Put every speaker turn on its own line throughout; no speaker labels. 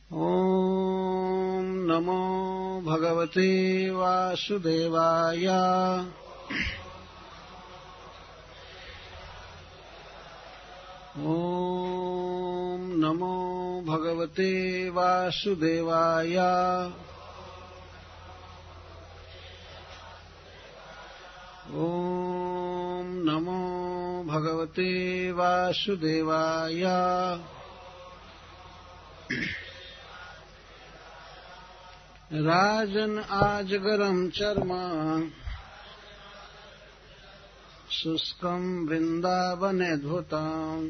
ॐ नमो भगवते वासुदेवाय। ॐ नमो भगवते वासुदेवाय। ॐ नमो भगवते वासुदेवाय। राजन आजगरं चर्म शुष्कं वृन्दावनेऽद्भुतम्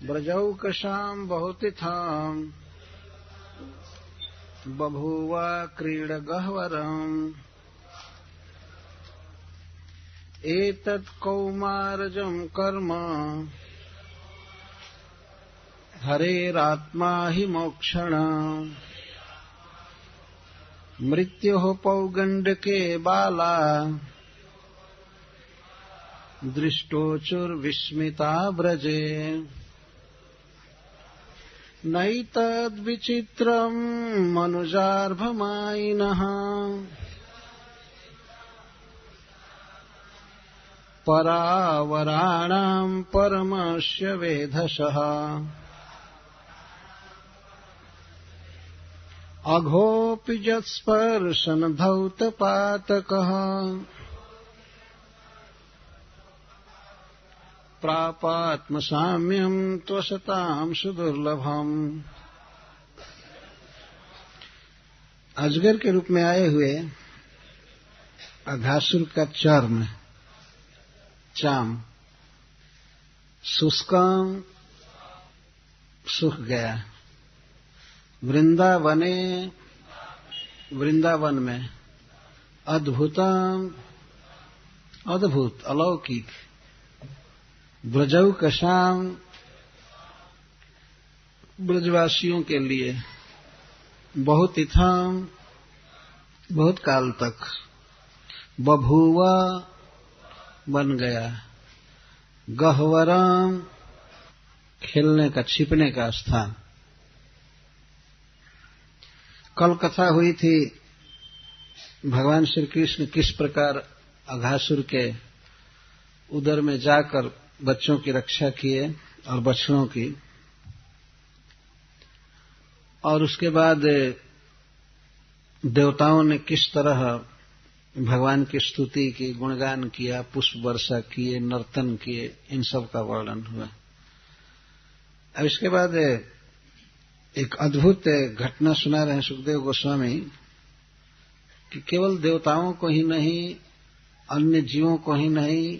व्रजौकशां बहुतिथां बभूव क्रीडगह्वरम् एतत् कौमारजं कर्म हरेरात्मा हि मोक्षण मृत्योः पौगण्डके बाला दृष्टोचुर्विस्मिता व्रजे नैतद्विचित्रम् मनुजार्भमायिनः परावराणां परमस्य वेधसः अघोऽपि यत्स्पर्शनधौतपातकः प्रापात्मसाम्यं त्वसतां सुदुर्लभम्। अजगर के रूप में आए हुए अघासुर का चर्म चाम शुष्कम सूख गया। वृंदावन में अद्भुतम अद्भुत अलौकिक ब्रजौकशाम ब्रजवासियों के लिए बहुतिथाम बहुत काल तक बभूवा बन गया गह्वरम खेलने का छिपने का स्थान। कल कथा हुई थी भगवान श्री कृष्ण किस प्रकार अघासुर के उदर में जाकर बच्चों की रक्षा किए और बछड़ों की, और उसके बाद देवताओं ने किस तरह भगवान की स्तुति की, गुणगान किया, पुष्प वर्षा किए, नर्तन किए, इन सब का वर्णन हुआ। अब इसके बाद एक अद्भुत घटना सुना रहे हैं सुखदेव गोस्वामी कि केवल देवताओं को ही नहीं, अन्य जीवों को ही नहीं,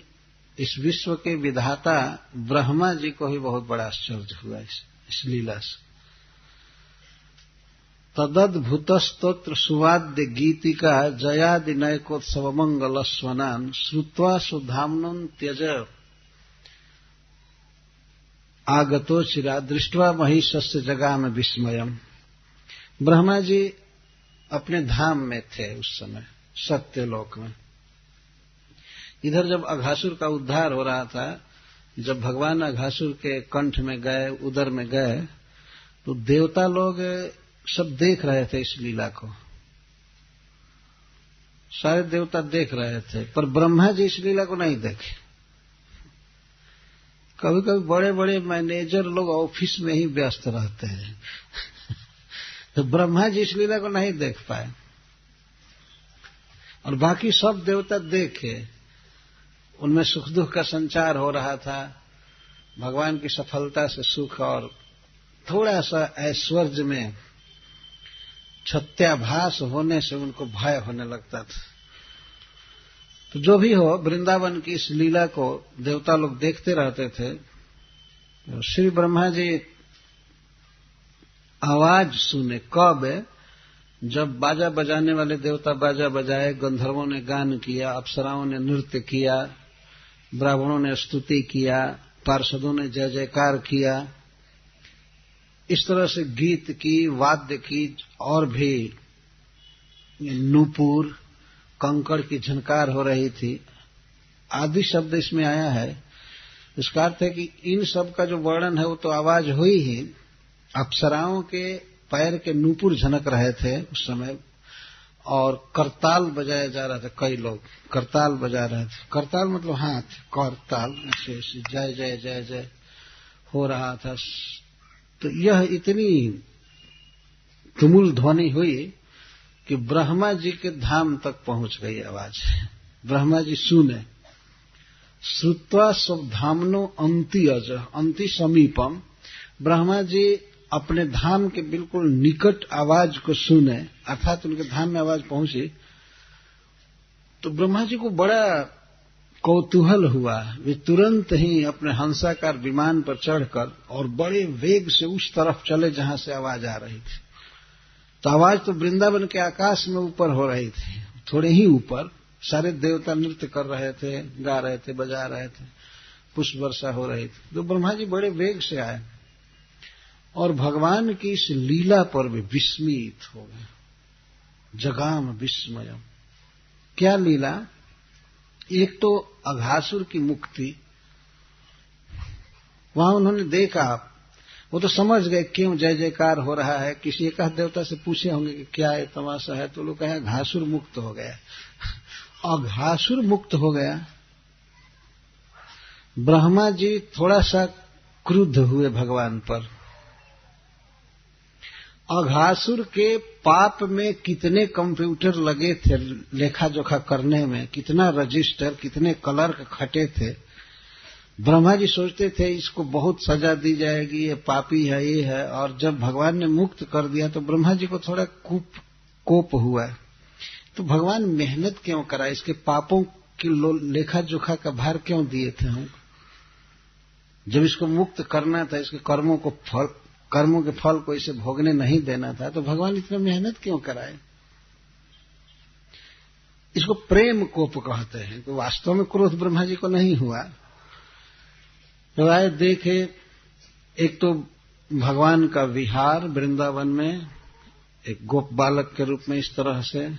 इस विश्व के विधाता ब्रह्मा जी को ही बहुत बड़ा आश्चर्य हुआ इस लीला से। तदद्भुतस्तोत्र सुवाद्य गीतिका जयादि नयकोत्सव मंगल स्वनान श्रुत्वा सुधाम्नं त्यज आगतो चिरा दृष्ट्वा महिषस्य जगाम विस्मयम्। ब्रह्मा जी अपने धाम में थे उस समय, सत्यलोक में। इधर जब अघासुर का उद्धार हो रहा था, जब भगवान अघासुर के कंठ में गए, उदर में गए, तो देवता लोग सब देख रहे थे इस लीला को, सारे देवता देख रहे थे, पर ब्रह्मा जी इस लीला को नहीं देखे। कभी कभी बड़े बड़े मैनेजर लोग ऑफिस में ही व्यस्त रहते हैं तो ब्रह्मा जी इस लीला को नहीं देख पाए, और बाकी सब देवता देखे। उनमें सुख दुख का संचार हो रहा था, भगवान की सफलता से सुख और थोड़ा सा ऐश्वर्य में छत्याभास होने से उनको भय होने लगता था। तो जो भी हो, वृंदावन की इस लीला को देवता लोग देखते रहते थे। श्री ब्रह्मा जी आवाज सुने, कब? जब बाजा बजाने वाले देवता बाजा बजाए, गंधर्वों ने गान किया, अप्सराओं ने नृत्य किया, ब्राह्मणों ने स्तुति किया, पार्षदों ने जय जयकार किया, इस तरह से गीत की, वाद्य की, और भी नूपुर कंकड़ की झनकार हो रही थी। आदि शब्द इसमें आया है। इसका अर्थ है कि इन सब का जो वर्णन है वो तो आवाज हुई ही, अप्सराओं के पैर के नूपुर झनक रहे थे उस समय, और करताल बजाया जा रहा था। कई लोग करताल बजा रहे थे। करताल मतलब हाथ, करताल ऐसे ऐसे जय जय जय जय हो रहा था। तो यह इतनी तुमुल ध्वनि हुई कि ब्रह्मा जी के धाम तक पहुंच गई आवाज। ब्रह्मा जी सुने, श्रुत्वा स्वधामनो अंति अज अंति समीपम। ब्रह्मा जी अपने धाम के बिल्कुल निकट आवाज को सुने, अर्थात उनके धाम में आवाज पहुंची। तो ब्रह्मा जी को बड़ा कौतूहल हुआ। वे तुरंत ही अपने हंसाकार विमान पर चढ़कर और बड़े वेग से उस तरफ चले जहां से आवाज आ रही थी। तो आवाज तो वृंदावन के आकाश में ऊपर हो रही थी, थोड़े ही ऊपर। सारे देवता नृत्य कर रहे थे, गा रहे थे, बजा रहे थे, पुष्प वर्षा हो रही थी। तो ब्रह्मा जी बड़े वेग से आए और भगवान की इस लीला पर भी विस्मित हो गए। जगाम विस्मयम। क्या लीला? एक तो अघासुर की मुक्ति, वहां उन्होंने देखा। वो तो समझ गए क्यों जय जयकार हो रहा है। किसी एक देवता से पूछे होंगे कि क्या ये तमाशा है, तो लोग कहे घासुर मुक्त हो गया। अघासुर मुक्त हो गया। ब्रह्मा जी थोड़ा सा क्रुद्ध हुए भगवान पर। अघासुर के पाप में कितने कंप्यूटर लगे थे लेखा जोखा करने में, कितना रजिस्टर, कितने क्लर्क खटे थे। ब्रह्मा जी सोचते थे इसको बहुत सजा दी जाएगी, ये पापी है, ये है। और जब भगवान ने मुक्त कर दिया तो ब्रह्मा जी को थोड़ा कोप हुआ। तो भगवान मेहनत क्यों करा, इसके पापों की लेखा जोखा का भार क्यों दिए थे हम? जब इसको मुक्त करना था, इसके कर्मों के फल को इसे भोगने नहीं देना था, तो भगवान इतना मेहनत क्यों कराए? इसको प्रेम कोप कहते हैं। तो वास्तव में क्रोध ब्रह्मा जी को नहीं हुआ। तो आए देखे, एक तो भगवान का विहार वृंदावन में एक गोप बालक के रूप में इस तरह से,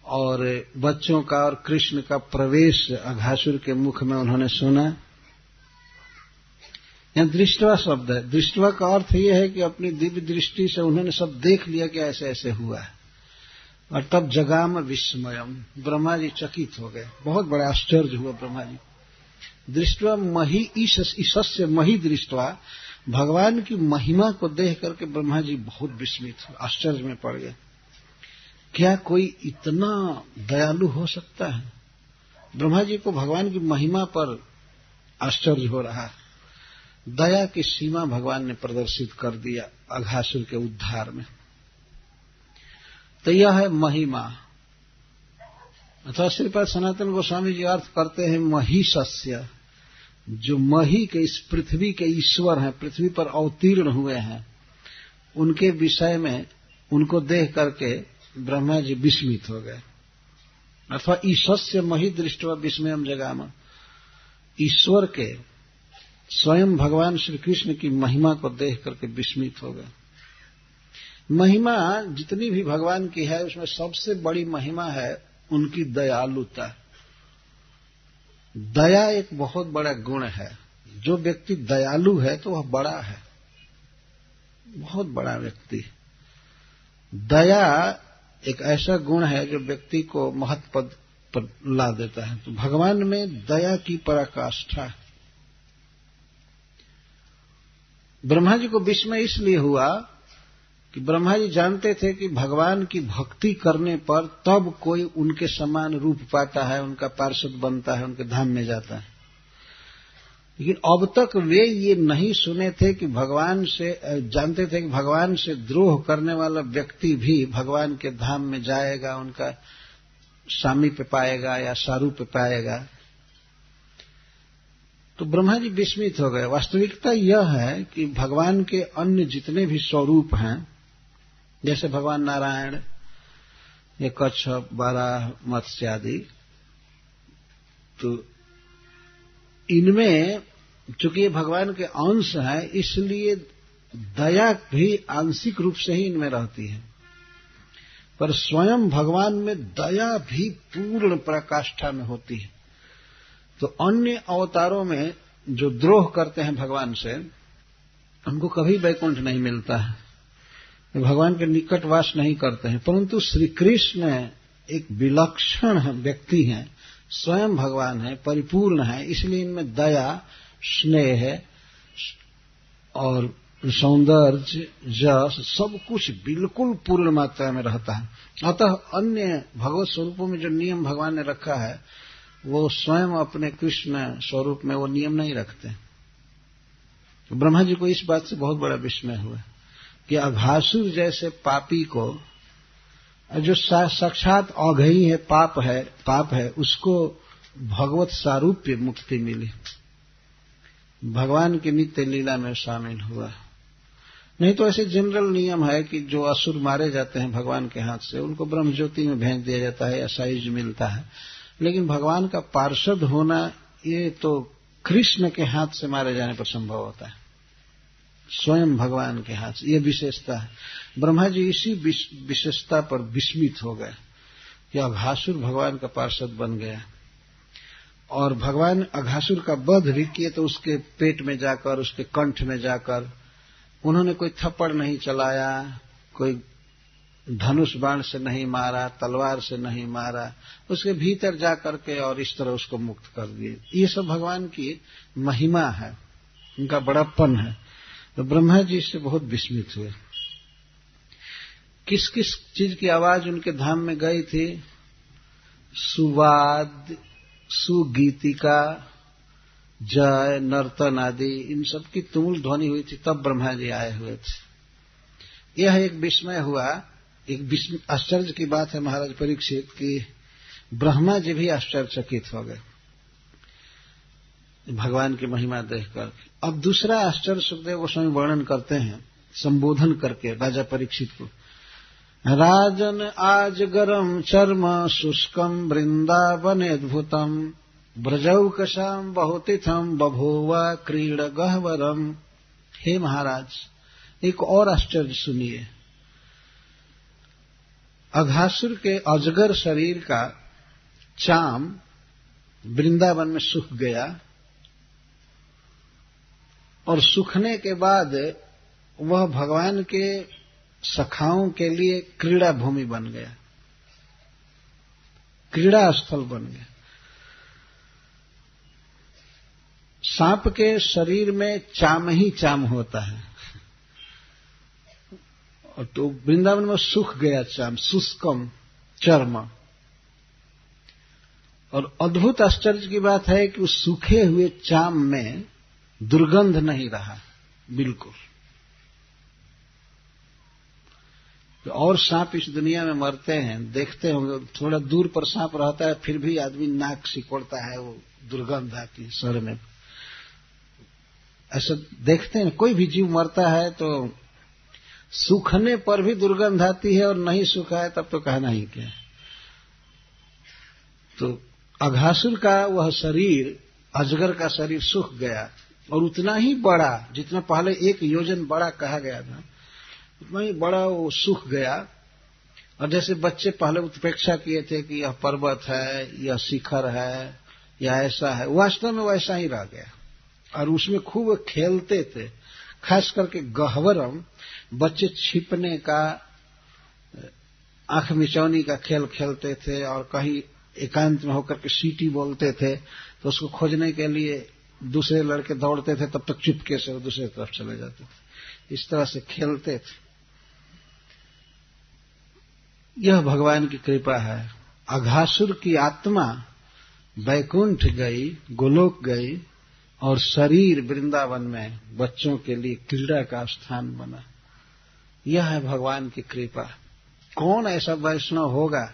और बच्चों का और कृष्ण का प्रवेश अघासुर के मुख में उन्होंने सुना। यहां दृष्टवा शब्द है। दृष्टवा का अर्थ यह है कि अपनी दिव्य दृष्टि से उन्होंने सब देख लिया कि ऐसे ऐसे हुआ है। और तब जगाम विस्मयम, ब्रह्मा जी चकित हो गए। बहुत बड़ा आश्चर्य हुआ ब्रह्मा जी। दृष्टवा मही ईशस्य मही दृष्टवा, भगवान की महिमा को देख करके ब्रह्मा जी बहुत विस्मित हुए, आश्चर्य में पड़ गए। क्या कोई इतना दयालु हो सकता है? ब्रह्मा जी को भगवान की महिमा पर आश्चर्य हो रहा है। दया की सीमा भगवान ने प्रदर्शित कर दिया अघासुर के उद्धार में। तो यह है महिमा। अथवा श्रीपाद सनातन गोस्वामी जी अर्थ करते हैं महिषस्य, जो मही के इस पृथ्वी के ईश्वर हैं, पृथ्वी पर अवतीर्ण हुए हैं, उनके विषय में उनको देख करके ब्रह्मा जी विस्मित हो गए। अथवा ईशस्य मही दृष्टवा विस्मयम जगाम, ईश्वर के स्वयं भगवान श्री कृष्ण की महिमा को देख करके विस्मित हो गए। महिमा जितनी भी भगवान की है, उसमें सबसे बड़ी महिमा है उनकी दयालुता। दया एक बहुत बड़ा गुण है। जो व्यक्ति दयालु है तो वह बड़ा है, बहुत बड़ा व्यक्ति। दया एक ऐसा गुण है जो व्यक्ति को महत् पद पर ला देता है। तो भगवान में दया की पराकाष्ठा है। ब्रह्मा जी को विस्मय इसलिए हुआ कि ब्रह्मा जी जानते थे कि भगवान की भक्ति करने पर तब कोई उनके समान रूप पाता है, उनका पार्षद बनता है, उनके धाम में जाता है। लेकिन अब तक वे ये नहीं सुने थे कि भगवान से, जानते थे कि भगवान से द्रोह करने वाला व्यक्ति भी भगवान के धाम में जाएगा, उनका सामीप्य पाएगा या सारूप्य पाएगा। तो ब्रह्मा जी विस्मित हो गए। वास्तविकता यह है कि भगवान के अन्य जितने भी स्वरूप हैं, जैसे भगवान नारायण, ये कच्छप, बाराह, मत्स्य आदि, तो इनमें चूंकि ये भगवान के अंश हैं, इसलिए दया भी आंशिक रूप से ही इनमें रहती है। पर स्वयं भगवान में दया भी पूर्ण पराकाष्ठा में होती है। तो अन्य अवतारों में जो द्रोह करते हैं भगवान से, उनको कभी वैकुंठ नहीं मिलता है, भगवान के निकट वास नहीं करते हैं। परंतु श्री कृष्ण एक विलक्षण व्यक्ति हैं, स्वयं भगवान है, परिपूर्ण है, इसलिए इनमें दया, स्नेह और सौंदर्य, जस सब कुछ बिल्कुल पूर्ण मात्रा में रहता है। अतः अन्य भगवत स्वरूपों में जो नियम भगवान ने रखा है वो स्वयं अपने कृष्ण स्वरूप में वो नियम नहीं रखते। ब्रह्मा जी को इस बात से बहुत बड़ा विस्मय हुआ कि अघासुर जैसे पापी को, जो साक्षात अघई है, पाप है, उसको भगवत सारूप्य मुक्ति मिली, भगवान की नित्य लीला में शामिल हुआ। नहीं तो ऐसे जनरल नियम है कि जो असुर मारे जाते हैं भगवान के हाथ से उनको ब्रह्म ज्योति में भेज दिया जाता है या साइज मिलता है, लेकिन भगवान का पार्षद होना ये तो कृष्ण के हाथ से मारे जाने पर संभव होता है, स्वयं भगवान के हाथ से। ये विशेषता है। ब्रह्मा जी इसी विशेषता पर विस्मित हो गए कि अघासुर भगवान का पार्षद बन गया, और भगवान अघासुर का वध भी किए तो उसके पेट में जाकर, उसके कंठ में जाकर उन्होंने कोई थप्पड़ नहीं चलाया, कोई धनुष बाण से नहीं मारा, तलवार से नहीं मारा, उसके भीतर जाकर के और इस तरह उसको मुक्त कर दिए। ये सब भगवान की महिमा है, उनका बड़प्पन है। तो ब्रह्मा जी इससे बहुत विस्मित हुए। किस किस चीज की आवाज उनके धाम में गई थी? सुवाद, सुगीतिका, जय, नर्तन आदि, इन सब की तुमुल ध्वनि हुई थी, तब ब्रह्मा जी आए हुए थे। यह एक विस्मय हुआ, एक आश्चर्य की बात है महाराज परीक्षित की ब्रह्मा जी भी आश्चर्यचकित हो गए भगवान की महिमा देखकर। अब दूसरा आश्चर्य सुखदेव गोस्वामी वर्णन करते हैं, संबोधन करके राजा परीक्षित को। राजन आज गरम चर्म शुष्कम वृंदावनेद्भुतम ब्रजौकशाम बहुतिथम बभूवा क्रीड गहवरम। हे महाराज, एक और आश्चर्य सुनिए। अघासुर के अजगर शरीर का चाम वृंदावन में सूख गया, और सूखने के बाद वह भगवान के सखाओं के लिए क्रीड़ा भूमि बन गया, क्रीड़ा स्थल बन गया। सांप के शरीर में चाम ही चाम होता है, और तो वृंदावन में सूख गया चाम, शुष्कम चर्म। और अद्भुत आश्चर्य की बात है कि उस सूखे हुए चाम में दुर्गंध नहीं रहा बिल्कुल। तो और सांप इस दुनिया में मरते हैं, देखते होंगे, थोड़ा दूर पर सांप रहता है फिर भी आदमी नाक सिकोड़ता है, वो दुर्गंध आती सर में। ऐसा देखते हैं, कोई भी जीव मरता है तो सूखने पर भी दुर्गंध आती है, और नहीं सूखा है तब तो कहना ही क्या है। तो अघासुर का वह शरीर, अजगर का शरीर सूख गया, और उतना ही बड़ा, जितना पहले 1 योजन बड़ा कहा गया था, उतना ही बड़ा वो सूख गया। और जैसे बच्चे पहले उत्प्रेक्षा किए थे कि यह पर्वत है, यह शिखर है, या ऐसा है, वास्तव में वैसा ही रह गया। और उसमें खूब खेलते थे, खास करके गहवरम, बच्चे छिपने का, आंख मिचौनी का खेल खेलते थे, और कहीं एकांत में होकर के सीटी बोलते थे, तो उसको खोजने के लिए दूसरे लड़के दौड़ते थे, तब तक चुपके से वो दूसरी तरफ चले जाते थे। इस तरह से खेलते थे। यह भगवान की कृपा है। अघासुर की आत्मा वैकुंठ गई, गोलोक गई, और शरीर वृंदावन में बच्चों के लिए क्रीड़ा का स्थान बना। यह है भगवान की कृपा। कौन ऐसा वैष्णव होगा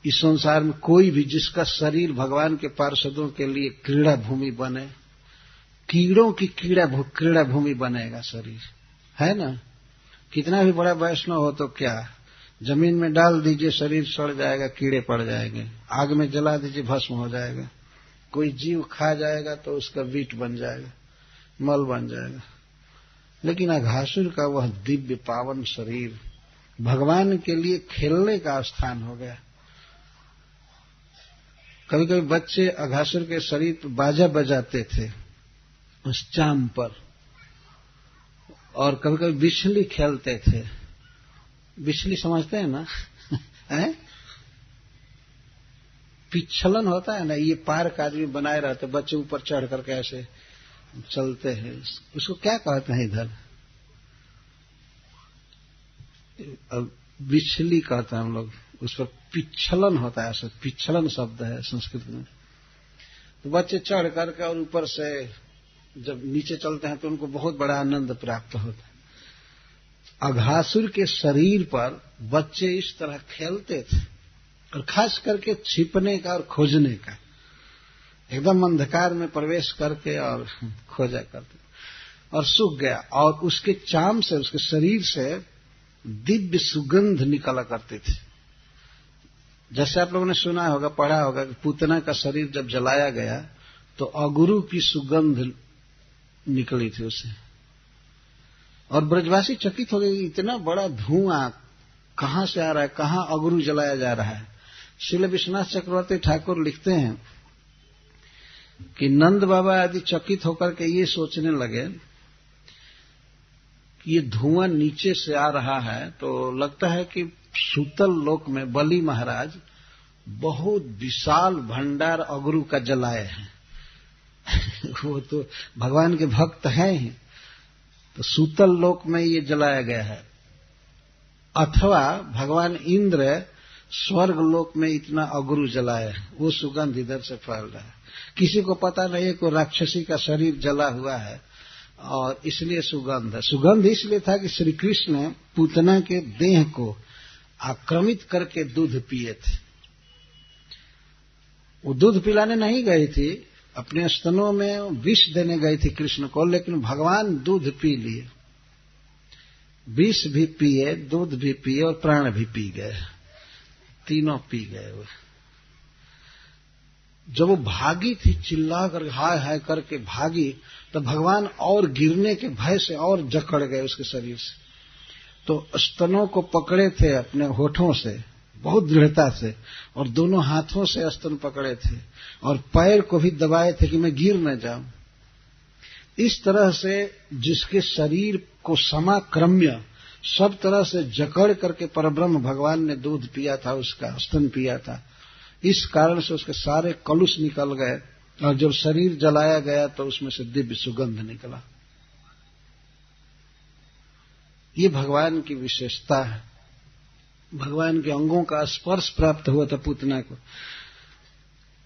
इस संसार में, कोई भी जिसका शरीर भगवान के पार्षदों के लिए क्रीड़ा भूमि बने? कीड़ों की क्रीड़ा भूमि बनेगा शरीर, है ना? कितना भी बड़ा वैष्णव हो तो क्या, जमीन में डाल दीजिए शरीर सड़ जाएगा, कीड़े पड़ जाएंगे। आग में जला दीजिए भस्म हो जाएगा। कोई जीव खा जाएगा तो उसका वीट बन जाएगा, मल बन जाएगा। लेकिन अघासुर का वह दिव्य पावन शरीर भगवान के लिए खेलने का स्थान हो गया। कभी कभी बच्चे अघासुर के शरीर पर बाजा बजाते थे उस चाम पर, और कभी कभी बिछली खेलते थे। बिछली समझते हैं ना? हैं? पिछलन होता है ना, ये पार्क आदमी बनाए रहते, बच्चे ऊपर चढ़ करके ऐसे चलते हैं, उसको क्या कहते हैं इधर? अब बिछली कहते हैं हम लोग, उस पर पिछलन होता है, ऐसा पिछलन शब्द है संस्कृत में। तो बच्चे चढ़ करके और ऊपर से जब नीचे चलते हैं तो उनको बहुत बड़ा आनंद प्राप्त होता है। अघासुर के शरीर पर बच्चे इस तरह खेलते थे, और खास करके छिपने का और खोजने का, एकदम अंधकार में प्रवेश करके और खोजा करते, और सूख गया, और उसके चाम से, उसके शरीर से दिव्य सुगंध निकला करती थी। जैसे आप लोगों ने सुना होगा, पढ़ा होगा कि पूतना का शरीर जब जलाया गया तो अगुरु की सुगंध निकली थी उसे, और ब्रजवासी चकित हो गए, इतना बड़ा धुआं कहां से आ रहा है, कहां अगुरु जलाया जा रहा है। श्रील विश्वनाथ चक्रवर्ती ठाकुर लिखते हैं कि नंद बाबा आदि चकित होकर के ये सोचने लगे कि ये धुआं नीचे से आ रहा है, तो लगता है कि सूतल लोक में बलि महाराज बहुत विशाल भंडार अगुरु का जलाए हैं। वो तो भगवान के भक्त हैं ही, तो सूतल लोक में ये जलाया गया है, अथवा भगवान इंद्र स्वर्ग लोक में इतना अगुरु जलाए, वो सुगंध इधर से फैल रहा है। किसी को पता नहीं है, कोई राक्षसी का शरीर जला हुआ है और इसलिए सुगंध है। सुगंध इसलिए था कि श्री कृष्ण ने पूतना के देह को आक्रमित करके दूध पिए थे। वो दूध पिलाने नहीं गई थी, अपने स्तनों में विष देने गई थी कृष्ण को, लेकिन भगवान दूध पी लिए, विष भी पिए, दूध भी पिए और प्राण भी पी गए, तीनों पी गए। वो जब वो भागी थी, चिल्ला कर हाय हाय करके भागी, तो भगवान और गिरने के भय से और जकड़ गए उसके शरीर से। तो स्तनों को पकड़े थे अपने होठों से बहुत दृढ़ता से, और दोनों हाथों से स्तन पकड़े थे, और पैर को भी दबाए थे कि मैं गिर न जाऊं। इस तरह से जिसके शरीर को समाक्रम्य सब तरह से जकड़ करके परब्रह्म भगवान ने दूध पिया था, उसका स्तन पिया था, इस कारण से उसके सारे कलुष निकल गए, और जब शरीर जलाया गया तो उसमें से दिव्य सुगंध निकला। ये भगवान की विशेषता है। भगवान के अंगों का स्पर्श प्राप्त हुआ था पूतना को।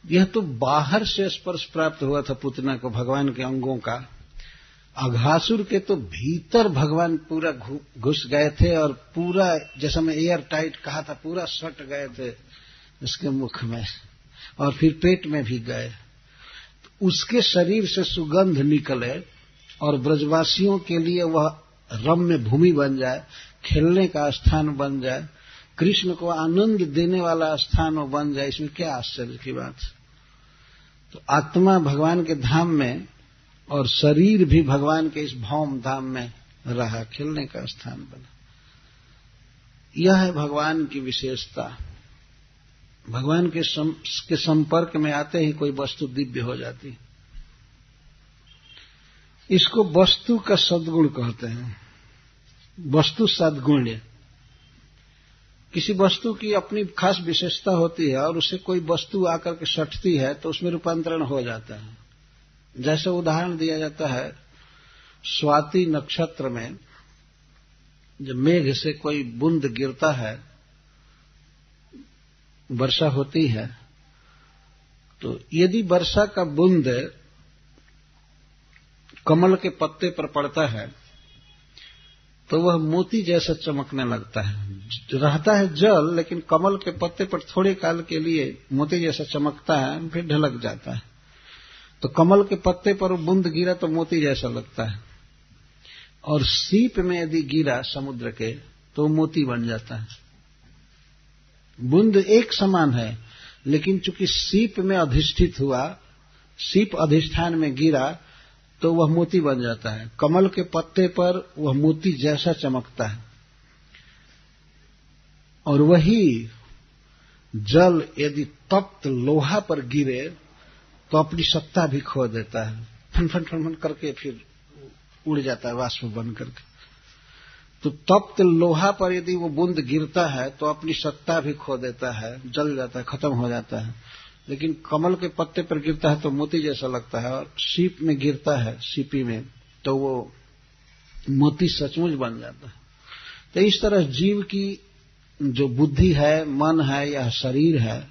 यह तो बाहर से स्पर्श प्राप्त हुआ था पूतना को भगवान के अंगों का। अघासुर के तो भीतर भगवान पूरा घुस गए थे, और पूरा, जैसा मैं एयर टाइट कहा था, पूरा सट गए थे उसके मुख में, और फिर पेट में भी गए। उसके शरीर से सुगंध निकले, और ब्रजवासियों के लिए वह रम्य भूमि बन जाए, खेलने का स्थान बन जाए, कृष्ण को आनंद देने वाला स्थान वो बन जाए, इसमें क्या आश्चर्य की बात। तो आत्मा भगवान के धाम में और शरीर भी भगवान के इस भौम धाम में रहा, खेलने का स्थान बना। यह है भगवान की विशेषता। भगवान के संपर्क में आते ही कोई वस्तु दिव्य हो जाती। इसको वस्तु का सद्गुण कहते हैं। वस्तु सद्गुण्य, किसी वस्तु की अपनी खास विशेषता होती है, और उसे कोई वस्तु आकर के सटती है तो उसमें रूपांतरण हो जाता है। जैसे उदाहरण दिया जाता है, स्वाति नक्षत्र में जब मेघ से कोई बूंद गिरता है, वर्षा होती है, तो यदि वर्षा का बूंद कमल के पत्ते पर पड़ता है तो वह मोती जैसा चमकने लगता है। रहता है जल, लेकिन कमल के पत्ते पर थोड़े काल के लिए मोती जैसा चमकता है, फिर ढलक जाता है। तो कमल के पत्ते पर बूंद गिरा तो मोती जैसा लगता है, और सीप में यदि गिरा समुद्र के तो मोती बन जाता है। बूंद एक समान है, लेकिन चूंकि सीप में अधिष्ठित हुआ, सीप अधिष्ठान में गिरा, तो वह मोती बन जाता है। कमल के पत्ते पर वह मोती जैसा चमकता है। और वही जल यदि तप्त लोहा पर गिरे तो अपनी सत्ता भी खो देता है, फन फन फन फन करके फिर उड़ जाता है वाष्प बन करके। तो तप्त लोहा पर यदि वो बूंद गिरता है तो अपनी सत्ता भी खो देता है, जल जाता है, खत्म हो जाता है। लेकिन कमल के पत्ते पर गिरता है तो मोती जैसा लगता है, और सीप में गिरता है, सीपी में, तो वो मोती सचमुच बन जाता है। तो इस तरह जीव की जो बुद्धि है, मन है या शरीर है,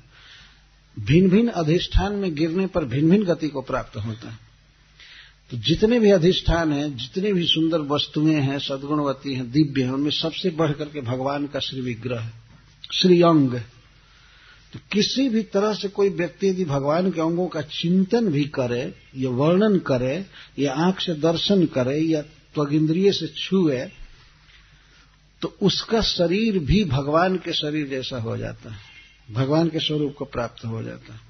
भिन्न भिन्न अधिष्ठान में गिरने पर भिन्न भिन्न गति को प्राप्त होता है। तो जितने भी अधिष्ठान हैं, जितने भी सुंदर वस्तुएं हैं, सद्गुणवती हैं, दिव्य हैं, उनमें सबसे बढ़कर के भगवान का श्री विग्रह है, श्री अंग। तो किसी भी तरह से कोई व्यक्ति यदि भगवान के अंगों का चिंतन भी करे या वर्णन करे या आंख से दर्शन करे या त्वगिंद्रिय से छुए, तो उसका शरीर भी भगवान के शरीर जैसा हो जाता है, भगवान के स्वरूप को प्राप्त हो जाता है।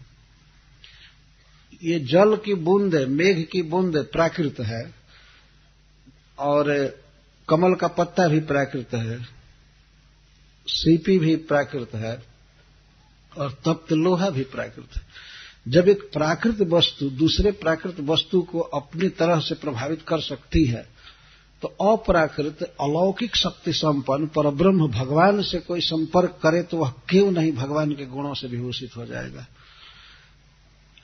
ये जल की बूंद, मेघ की बूंद प्राकृत है, और कमल का पत्ता भी प्राकृत है, सीपी भी प्राकृत है, और तप्त लोहा भी प्राकृत है। जब एक प्राकृत वस्तु दूसरे प्राकृत वस्तु को अपनी तरह से प्रभावित कर सकती है, तो अप्राकृत अलौकिक शक्ति संपन्न परब्रह्म भगवान से कोई संपर्क करे तो वह क्यों नहीं भगवान के गुणों से विभूषित हो जाएगा।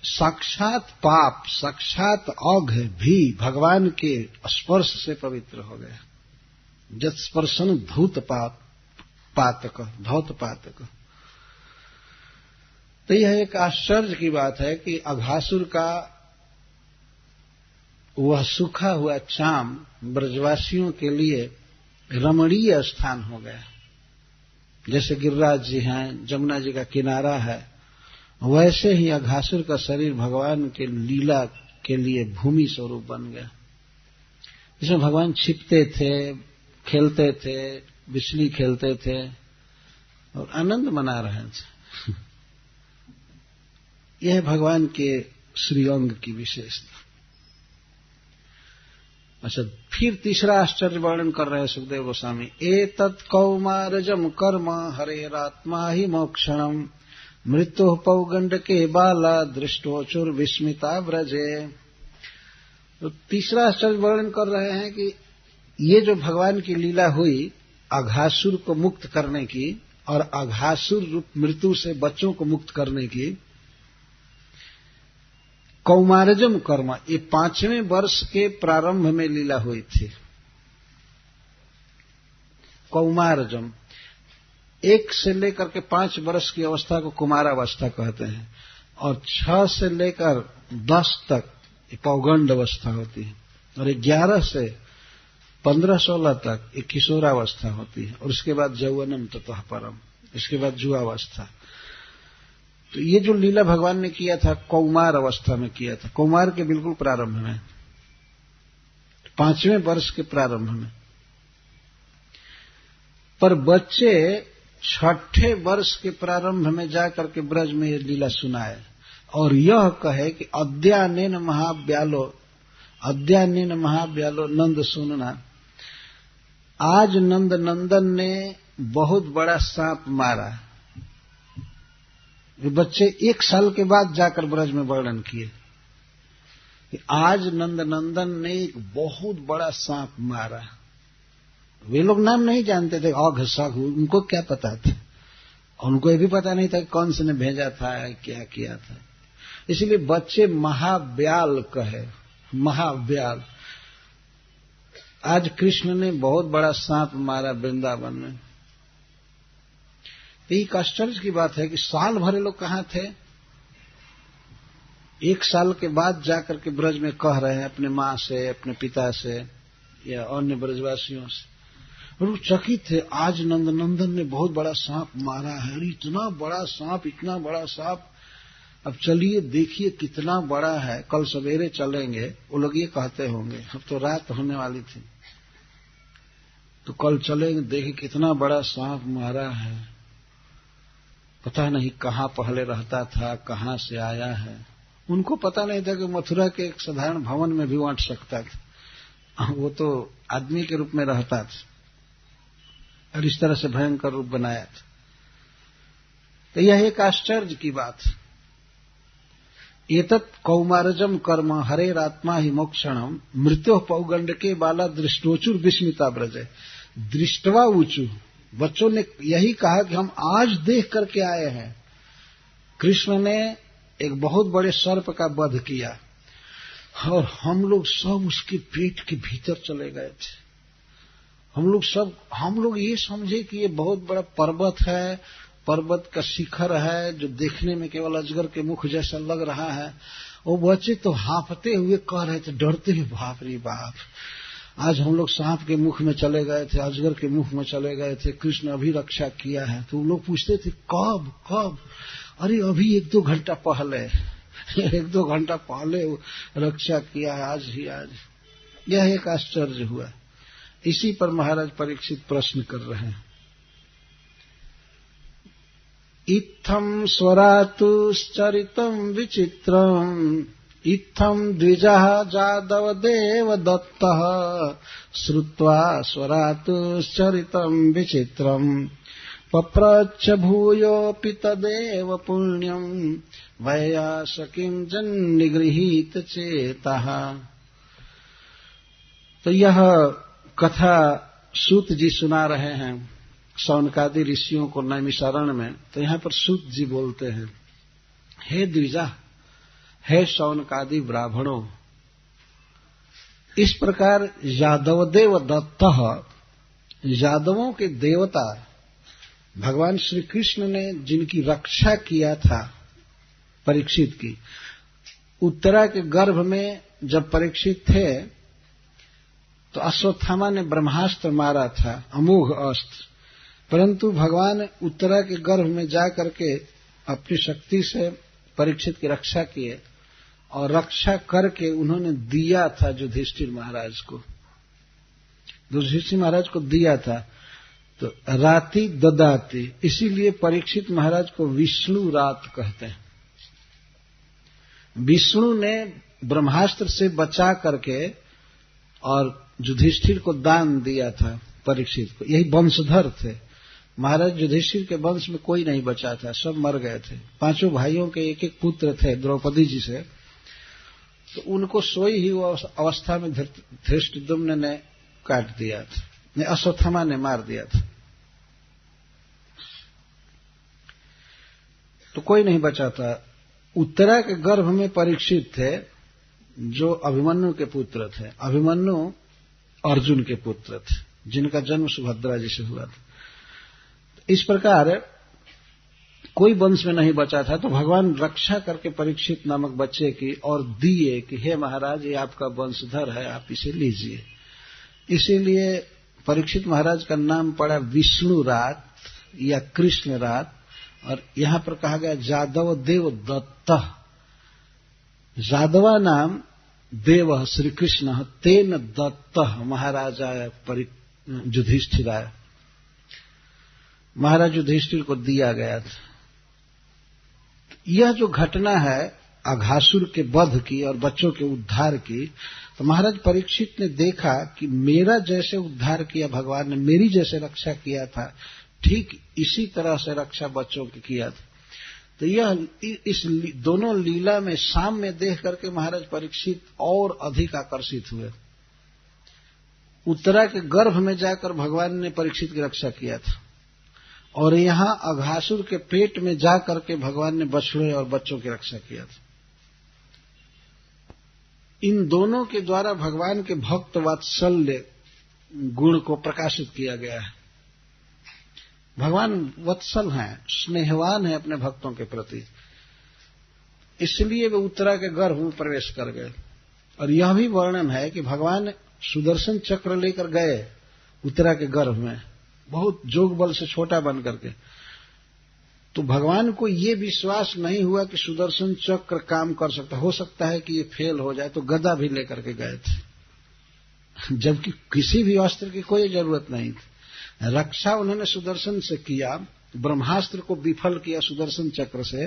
साक्षात पाप, साक्षात औघ भी भगवान के स्पर्श से पवित्र हो गया। जत स्पर्शन धूत पातक, धौत पातक। तो यह एक आश्चर्य की बात है कि अघासुर का वह सूखा हुआ चाम ब्रजवासियों के लिए रमणीय स्थान हो गया। जैसे गिरिराज जी हैं, जमुना जी का किनारा है, वैसे ही अघासुर का शरीर भगवान के लीला के लिए भूमि स्वरूप बन गया, जिसमें भगवान छिपते थे, खेलते थे, बिजली खेलते थे और आनंद मना रहे थे। यह भगवान के श्रीअंग की विशेषता। अच्छा, फिर तीसरा आश्चर्य वर्णन कर रहे हैं सुखदेव गोस्वामी। एतत् कौमारजम कर्म हरेरात्मा ही मोक्षणम मृत्यु पौगंडके बाला दृष्टोचुर विस्मिता व्रजे। तो तीसरा आश्चर्य वर्णन कर रहे हैं कि ये जो भगवान की लीला हुई अघासुर को मुक्त करने की और अघासुर रूप मृत्यु से बच्चों को मुक्त करने की, कौमारजम कर्म, ये 5वें वर्ष के प्रारंभ में लीला हुई थी। कौमारजम, 1 से लेकर के 5 वर्ष की अवस्था को कुमारावस्था कहते हैं, और 6 से लेकर 10 तक ये पौगंड अवस्था होती है, और 11 से 15-16 तक एक किशोरावस्था होती है, और उसके बाद यौवनम ततः परम, इसके बाद जुआवस्था। तो ये जो लीला भगवान ने किया था कौमार अवस्था में किया था, कौमार के बिल्कुल प्रारंभ में, 5वें वर्ष के प्रारंभ में। पर बच्चे 6ठे वर्ष के प्रारंभ में जाकर के ब्रज में ये लीला सुनाए और यह कहे कि अद्यानेन महाव्यालो नंद सुनना, आज नंद नंदन ने बहुत बड़ा सांप मारा। ये बच्चे 1 साल के बाद जाकर ब्रज में वर्णन किए कि आज नंद नंदन ने एक बहुत बड़ा सांप मारा। वे लोग नाम नहीं जानते थे, औघ सघ, उनको क्या पता था, उनको ये भी पता नहीं था कौन से ने भेजा था, क्या किया था। इसलिए बच्चे महाव्याल कहे, महाव्याल। आज कृष्ण ने बहुत बड़ा सांप मारा वृंदावन में। एक आश्चर्य की बात है कि साल भर लोग कहाँ थे, 1 साल के बाद जाकर के ब्रज में कह रहे हैं अपने माँ से, अपने पिता से या अन्य ब्रजवासियों से, और वो चकित थे। आज नंद नंदन ने बहुत बड़ा सांप मारा है, और इतना बड़ा सांप, इतना बड़ा सांप, अब चलिए देखिए कितना बड़ा है, कल सवेरे चलेंगे। वो लोग ये कहते होंगे, अब तो रात होने वाली थी, तो कल चलेंगे, देखिए कितना बड़ा सांप मारा है, पता नहीं कहाँ पहले रहता था, कहाँ से आया है। उनको पता नहीं था कि मथुरा के एक साधारण भवन में भी अट सकता था, वो तो आदमी के रूप में रहता था और इस तरह से भयंकर रूप बनाया था। तो यह एक आश्चर्य की बात। एतत् कौमारजम कर्म हरेरात्मा ही मोक्षणम मृत्यु पौगंड के बाला दृष्टोचुर विस्मिता ब्रजे। दृष्टवा ऊंचू, बच्चों ने यही कहा कि हम आज देख करके आए हैं। कृष्ण ने एक बहुत बड़े सर्प का वध किया और हम लोग सब उसके पेट के भीतर चले गए थे। हम लोग ये समझे कि ये बहुत बड़ा पर्वत है, पर्वत का शिखर है जो देखने में केवल अजगर के मुख जैसा लग रहा है। वो बच्चे तो हांफते हुए कह रहे थे, डरते हुए, बाप रे बाप, आज हम लोग सांप के मुख में चले गए थे, अजगर के मुख में चले गए थे, कृष्ण अभी रक्षा किया है। तो लोग पूछते थे कब कब? अरे अभी 1-2 घंटा पहले 1-2 घंटा पहले रक्षा किया है, आज ही आज। यह एक आश्चर्य हुआ। इसी पर महाराज परीक्षित प्रश्न कर रहे हैं। इत्थम स्वरातुश्चरितम विचित्रम इत्थम द्विजः जादव देव दत्तः श्रुत्वा स्वरातुश्चरितम विचित्रम पप्रच्छ भूयोऽपि तदेव पुण्यम वैयासकिं जन्निगृहीत चेतः। तो यह कथा सूत जी सुना रहे हैं शौनकादि ऋषियों को नैमिषारण्य में। तो यहाँ पर सूत जी बोलते हैं, हे द्विजा, हे शौनकादि ब्राह्मणों, इस प्रकार यादवदेव दत्तः, यादवों के देवता भगवान श्री कृष्ण ने जिनकी रक्षा किया था परीक्षित की, उत्तरा के गर्भ में जब परीक्षित थे तो अश्वत्थामा ने ब्रह्मास्त्र मारा था, अमोघ अस्त्र, परंतु भगवान उत्तरा के गर्भ में जाकर के अपनी शक्ति से परीक्षित की रक्षा किए और रक्षा करके उन्होंने दिया था युधिष्ठिर महाराज को, युधिष्ठिर महाराज को दिया था। तो राति ददाति, इसीलिए परीक्षित महाराज को विष्णु रात कहते हैं। विष्णु ने ब्रह्मास्त्र से बचा करके और युधिष्ठिर को दान दिया था परीक्षित को। यही वंशधर थे महाराज। युधिष्ठिर के वंश में कोई नहीं बचा था, सब मर गए थे। 5 भाइयों के एक एक पुत्र थे द्रौपदी जी से, तो उनको सोई ही अवस्था में धृष्टद्युम्न ने काट दिया था, अश्वत्थामा ने मार दिया था। तो कोई नहीं बचा था। उत्तरा के गर्भ में परीक्षित थे जो अभिमन्यु के पुत्र थे। अभिमन्यु अर्जुन के पुत्र थे जिनका जन्म सुभद्रा जी से हुआ था। इस प्रकार कोई वंश में नहीं बचा था। तो भगवान रक्षा करके परीक्षित नामक बच्चे की और दिए कि हे महाराज, ये आपका वंशधर है, आप इसे लीजिए। इसीलिए परीक्षित महाराज का नाम पड़ा विष्णु रात या कृष्ण रात। और यहां पर कहा गया जादव देव दत्त, जादवा नाम देव श्री कृष्ण तेन दत्त महाराजा युधिष्ठिराय, महाराज युधिष्ठिर को दिया गया था। यह जो घटना है अघासुर के वध की और बच्चों के उद्धार की, तो महाराज परीक्षित ने देखा कि मेरा जैसे उद्धार किया भगवान ने, मेरी जैसे रक्षा किया था, ठीक इसी तरह से रक्षा बच्चों की किया था। तो यह इस दोनों लीला में साम्य देख करके महाराज परीक्षित और अधिक आकर्षित हुए। उत्तरा के गर्भ में जाकर भगवान ने परीक्षित की रक्षा किया था और यहां अघासुर के पेट में जाकर के भगवान ने बछड़े और बच्चों की रक्षा किया था। इन दोनों के द्वारा भगवान के भक्त वात्सल्य गुण को प्रकाशित किया गया है। भगवान वत्सल हैं, स्नेहवान हैं अपने भक्तों के प्रति, इसलिए वे उत्तरा के गर्भ में प्रवेश कर गए। और यह भी वर्णन है कि भगवान सुदर्शन चक्र लेकर गए उत्तरा के गर्भ में, बहुत जोग बल से छोटा बन करके। तो भगवान को ये विश्वास नहीं हुआ कि सुदर्शन चक्र काम कर सकता, हो सकता है कि ये फेल हो जाए, तो गदा भी लेकर के गए थे, जबकि किसी भी अस्त्र की कोई जरूरत नहीं थी। रक्षा उन्होंने सुदर्शन से किया, ब्रह्मास्त्र को विफल किया सुदर्शन चक्र से,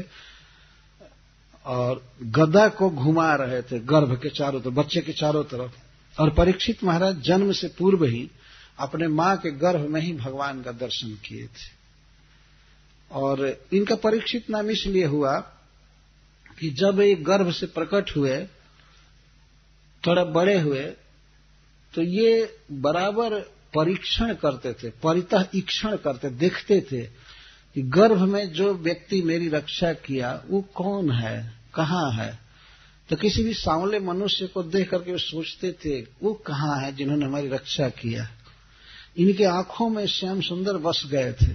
और गदा को घुमा रहे थे गर्भ के चारों तरफ, बच्चे के चारों तरफ। और परीक्षित महाराज जन्म से पूर्व ही अपने मां के गर्भ में ही भगवान का दर्शन किए थे। और इनका परीक्षित नाम इसलिए हुआ कि जब ये गर्भ से प्रकट हुए, थोड़ा बड़े हुए, तो ये बराबर परीक्षण करते थे, परितः ईक्षण करते, देखते थे कि गर्भ में जो व्यक्ति मेरी रक्षा किया वो कौन है, कहाँ है। तो किसी भी सांवले मनुष्य को देख करके वो सोचते थे वो कहाँ है जिन्होंने हमारी रक्षा किया। इनके आंखों में श्याम सुंदर बस गए थे।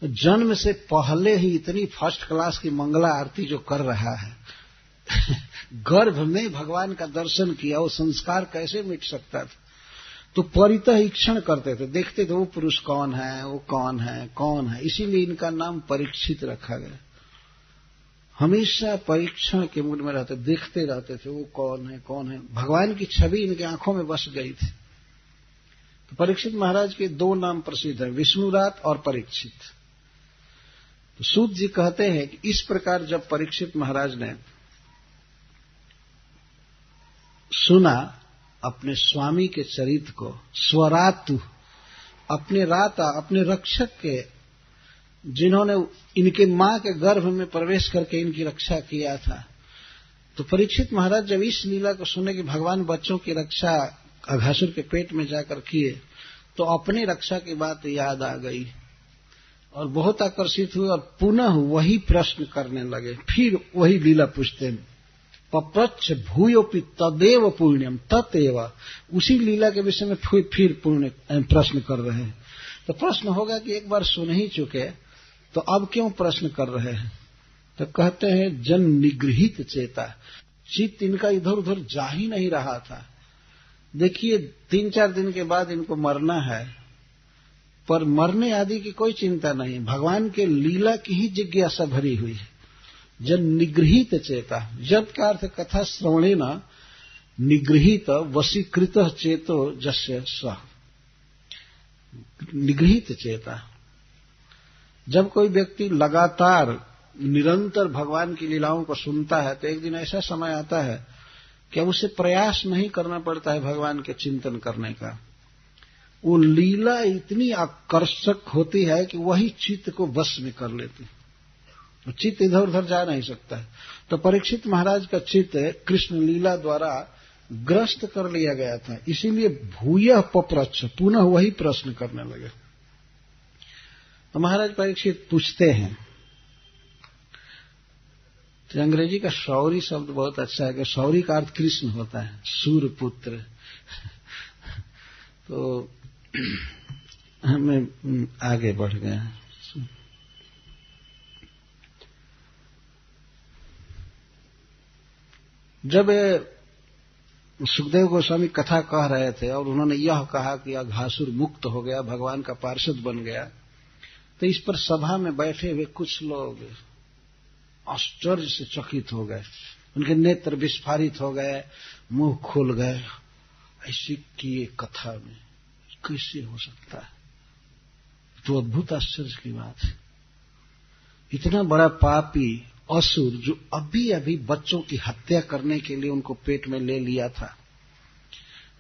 जन्म से पहले ही इतनी फर्स्ट क्लास की मंगला आरती जो कर रहा है गर्भ में भगवान का दर्शन किया, वो संस्कार कैसे मिट सकता था। तो परितः ईक्षण करते थे, देखते थे वो पुरुष कौन है, वो कौन है, कौन है। इसीलिए इनका नाम परीक्षित रखा गया। हमेशा परीक्षण के मूड में रहते, देखते रहते थे वो कौन है, कौन है। भगवान की छवि इनके आंखों में बस गई थी। तो परीक्षित महाराज के दो नाम प्रसिद्ध हैं, विष्णुरात और परीक्षित। तो सूत जी कहते हैं कि इस प्रकार जब परीक्षित महाराज ने सुना अपने स्वामी के चरित्र को, स्वरातु, अपने राता, अपने रक्षक के, जिन्होंने इनके मां के गर्भ में प्रवेश करके इनकी रक्षा किया था, तो परीक्षित महाराज जब इस लीला को सुने कि भगवान बच्चों की रक्षा अघासुर के पेट में जाकर किए, तो अपनी रक्षा की बात याद आ गई और बहुत आकर्षित हुए और पुनः वही प्रश्न करने लगे, फिर वही लीला पूछते हैं। पप्रच्छ भूयोपि तदेव पुण्यम ततेव, उसी लीला के विषय में फिर पुण्य प्रश्न कर रहे हैं। तो प्रश्न होगा कि एक बार सुन ही चुके तो अब क्यों प्रश्न कर रहे हैं। तो कहते हैं जन निगृहित चेता, चित्त इनका इधर उधर जा ही नहीं रहा था। देखिए 3-4 दिन के बाद इनको मरना है, पर मरने आदि की कोई चिंता नहीं, भगवान के लीला की ही जिज्ञासा भरी हुई है। जन निगृहित चेता, जब का अर्थ कथा श्रवणेन निगृहित वशीकृत चेतो जस्य स, निगृहित चेता। जब कोई व्यक्ति लगातार निरंतर भगवान की लीलाओं को सुनता है तो एक दिन ऐसा समय आता है कि अब उसे प्रयास नहीं करना पड़ता है भगवान के चिंतन करने का। वो लीला इतनी आकर्षक होती है कि वही चित्त को वश में कर लेती है, चित्त इधर उधर जा नहीं सकता है। तो परीक्षित महाराज का चित्त कृष्ण लीला द्वारा ग्रस्त कर लिया गया था, इसीलिए भूयः पप्रच्छ, पुनः वही प्रश्न करने लगे। तो महाराज परीक्षित पूछते हैं, तो अंग्रेजी का शौरी शब्द बहुत अच्छा है कि शौरी का अर्थ कृष्ण होता है, सूर्यपुत्र। तो हमें आगे बढ़ गए। जब सुखदेव गोस्वामी कथा कह रहे थे और उन्होंने यह कहा कि अघासुर मुक्त हो गया, भगवान का पार्षद बन गया, तो इस पर सभा में बैठे हुए कुछ लोग आश्चर्य से चकित हो गए, उनके नेत्र विस्फारित हो गए, मुंह खुल गए। ऐसी की कथा में कैसे हो सकता है, तो अद्भुत आश्चर्य की बात है। इतना बड़ा पापी असुर जो अभी अभी बच्चों की हत्या करने के लिए उनको पेट में ले लिया था,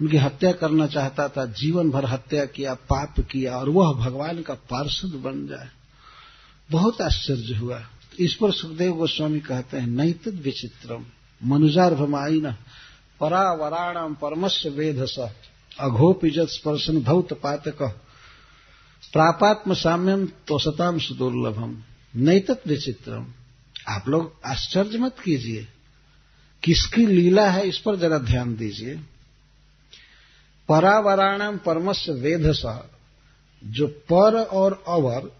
उनकी हत्या करना चाहता था, जीवन भर हत्या किया, पाप किया, और वह भगवान का पार्षद बन जाए, बहुत आश्चर्य हुआ। इस पर सुखदेव गोस्वामी कहते हैं नैतद विचित्रम मनुजार्भमायिन परावराणाम परमस्य वेधस अघोपिजत स्पर्शन धौत पातक प्रापात्म साम्यम तोषताम सुदुर्लभम। नैतद विचित्रम, आप लोग आश्चर्य मत कीजिए, किसकी लीला है इस पर जरा ध्यान दीजिए। परावराणाम परमस्य वेधसा, जो पर और अवर,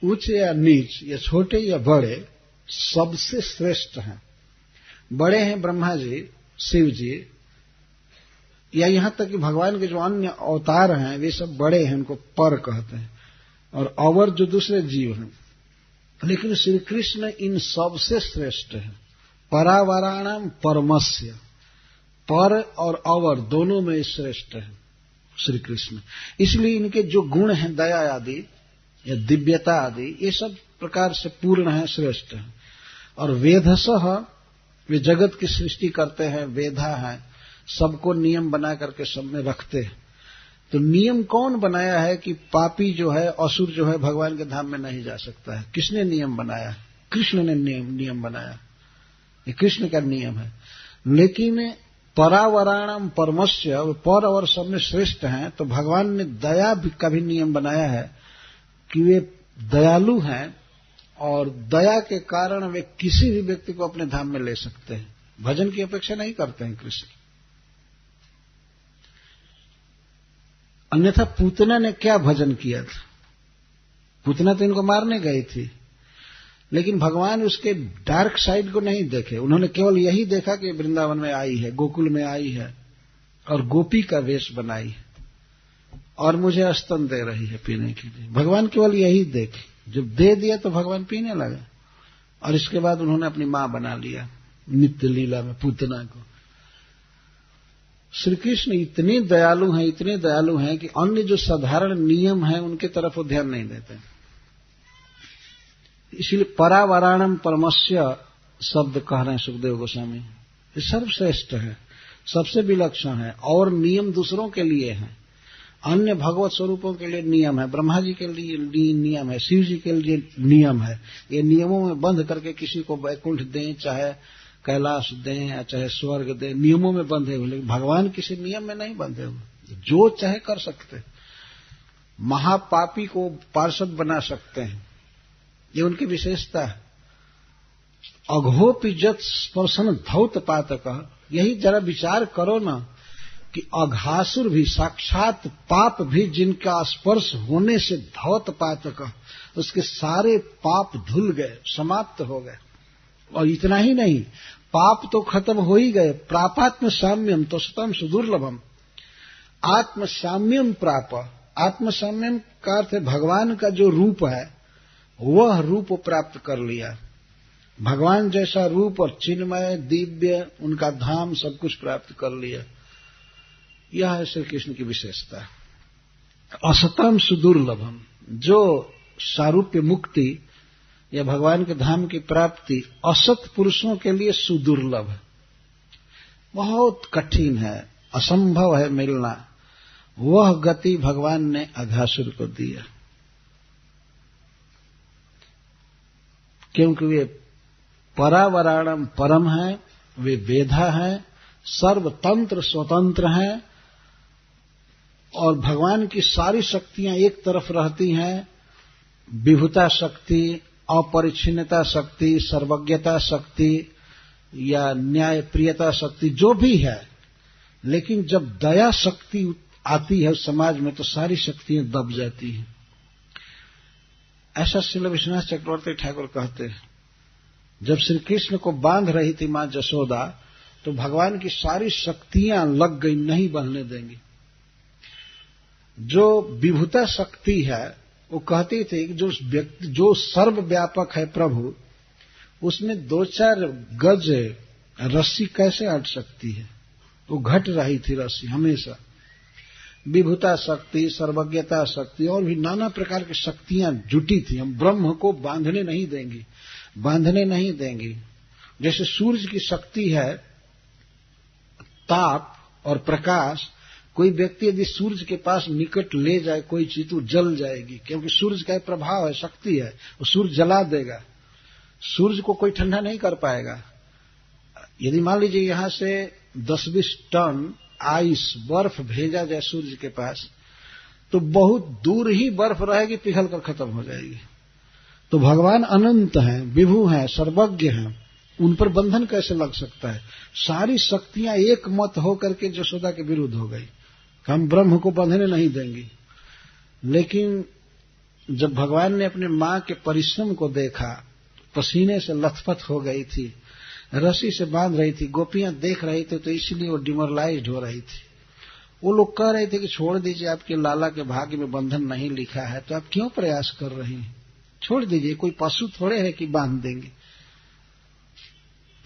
उच्च या नीच या छोटे या बड़े, सबसे श्रेष्ठ हैं। बड़े हैं ब्रह्मा जी, शिव जी, या यहां तक कि भगवान के जो अन्य अवतार हैं वे सब बड़े हैं, उनको पर कहते हैं, और अवर जो दूसरे जीव हैं। लेकिन श्री कृष्ण इन सबसे श्रेष्ठ है। परावराणाम परमस्य, पर और अवर दोनों में श्रेष्ठ है श्री कृष्ण। इसलिए इनके जो गुण हैं, दया आदि या दिव्यता आदि, ये सब प्रकार से पूर्ण है, श्रेष्ठ है। और वेधसः, वे जगत की सृष्टि करते हैं, वेधा है, सबको नियम बना करके सब में रखते हैं। तो नियम कौन बनाया है कि पापी जो है, असुर जो है, भगवान के धाम में नहीं जा सकता है? किसने नियम बनाया? कृष्ण ने नियम बनाया, ये कृष्ण का नियम है। लेकिन परावराणम परमस्य, पर और सब में श्रेष्ठ हैं, तो भगवान ने दया का भी नियम बनाया है कि वे दयालु हैं और दया के कारण वे किसी भी व्यक्ति को अपने धाम में ले सकते हैं। भजन की अपेक्षा नहीं करते हैं कृष्ण। अन्यथा पूतना ने क्या भजन किया था? पूतना तो इनको मारने गई थी, लेकिन भगवान उसके डार्क साइड को नहीं देखे। उन्होंने केवल यही देखा कि वृंदावन में आई है, गोकुल में आई है और गोपी का वेश बनाई है और मुझे स्तन दे रही है पीने के लिए। भगवान केवल यही देखे। जब दे दिया तो भगवान पीने लगा और इसके बाद उन्होंने अपनी मां बना लिया नित्य लीला में पूतना को। श्री कृष्ण इतने दयालु हैं कि अन्य जो साधारण नियम हैं उनके तरफ वो ध्यान नहीं देते। इसलिए परावराणम परमस्य शब्द कह रहे हैं सुखदेव गोस्वामी। ये सर्वश्रेष्ठ है, सबसे विलक्षण है और नियम दूसरों के लिए हैं। अन्य भगवत स्वरूपों के लिए नियम है, ब्रह्मा जी के लिए नियम है, शिव जी के लिए नियम है। ये नियमों में बंध करके किसी को वैकुंठ दें, चाहे कैलाश दें या चाहे स्वर्ग दें, नियमों में बंधे हुए। लेकिन भगवान किसी नियम में नहीं बंधे हुए, जो चाहे कर सकते। महापापी को पार्षद बना सकते हैं, ये उनकी विशेषता है। अघोपिजत स्पर्शन धौत पातक, यही जरा विचार करो ना कि अघासुर भी, साक्षात पाप भी जिनका स्पर्श होने से धौत पातक, उसके सारे पाप धुल गए, समाप्त हो गए। और इतना ही नहीं, पाप तो खत्म हो ही गए। प्रापात्म साम्यम तो सतम सुदुर्लभम, आत्म साम्यम प्राप। आत्म साम्यम का अर्थ है भगवान का जो रूप है वह रूप प्राप्त कर लिया। भगवान जैसा रूप और चिन्मय दिव्य उनका धाम सब कुछ प्राप्त कर लिया। यह है श्री कृष्ण की विशेषता। असतम सुदुर्लभम, जो सारूप्य मुक्ति या भगवान के धाम की प्राप्ति असत पुरुषों के लिए सुदुर्लभ है, बहुत कठिन है, असंभव है मिलना। वह गति भगवान ने अघासुर को दिया, क्योंकि वे परावराणम परम है, वे वेधा है, सर्वतंत्र स्वतंत्र हैं और भगवान की सारी शक्तियां एक तरफ रहती हैं। विभुता शक्ति, अपरिच्छिन्नता शक्ति, सर्वज्ञता शक्ति या न्याय प्रियता शक्ति जो भी है, लेकिन जब दया शक्ति आती है समाज में तो सारी शक्तियां दब जाती हैं। ऐसा श्रील विश्वनाथ चक्रवर्ती ठाकुर कहते हैं, जब श्री कृष्ण को बांध रही थी मां जसोदा तो भगवान की सारी शक्तियां लग गई, नहीं बहने देंगी। जो विभुता शक्ति है वो कहती थी कि जो व्यक्ति जो सर्वव्यापक है प्रभु, उसमें 2-4 गज रस्सी कैसे अट सकती है? वो घट रही थी रस्सी हमेशा। विभुता शक्ति, सर्वज्ञता शक्ति और भी नाना प्रकार की शक्तियां जुटी थी। हम ब्रह्म को बांधने नहीं देंगी, बांधने नहीं देंगी। जैसे सूर्य की शक्ति है ताप और प्रकाश, कोई व्यक्ति यदि सूर्य के पास निकट ले जाए कोई चीज तो जल जाएगी, क्योंकि सूर्य का प्रभाव है, शक्ति है, वो सूर्य जला देगा। सूर्य को कोई ठंडा नहीं कर पाएगा। यदि मान लीजिए यहां से 10-20 टन आइस बर्फ भेजा जाए सूर्य के पास, तो बहुत दूर ही बर्फ रहेगी, पिघल कर खत्म हो जाएगी। तो भगवान अनंत हैं, विभु हैं, सर्वज्ञ हैं, उन पर बंधन कैसे लग सकता है? सारी शक्तियां एक मत होकर के यशोदा के विरुद्ध हो गई, हम ब्रह्म को बंधने नहीं देंगे। लेकिन जब भगवान ने अपने मां के परिश्रम को देखा, पसीने से लथपथ हो गई थी, रस्सी से बांध रही थी, गोपियां देख रही थी, तो इसलिए वो डिमोरलाइज्ड हो रही थी। वो लोग कह रहे थे कि छोड़ दीजिए, आपके लाला के भाग्य में बंधन नहीं लिखा है, तो आप क्यों प्रयास कर रही हैं? छोड़ दीजिए, कोई पशु थोड़े है कि बांध देंगे।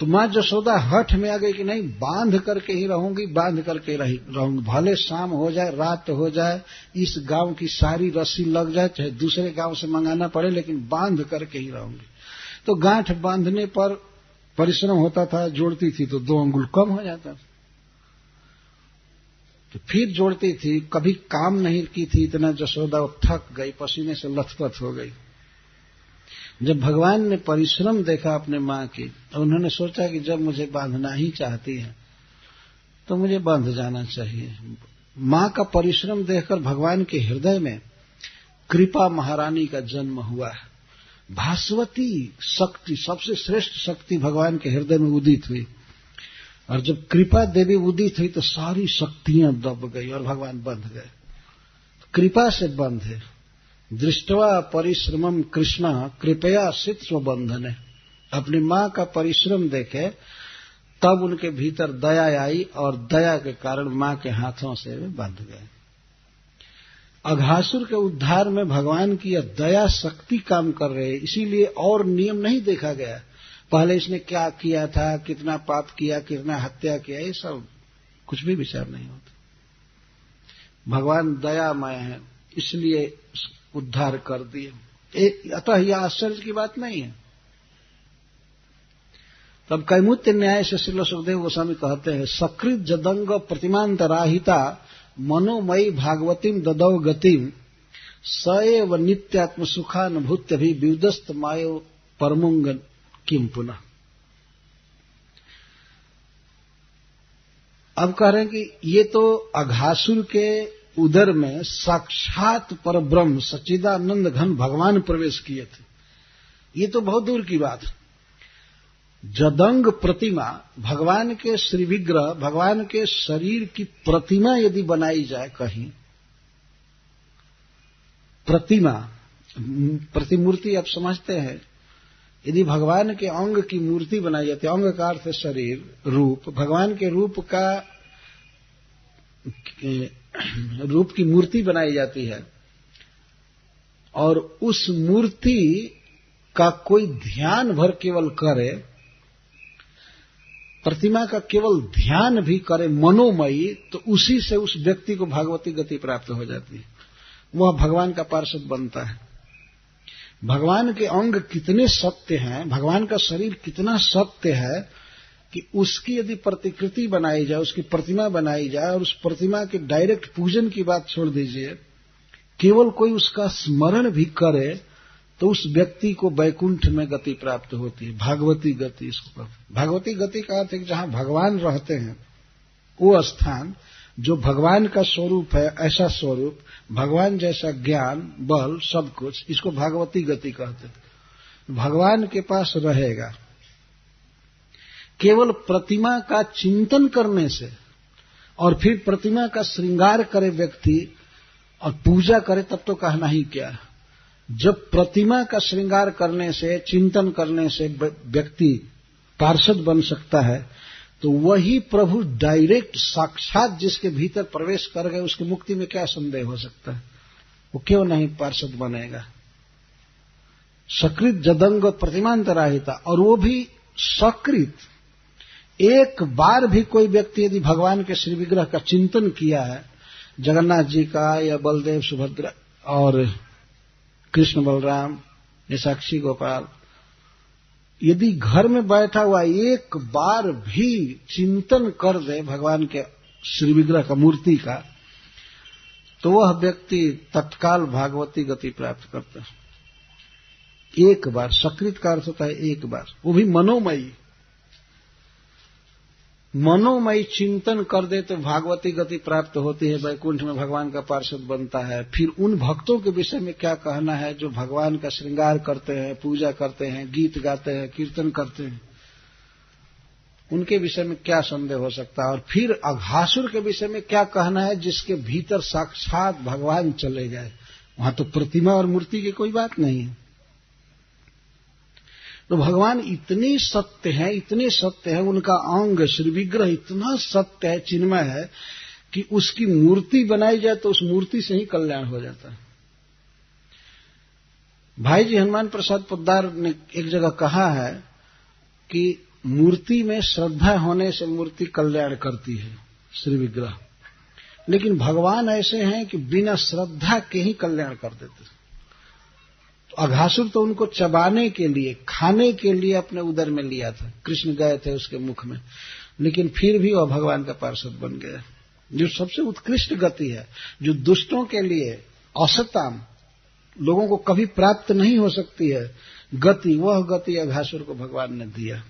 तो मां जसोदा हठ में आ गई कि नहीं, बांध करके ही रहूंगी, बांध करके रहूंगी, भले शाम हो जाए, रात हो जाए, इस गांव की सारी रस्सी लग जाए, चाहे दूसरे गांव से मंगाना पड़े, लेकिन बांध करके ही रहूंगी। तो गांठ बांधने पर परिश्रम होता था, जोड़ती थी तो 2 अंगुल कम हो जाता था, तो फिर जोड़ती थी। कभी काम नहीं की थी इतना जसोदा, थक गई, पसीने से लथपथ हो गई। जब भगवान ने परिश्रम देखा अपने मां की, तो उन्होंने सोचा कि जब मुझे बांधना ही चाहती है तो मुझे बंध जाना चाहिए। मां का परिश्रम देखकर भगवान के हृदय में कृपा महारानी का जन्म हुआ है। भास्वती शक्ति, सबसे श्रेष्ठ शक्ति भगवान के हृदय में उदित हुई, और जब कृपा देवी उदित हुई तो सारी शक्तियां दब गई और भगवान बंध गए। कृपा से बंध है। दृष्टवा परिश्रमम कृष्ण कृपया सित्स्व बंधने। अपनी मां का परिश्रम देखे तब उनके भीतर दया आई और दया के कारण मां के हाथों से वे बंध गए। अघासुर के उद्धार में भगवान की यह दया शक्ति काम कर रहे हैं, इसीलिए और नियम नहीं देखा गया। पहले इसने क्या किया था, कितना पाप किया, कितना हत्या किया, ये सब कुछ भी विचार नहीं होता। भगवान दयामय है, इसलिए उद्धार कर दिए। अतः यह आश्चर्य की बात नहीं है। तब कैमुत्य न्याय से श्रील सुखदेव गोस्वामी कहते हैं, सकृत जदंग प्रतिमांतराहिता मनोमयी भागवतीम ददौ गतिम सएव नित्यात्म सुखानुभूत्य भी विवदस्त मायो परमुंग किम पुनः। अब कह रहे हैं कि ये तो अघासुर के उदर में साक्षात परब्रह्म सच्चिदानंद घन भगवान प्रवेश किए थे। ये तो बहुत दूर की बात है। जदंग प्रतिमा, भगवान के श्री विग्रह, भगवान के शरीर की प्रतिमा यदि बनाई जाए कहीं, प्रतिमा प्रतिमूर्ति आप समझते हैं, यदि भगवान के अंग की मूर्ति बनाई जाती है, अंग का अर्थ है शरीर, रूप, भगवान के रूप की मूर्ति बनाई जाती है, और उस मूर्ति का कोई ध्यान भर केवल करे, प्रतिमा का केवल ध्यान भी करे मनोमयी, तो उसी से उस व्यक्ति को भागवती गति प्राप्त हो जाती है। वह भगवान का पार्षद बनता है। भगवान के अंग कितने सत्य हैं, भगवान का शरीर कितना सत्य है कि उसकी यदि प्रतिकृति बनाई जाए, उसकी प्रतिमा बनाई जाए, और उस प्रतिमा के डायरेक्ट पूजन की बात छोड़ दीजिए, केवल कोई उसका स्मरण भी करे तो उस व्यक्ति को वैकुंठ में गति प्राप्त होती है, भागवती गति। इसको भागवती गति का अर्थ है कि जहां भगवान रहते हैं वो स्थान, जो भगवान का स्वरूप है, ऐसा स्वरूप, भगवान जैसा ज्ञान, बल, सब कुछ, इसको भागवती गति कहते हैं। भगवान के पास रहेगा। केवल प्रतिमा का चिंतन करने से और फिर प्रतिमा का श्रृंगार करे व्यक्ति और पूजा करे, तब तो कहना ही क्या है। जब प्रतिमा का श्रृंगार करने से, चिंतन करने से व्यक्ति पार्षद बन सकता है, तो वही प्रभु डायरेक्ट साक्षात जिसके भीतर प्रवेश कर गए, उसकी मुक्ति में क्या संदेह हो सकता है। वो क्यों नहीं पार्षद बनेगा। सकृत जदंग प्रतिमांतराहिता, और वो भी सकृत। एक बार भी कोई व्यक्ति यदि भगवान के श्री विग्रह का चिंतन किया है, जगन्नाथ जी का या बलदेव सुभद्रा और कृष्ण बलराम या साक्षी गोपाल, यदि घर में बैठा हुआ एक बार भी चिंतन कर दे भगवान के श्री विग्रह का, मूर्ति का, तो वह व्यक्ति तत्काल भागवती गति प्राप्त करता है। एक बार, सकृत का अर्थ होता है एक बार, वो भी मनोमयी। मनोमयी चिंतन कर दे तो भागवती गति प्राप्त होती है, वैकुंठ में भगवान का पार्षद बनता है। फिर उन भक्तों के विषय में क्या कहना है जो भगवान का श्रृंगार करते हैं, पूजा करते हैं, गीत गाते हैं, कीर्तन करते हैं, उनके विषय में क्या संदेह हो सकता है। और फिर अघासुर के विषय में क्या कहना है जिसके भीतर साक्षात भगवान चले गए। वहां तो प्रतिमा और मूर्ति की कोई बात नहीं है। तो भगवान इतने सत्य हैं, इतने सत्य हैं, उनका अंग श्री विग्रह इतना सत्य है, चिन्मय है, कि उसकी मूर्ति बनाई जाए तो उस मूर्ति से ही कल्याण हो जाता है। भाई जी हनुमान प्रसाद पोद्दार ने एक जगह कहा है कि मूर्ति में श्रद्धा होने से मूर्ति कल्याण करती है, श्री विग्रह। लेकिन भगवान ऐसे हैं कि बिना श्रद्धा के ही कल्याण कर देते हैं। अघासुर तो उनको चबाने के लिए, खाने के लिए अपने उदर में लिया था, कृष्ण गए थे उसके मुख में, लेकिन फिर भी वह भगवान का पार्षद बन गया। जो सबसे उत्कृष्ट गति है, जो दुष्टों के लिए असताम, लोगों को कभी प्राप्त नहीं हो सकती है गति, वह गति अघासुर को भगवान ने दिया।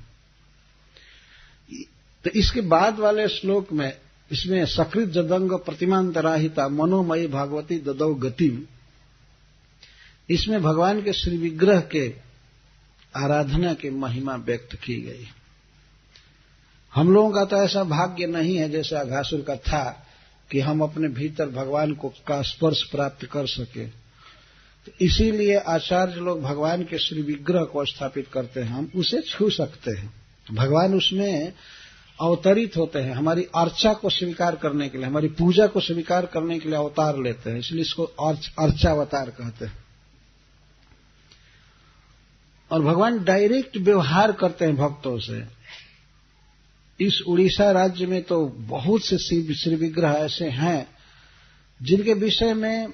तो इसके बाद वाले श्लोक में इसमें सकृत जदंग प्रतिमांतराहिता मनोमयी भागवती ददौ गतिम, इसमें भगवान के श्री विग्रह के आराधना की महिमा व्यक्त की गई। हम लोगों का तो ऐसा भाग्य नहीं है जैसे अघासुर का था कि हम अपने भीतर भगवान को का स्पर्श प्राप्त कर सके। तो इसीलिए आचार्य लोग भगवान के श्री विग्रह को स्थापित करते हैं, हम उसे छू सकते हैं, भगवान उसमें अवतरित होते हैं। हमारी अर्चा को स्वीकार करने के लिए, हमारी पूजा को स्वीकार करने के लिए अवतार लेते हैं, इसलिए इसको अर्चावतार कहते हैं। और भगवान डायरेक्ट व्यवहार करते हैं भक्तों से। इस उड़ीसा राज्य में तो बहुत से श्री विग्रह ऐसे हैं जिनके विषय में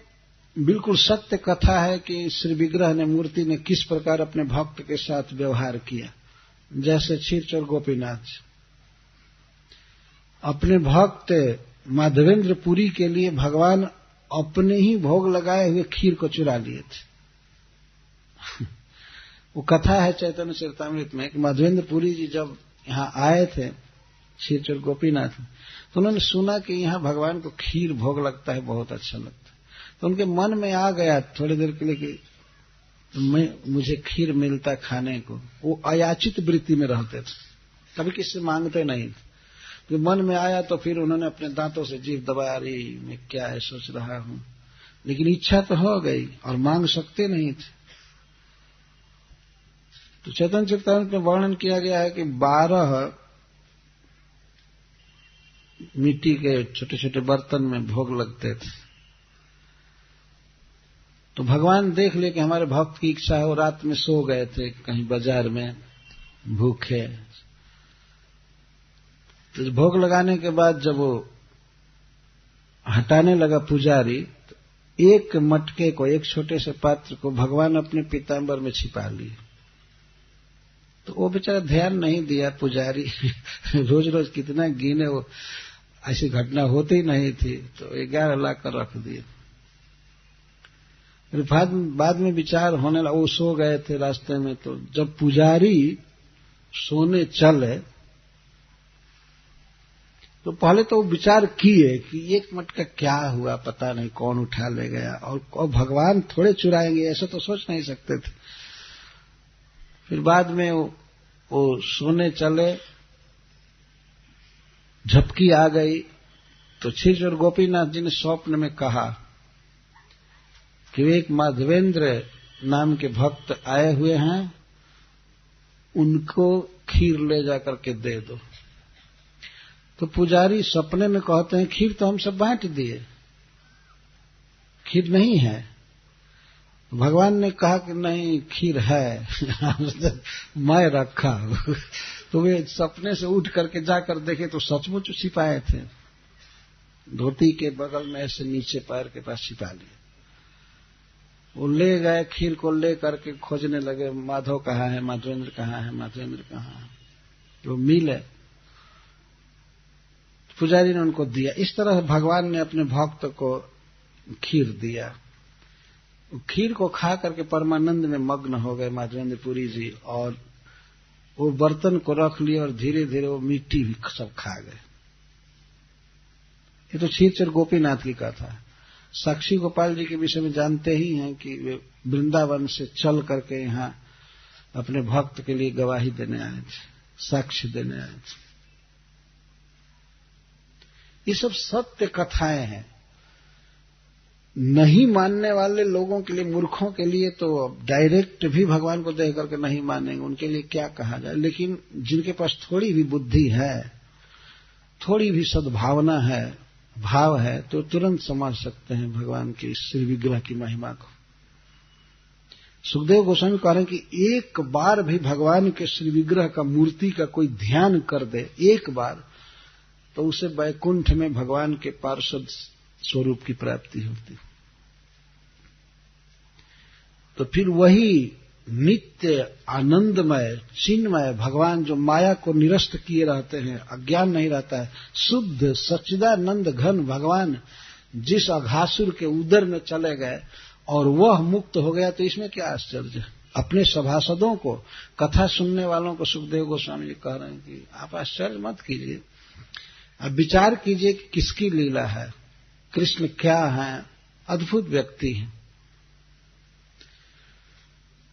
बिल्कुल सत्य कथा है कि श्री विग्रह ने, मूर्ति ने किस प्रकार अपने भक्त के साथ व्यवहार किया। जैसे क्षीरचोर गोपीनाथ अपने भक्त माधवेंद्र पुरी के लिए भगवान अपने ही भोग लगाए हुए खीर को चुरा लिए थे। वो कथा है चैतन्य चरितामृत में कि माधवेंद्र पुरी जी जब यहाँ आए थे क्षीरचोर गोपीनाथ, तो उन्होंने सुना कि यहाँ भगवान को खीर भोग लगता है, बहुत अच्छा लगता है। तो उनके मन में आ गया थोड़ी देर के लिए कि मुझे खीर मिलता खाने को। वो अयाचित वृत्ति में रहते थे, कभी किससे मांगते नहीं थे। तो मन में आया तो फिर उन्होंने अपने दांतों से जीभ दबाया, अरे मैं क्या है सोच रहा हूं, लेकिन इच्छा तो हो गई और मांग सकते नहीं थे। तो चैतन्य चरितामृत में वर्णन किया गया है कि 12 मिट्टी के छोटे छोटे बर्तन में भोग लगते थे। तो भगवान देख ले कि हमारे भक्त की इच्छा है, वो रात में सो गए थे कहीं बाजार में भूखे। तो भोग लगाने के बाद जब वो हटाने लगा पुजारी, तो एक मटके को, एक छोटे से पात्र को भगवान अपने पीतांबर में छिपा लिए। तो वो बेचारा ध्यान नहीं दिया पुजारी रोज रोज कितना गिने, वो ऐसी घटना होती नहीं थी, तो 11 लाख कर रख दिए। फिर बाद में विचार होने लगा, वो सो गए थे रास्ते में। तो जब पुजारी सोने चले तो पहले तो वो विचार किए कि एक मटका क्या हुआ, पता नहीं कौन उठा ले गया, और भगवान थोड़े चुराएंगे, ऐसा तो सोच नहीं सकते थे। फिर बाद में वो सोने चले, झपकी आ गई तो क्षीरचोर गोपीनाथ जी ने स्वप्न में कहा कि एक माधवेंद्र नाम के भक्त आए हुए हैं, उनको खीर ले जाकर के दे दो। तो पुजारी सपने में कहते हैं खीर तो हम सब बांट दिए, खीर नहीं है। भगवान ने कहा कि नहीं खीर है मैं रखा। तो वे सपने से उठ करके जाकर देखे तो सचमुच छिपाए थे, धोती के बगल में ऐसे नीचे पैर के पास छिपा लिए। वो ले गए, खीर को ले करके खोजने लगे, माधव कहाँ है, माधवेंद्र कहाँ है, माधवेंद्र कहाँ है। तो मिले, पुजारी ने उनको दिया। इस तरह भगवान ने अपने भक्त को खीर दिया। खीर को खा करके परमानंद में मग्न हो गए माधवेंद्र पुरी जी, और वो बर्तन को रख लिए और धीरे धीरे वो मिट्टी भी सब खा गए। ये तो क्षीरचोर गोपीनाथ की कथा है। साक्षी गोपाल जी के विषय में जानते ही हैं कि वे वृंदावन से चल करके यहाँ अपने भक्त के लिए गवाही देने आए थे, साक्ष्य देने आए थे। ये सब सत्य कथाएं हैं। नहीं मानने वाले लोगों के लिए, मूर्खों के लिए तो डायरेक्ट भी भगवान को देख करके नहीं मानेंगे, उनके लिए क्या कहा जाए। लेकिन जिनके पास थोड़ी भी बुद्धि है, थोड़ी भी सद्भावना है, भाव है, तो तुरंत समझ सकते हैं भगवान के इस श्री विग्रह की महिमा को। सुखदेव गोस्वामी कह रहे हैं कि एक बार भी भगवान के श्री विग्रह का, मूर्ति का कोई ध्यान कर दे एक बार, तो उसे वैकुंठ में भगवान के पार्षद स्वरूप की प्राप्ति होती। तो फिर वही नित्य आनंदमय चिन्मय भगवान जो माया को निरस्त किए रहते हैं, अज्ञान नहीं रहता है, शुद्ध सच्चिदानंद घन भगवान जिस अघासुर के उदर में चले गए और वह मुक्त हो गया, तो इसमें क्या आश्चर्य है। अपने सभासदों को, कथा सुनने वालों को सुखदेव गोस्वामी जी कह रहे हैं कि आप आश्चर्य मत कीजिए, अब विचार कीजिए कि किसकी लीला है, कृष्ण क्या है, अद्भुत व्यक्ति है।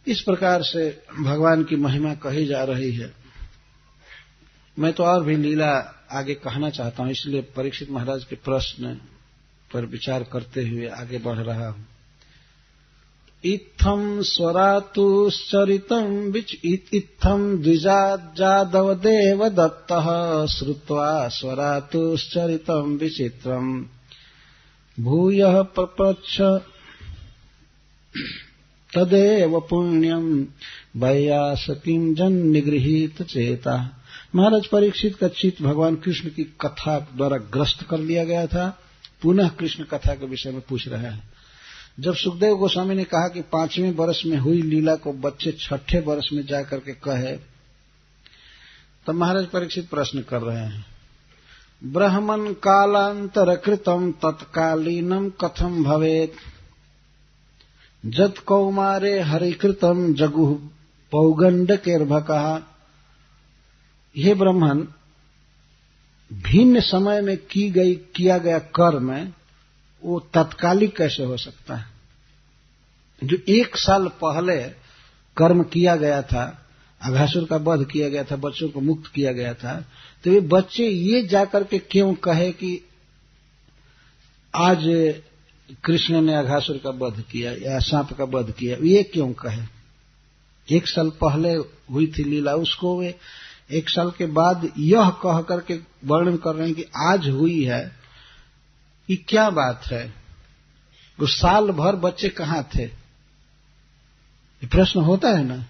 इस प्रकार से भगवान की महिमा कही जा रही है। मैं तो और भी लीला आगे कहना चाहता हूं, इसलिए परीक्षित महाराज के प्रश्न पर विचार करते हुए आगे बढ़ रहा हूं। इत्थम स्वरातुश्चरितम् इत्थम द्विजादव देव दत्तः श्रुत्वा स्वरातुश्चरितम् विचित्रम् भूयः पप्रच्छ तदेव पुण्यम वैयासकीं जन निगृहीत चेता। महाराज परीक्षित का चित्त भगवान कृष्ण की कथा द्वारा ग्रस्त कर लिया गया था। पुनः कृष्ण कथा के विषय में पूछ रहे हैं। जब सुखदेव गोस्वामी ने कहा कि 5वें वर्ष में हुई लीला को बच्चे 6ठे वर्ष में जाकर के कहे, तब महाराज परीक्षित प्रश्न कर रहे हैं, ब्रह्मन् कालांतर कृतम तत्कालीनम कथम भवेत जत कौमारे हरिकृतम जगुः पौगंडकेर्भकः। हे ब्रह्मन, भिन्न समय में किया गया कर्म वो तत्कालिक कैसे हो सकता है? जो 1 साल पहले कर्म किया गया था, अघासुर का वध किया गया था, बच्चों को मुक्त किया गया था, तो ये बच्चे ये जाकर के क्यों कहे कि आज कृष्ण ने अघासुर का वध किया या सांप का वध किया? ये क्यों कहे? 1 साल पहले हुई थी लीला, उसको वे 1 साल के बाद यह कह करके वर्णन कर रहे हैं कि आज हुई है। ये क्या बात है? वो साल भर बच्चे कहां थे? ये प्रश्न होता है ना।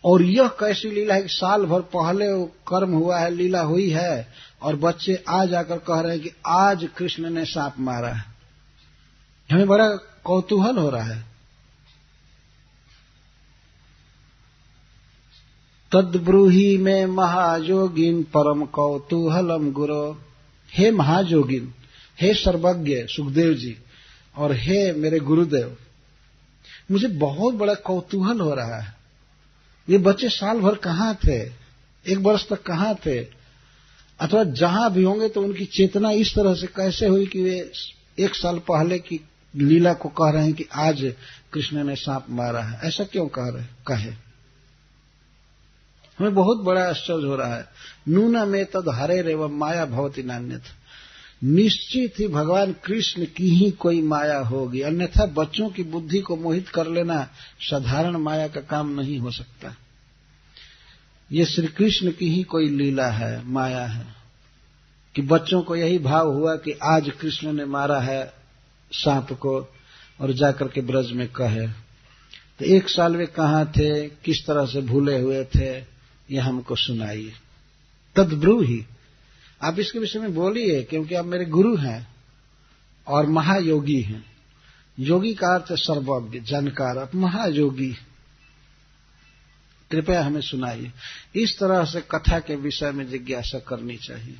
और यह कैसी लीला है कि साल भर पहले वो कर्म हुआ है, लीला हुई है, और बच्चे आज आकर कह रहे हैं कि आज कृष्ण ने सांप मारा है। हमें बड़ा कौतूहल हो रहा है। तद्ब्रूहि में महायोगिन परम कौतूहलम गुरो। हे महायोगिन, हे सर्वज्ञ सुखदेव जी, और हे मेरे गुरुदेव, मुझे बहुत बड़ा कौतूहल हो रहा है। ये बच्चे साल भर कहां थे? 1 वर्ष तक कहां थे? अथवा जहां भी होंगे तो उनकी चेतना इस तरह से कैसे हुई कि वे 1 साल पहले की लीला को कह रहे हैं कि आज कृष्ण ने सांप मारा है? ऐसा क्यों कहे? हमें बहुत बड़ा आश्चर्य हो रहा है। नूना में तद हरे रेव माया भवती नान्यथा। निश्चित ही भगवान कृष्ण की ही कोई माया होगी, अन्यथा बच्चों की बुद्धि को मोहित कर लेना साधारण माया का काम नहीं हो सकता। ये श्री कृष्ण की ही कोई लीला है, माया है, कि बच्चों को यही भाव हुआ कि आज कृष्ण ने मारा है सांप को, और जाकर के ब्रज में कहे। तो 1 साल वे कहां थे, किस तरह से भूले हुए थे, यह हमको सुनाइए। तद्ब्रूहि, आप इसके विषय में बोलिए, क्योंकि आप मेरे गुरु हैं और महायोगी हैं। योगी का अर्थ सर्वज्ञ, जानकार, आप महायोगी, कृपया हमें सुनाइए। इस तरह से कथा के विषय में जिज्ञासा करनी चाहिए।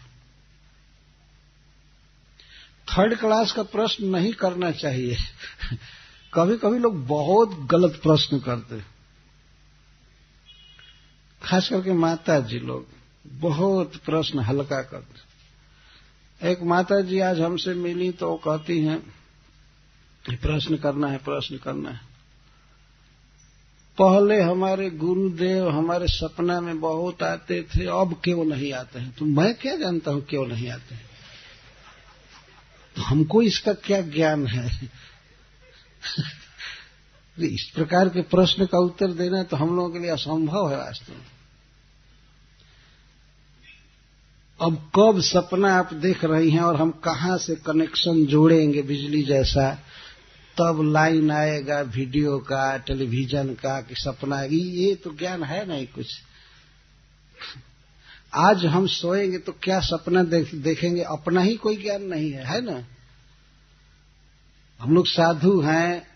3rd क्लास का प्रश्न नहीं करना चाहिए। कभी कभी लोग बहुत गलत प्रश्न करते, खास करके माता जी लोग बहुत प्रश्न हल्का करते। एक माता जी आज हमसे मिली तो वो कहती हैं प्रश्न करना है, प्रश्न करना है। पहले हमारे गुरुदेव हमारे सपना में बहुत आते थे, अब क्यों नहीं आते हैं? तो मैं क्या जानता हूं क्यों नहीं आते हैं? तो हमको इसका क्या ज्ञान है? इस प्रकार के प्रश्न का उत्तर देना तो हम लोगों के लिए असंभव है वास्तव में। अब कब सपना आप देख रही हैं और हम कहां से कनेक्शन जोड़ेंगे बिजली जैसा, तब लाइन आएगा वीडियो का, टेलीविजन का, कि सपना, ये तो ज्ञान है नहीं कुछ। आज हम सोएंगे तो क्या सपना देखेंगे, अपना ही कोई ज्ञान नहीं है ना। हम लोग साधु हैं,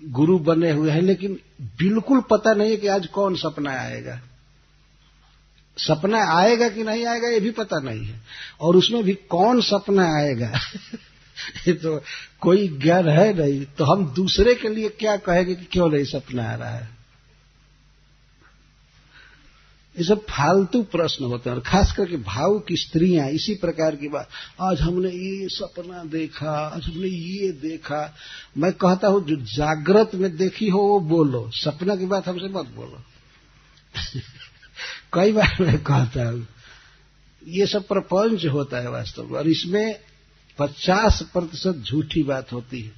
गुरु बने हुए हैं, लेकिन बिल्कुल पता नहीं है कि आज कौन सपना आएगा। सपना आएगा कि नहीं आएगा ये भी पता नहीं है, और उसमें भी कौन सपना आएगा ये तो कोई ज्ञान है नहीं। तो हम दूसरे के लिए क्या कहेंगे कि क्यों नहीं सपना आ रहा है? ये सब फालतू प्रश्न होते हैं। और खास करके भाव की स्त्रियां इसी प्रकार की बात, आज हमने ये सपना देखा, आज हमने ये देखा। मैं कहता हूं जो जागृत में देखी हो वो बोलो, सपना की बात हमसे मत बोलो। कई बार मैं कहता हूं ये सब प्रपंच होता है वास्तव में, और इसमें 50% झूठी बात होती है।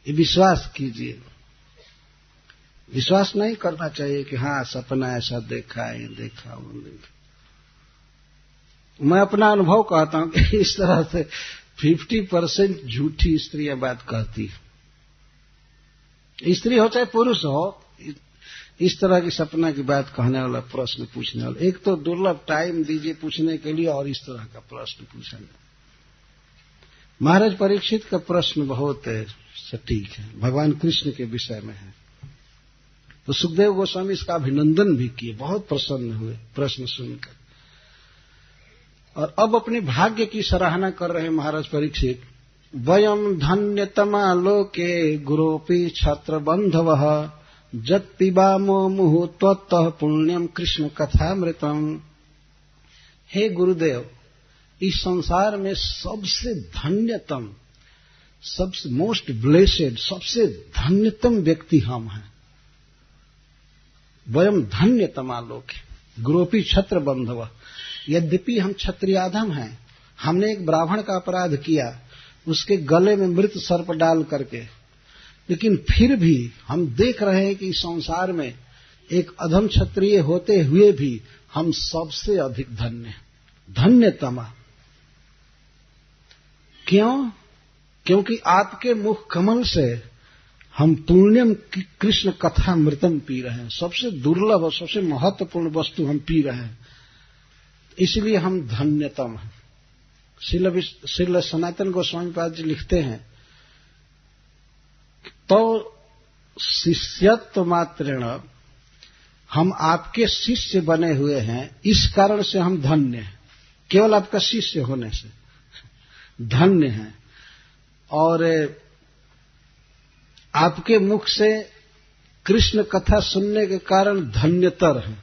ये विश्वास कीजिए। विश्वास नहीं करना चाहिए कि हाँ सपना ऐसा देखा, ये देखा, वो देखा। मैं अपना अनुभव कहता हूं कि इस तरह से 50% झूठी स्त्रियां बात कहती है। स्त्री हो चाहे पुरुष हो, इस तरह की सपना की बात कहने वाला, प्रश्न पूछने वाला। एक तो दुर्लभ टाइम दीजिए पूछने के लिए, और इस तरह का प्रश्न पूछेंगे। महाराज परीक्षित का प्रश्न बहुत सटीक है, भगवान कृष्ण के विषय में है। तो सुखदेव गोस्वामी इसका अभिनंदन भी किए, बहुत प्रसन्न हुए प्रश्न सुनकर। और अब अपने भाग्य की सराहना कर रहे हैं महाराज परीक्षित। वयम धन्यतमा लोके गुरोपि छत्र बंधवः जत पिबामो मुहु त्वत्तः पुण्यम कृष्ण कथामृतम। हे गुरुदेव, इस संसार में सबसे धन्यतम, सबसे मोस्ट ब्लेसेड, सबसे धन्यतम व्यक्ति हम हैं। वयम धन्यतमा लोके गुरोपि छत्र बंधव। यद्यपि हम क्षत्रियाधम हैं, हमने एक ब्राह्मण का अपराध किया, उसके गले में मृत सर्प डाल करके, लेकिन फिर भी हम देख रहे हैं कि इस संसार में एक अधम क्षत्रिय होते हुए भी हम सबसे अधिक धन्य हैं, धन्यतमा। क्यों? क्योंकि आपके मुख कमल से हम पुण्यम कृष्ण कथा मृतम पी रहे हैं। सबसे दुर्लभ और सबसे महत्वपूर्ण वस्तु हम पी रहे हैं, इसलिए हम धन्यतम हैं। श्रील सनातन गोस्वामी पाद जी लिखते हैं, तो शिष्यत्व मात्रेण, हम आपके शिष्य बने हुए हैं, इस कारण से हम धन्य हैं। केवल आपका शिष्य होने से धन्य हैं। और आपके मुख से कृष्ण कथा सुनने के कारण धन्यतर है,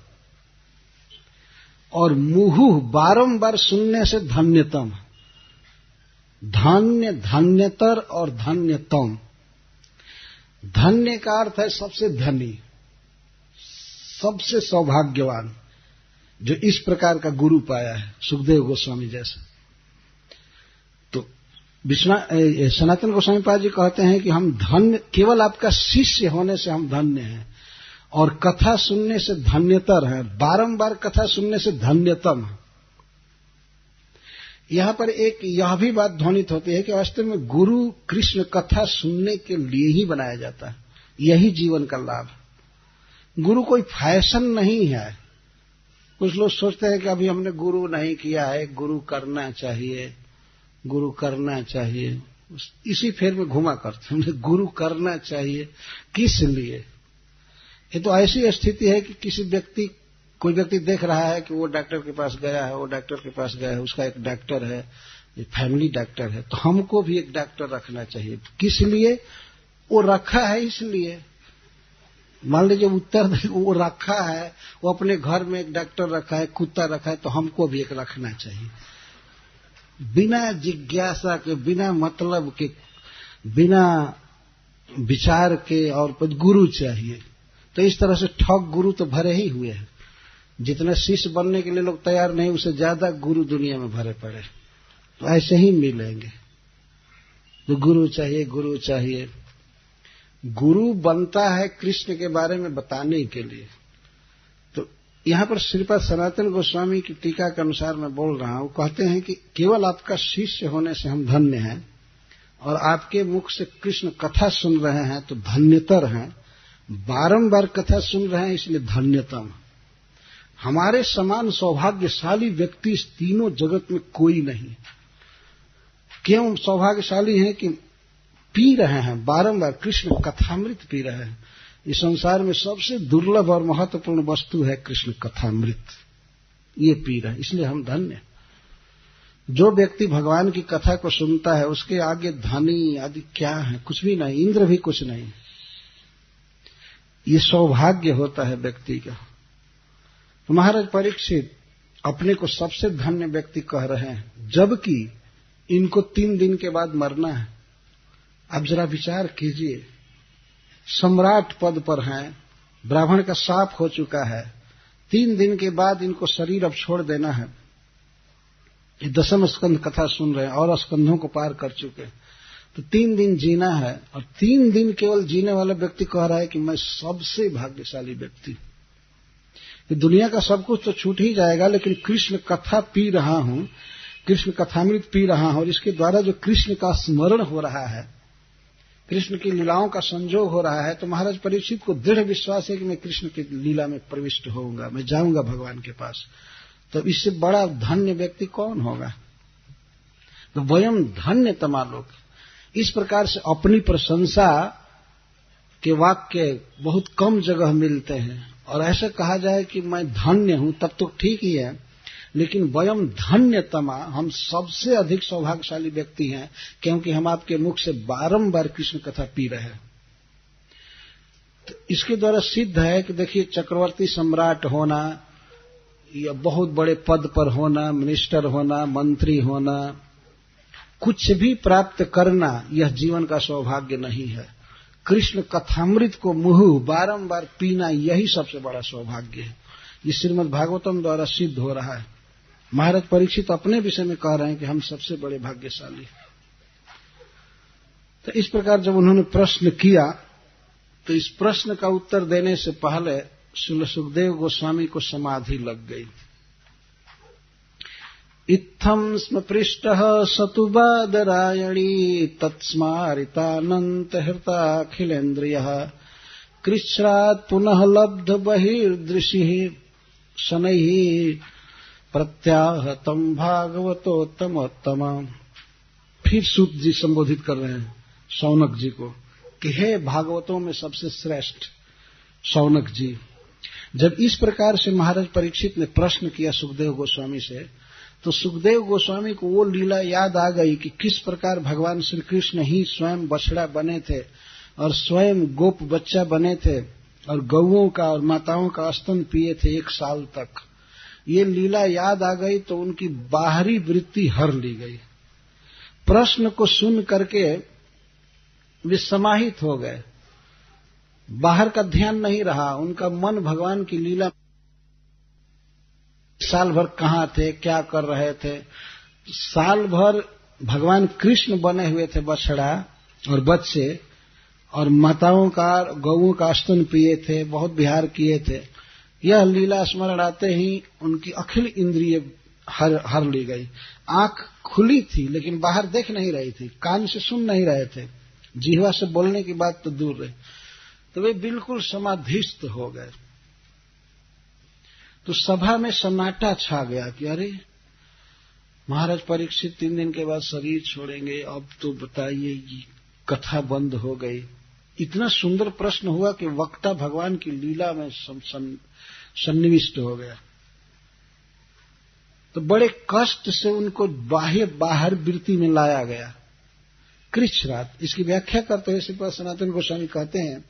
और मुहुः बारंबार सुनने से धन्यतम है। धन्य, धन्यतर और धन्यतम। धन्य का अर्थ है सबसे धनी, सबसे सौभाग्यवान, जो इस प्रकार का गुरु पाया है, सुखदेव गोस्वामी जैसा। तो सनातन गोस्वामी पाद जी कहते हैं कि हम धन्य, केवल आपका शिष्य होने से हम धन्य हैं, और कथा सुनने से धन्यतर हैं, बारंबार कथा सुनने से धन्यतम है। यहां पर एक यह भी बात ध्वनित होती है कि वास्तव में गुरु कृष्ण कथा सुनने के लिए ही बनाया जाता है, यही जीवन का लाभ है। गुरु कोई फैशन नहीं है। कुछ लोग सोचते हैं कि अभी हमने गुरु नहीं किया है, गुरु करना चाहिए, गुरु करना चाहिए, इसी फेर में घुमा करते हैं, गुरु करना चाहिए। किस लिए? ये तो ऐसी स्थिति है कि कोई व्यक्ति देख रहा है कि वो डॉक्टर के पास गया है, वो डॉक्टर के पास गया है, उसका एक डॉक्टर है, ये फैमिली डॉक्टर है, तो हमको भी एक डॉक्टर रखना चाहिए। किस लिए? वो रखा है इसलिए। मान लीजिए उत्तर वो रखा है, वो अपने घर में एक डॉक्टर रखा है, कुत्ता रखा है, तो हमको भी एक रखना चाहिए। बिना जिज्ञासा के, बिना मतलब के, बिना विचार के, और गुरु चाहिए। तो इस तरह से ठग गुरु तो भरे ही हुए हैं। जितने शिष्य बनने के लिए लोग तैयार नहीं, उससे ज्यादा गुरु दुनिया में भरे पड़े। तो ऐसे ही मिलेंगे। तो गुरु चाहिए, गुरु चाहिए। गुरु बनता है कृष्ण के बारे में बताने के लिए। तो यहां पर श्रीपाद सनातन गोस्वामी की टीका के अनुसार मैं बोल रहा हूं, कहते हैं कि केवल आपका शिष्य होने से हम धन्य हैं, और आपके मुख से कृष्ण कथा सुन रहे हैं तो धन्यतर हैं, बारंबार कथा सुन रहे हैं इसलिए धन्यतम। हमारे समान सौभाग्यशाली व्यक्ति इस तीनों जगत में कोई नहीं। क्यों सौभाग्यशाली हैं? कि पी रहे हैं बारंबार कृष्ण कथामृत पी रहे हैं। इस संसार में सबसे दुर्लभ और महत्वपूर्ण वस्तु है कृष्ण कथामृत, ये पी रहे हैं, इसलिए हम धन्य। जो व्यक्ति भगवान की कथा को सुनता है उसके आगे धनी आदि क्या है? कुछ भी नहीं, इंद्र भी कुछ नहीं। ये सौभाग्य होता है व्यक्ति का। तो महाराज परीक्षित अपने को सबसे धन्य व्यक्ति कह रहे हैं, जबकि इनको 3 दिन के बाद मरना है। आप जरा विचार कीजिए, सम्राट पद पर हैं, ब्राह्मण का शाप हो चुका है, 3 दिन के बाद इनको शरीर अब छोड़ देना है। ये 10वें स्कंध कथा सुन रहे हैं और स्कंधों को पार कर चुके हैं, तो 3 दिन जीना है। और 3 दिन केवल जीने वाला व्यक्ति कह रहा है कि मैं सबसे भाग्यशाली व्यक्ति। दुनिया का सब कुछ तो छूट ही जाएगा, लेकिन कृष्ण कथा पी रहा हूं, कृष्ण कथामृत पी रहा हूं, और इसके द्वारा जो कृष्ण का स्मरण हो रहा है, कृष्ण की लीलाओं का संजोग हो रहा है, तो महाराज परीक्षित को दृढ़ विश्वास है कि मैं कृष्ण की लीला में प्रविष्ट होऊंगा, मैं जाऊंगा भगवान के पास। तो इससे बड़ा धन्य व्यक्ति कौन होगा? तो वयम धन्यतमा लोक। इस प्रकार से अपनी प्रशंसा के वाक्य बहुत कम जगह मिलते हैं, और ऐसा कहा जाए कि मैं धन्य हूं तब तो ठीक ही है, लेकिन वयम धन्यतमा, हम सबसे अधिक सौभाग्यशाली व्यक्ति हैं, क्योंकि हम आपके मुख से बारंबार कृष्ण कथा पी रहे हैं। तो इसके द्वारा सिद्ध है कि देखिए, चक्रवर्ती सम्राट होना या बहुत बड़े पद पर होना, मिनिस्टर होना, मंत्री होना, कुछ भी प्राप्त करना यह जीवन का सौभाग्य नहीं है। कृष्ण कथामृत को मुंह बारंबार पीना यही सबसे बड़ा सौभाग्य है। ये श्रीमद् भागवतम द्वारा सिद्ध हो रहा है। महाराज परीक्षित अपने विषय में कह रहे हैं कि हम सबसे बड़े भाग्यशाली। तो इस प्रकार जब उन्होंने प्रश्न किया, तो इस प्रश्न का उत्तर देने से पहले श्रील सुखदेव गोस्वामी को समाधि लग गई। इत्थम स्म पृष्टः सतु बादरायणी तत्स्मारितानंत हृताखिलेन्द्रियः कृच्छ्रात् पुनः लब्ध बहिर्दृशिः शनैः प्रत्याहतम भागवतोत्तमोत्तम। फिर सूत जी संबोधित कर रहे हैं शौनक जी को कि हे भागवतों में सबसे श्रेष्ठ शौनक जी। जब इस प्रकार से महाराज परीक्षित ने प्रश्न किया सुखदेव गोस्वामी से, तो सुखदेव गोस्वामी को वो लीला याद आ गई कि किस प्रकार भगवान श्री कृष्ण ही स्वयं बछड़ा बने थे और स्वयं गोप बच्चा बने थे और गौओं का और माताओं का स्तन पिए थे 1 साल तक। ये लीला याद आ गई तो उनकी बाहरी वृत्ति हर ली गई। प्रश्न को सुन करके वे समाहित हो गए, बाहर का ध्यान नहीं रहा, उनका मन भगवान की लीला। साल भर कहाँ थे, क्या कर रहे थे? साल भर भगवान कृष्ण बने हुए थे बछड़ा और बच्चे, और माताओं का गौओं का स्तन पिए थे, बहुत विहार किए थे। यह लीला स्मरण आते ही उनकी अखिल इंद्रिय हर ली गई। आंख खुली थी लेकिन बाहर देख नहीं रही थी, कान से सुन नहीं रहे थे, जिह्वा से बोलने की बात तो दूर रही। तो वे बिल्कुल समाधिस्थ हो गए। तो सभा में सन्नाटा छा गया कि अरे महाराज परीक्षित 3 दिन के बाद शरीर छोड़ेंगे, अब तो बताइए, ये कथा बंद हो गई। इतना सुंदर प्रश्न हुआ कि वक्ता भगवान की लीला में सन्निविष्ट हो गया। तो बड़े कष्ट से उनको बाहर वृत्ति में लाया गया। कृच्छ्रात, इसकी व्याख्या करते हुए श्रीपाद सनातन गोस्वामी कहते हैं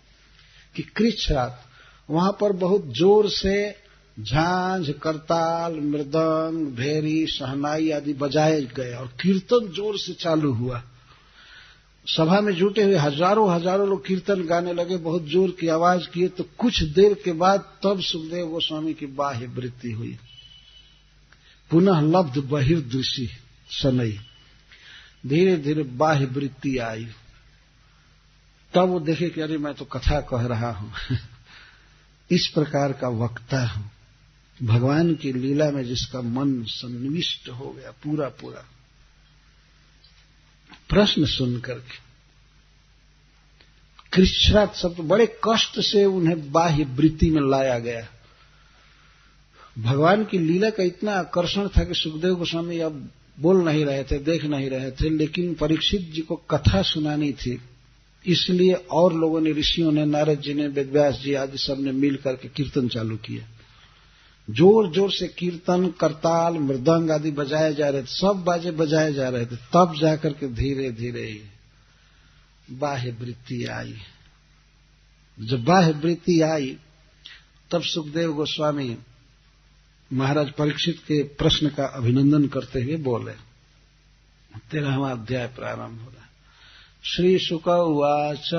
कि कृच्छ्रात, वहां पर बहुत जोर से झांझ, करताल, मृदंग, भेरी, शहनाई आदि बजाए गए और कीर्तन जोर से चालू हुआ। सभा में जुटे हुए हजारों लोग कीर्तन गाने लगे, बहुत जोर की आवाज किए। तो कुछ देर के बाद तब सुखदेव गोस्वामी की बाह्य वृत्ति हुई। पुनः लब्ध बहिर्दृशि शनैः, धीरे धीरे बाह्य वृत्ति आई। तब वो देखे कि अरे मैं तो कथा कह रहा हूं। इस प्रकार का वक्ता हूं, भगवान की लीला में जिसका मन सन्निविष्ट हो गया पूरा। प्रश्न सुन करके कृच्छ्रात शब्द बड़े कष्ट से उन्हें बाह्य वृत्ति में लाया गया। भगवान की लीला का इतना आकर्षण था कि सुखदेव गोस्वामी अब बोल नहीं रहे थे, देख नहीं रहे थे, लेकिन परीक्षित जी को कथा सुनानी थी। इसलिए और लोगों ने, ऋषियों ने, नारद जी ने, वेदव्यास जी आदि सब ने मिल करके कीर्तन चालू किया। जोर जोर से कीर्तन, करताल, मृदंग आदि बजाए जा रहे थे, सब बाजे बजाए जा रहे थे। तब जाकर के धीरे धीरे बाह्य वृत्ति आई। जब बाह्य वृत्ति आई तब सुखदेव गोस्वामी महाराज परीक्षित के प्रश्न का अभिनंदन करते हुए बोले। 13वां अध्याय प्रारंभ हो रहा है। श्री शुक उवाच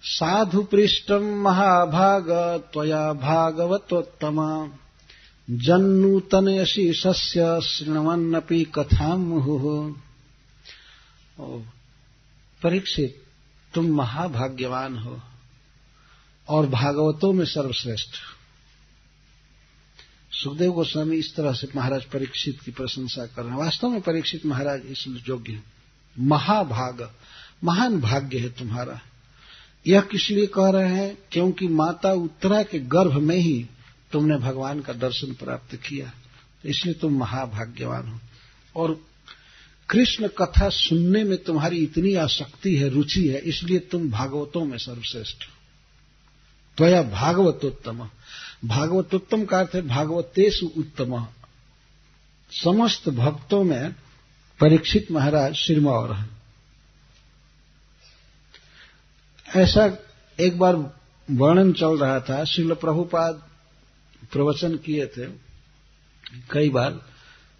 साधु पृष्टम महाभाग त्वया भागवतोत्तम जन्नूतनयसि सस्य शृण्वन्नपि कथां मुहुः। परीक्षित, तुम महाभाग्यवान हो और भागवतों में सर्वश्रेष्ठ। सुखदेव गोस्वामी इस तरह से महाराज परीक्षित की प्रशंसा कर रहे हैं। वास्तव में परीक्षित महाराज इस योग्य हैं। महाभाग, महान भाग्य है तुम्हारा। यह किस लिए कह रहे हैं? क्योंकि माता उत्तरा के गर्भ में ही तुमने भगवान का दर्शन प्राप्त किया, इसलिए तुम महाभाग्यवान हो। और कृष्ण कथा सुनने में तुम्हारी इतनी आसक्ति है, रुचि है, इसलिए तुम भागवतों में सर्वश्रेष्ठ हो। त्वया भागवतोत्तम, भागवतोत्तम का अर्थ है भागवतेषु उत्तम। समस्त भक्तों में परीक्षित महाराज सिरमौर हैं। ऐसा एक बार वर्णन चल रहा था, श्रील प्रभुपाद प्रवचन किए थे कई बार।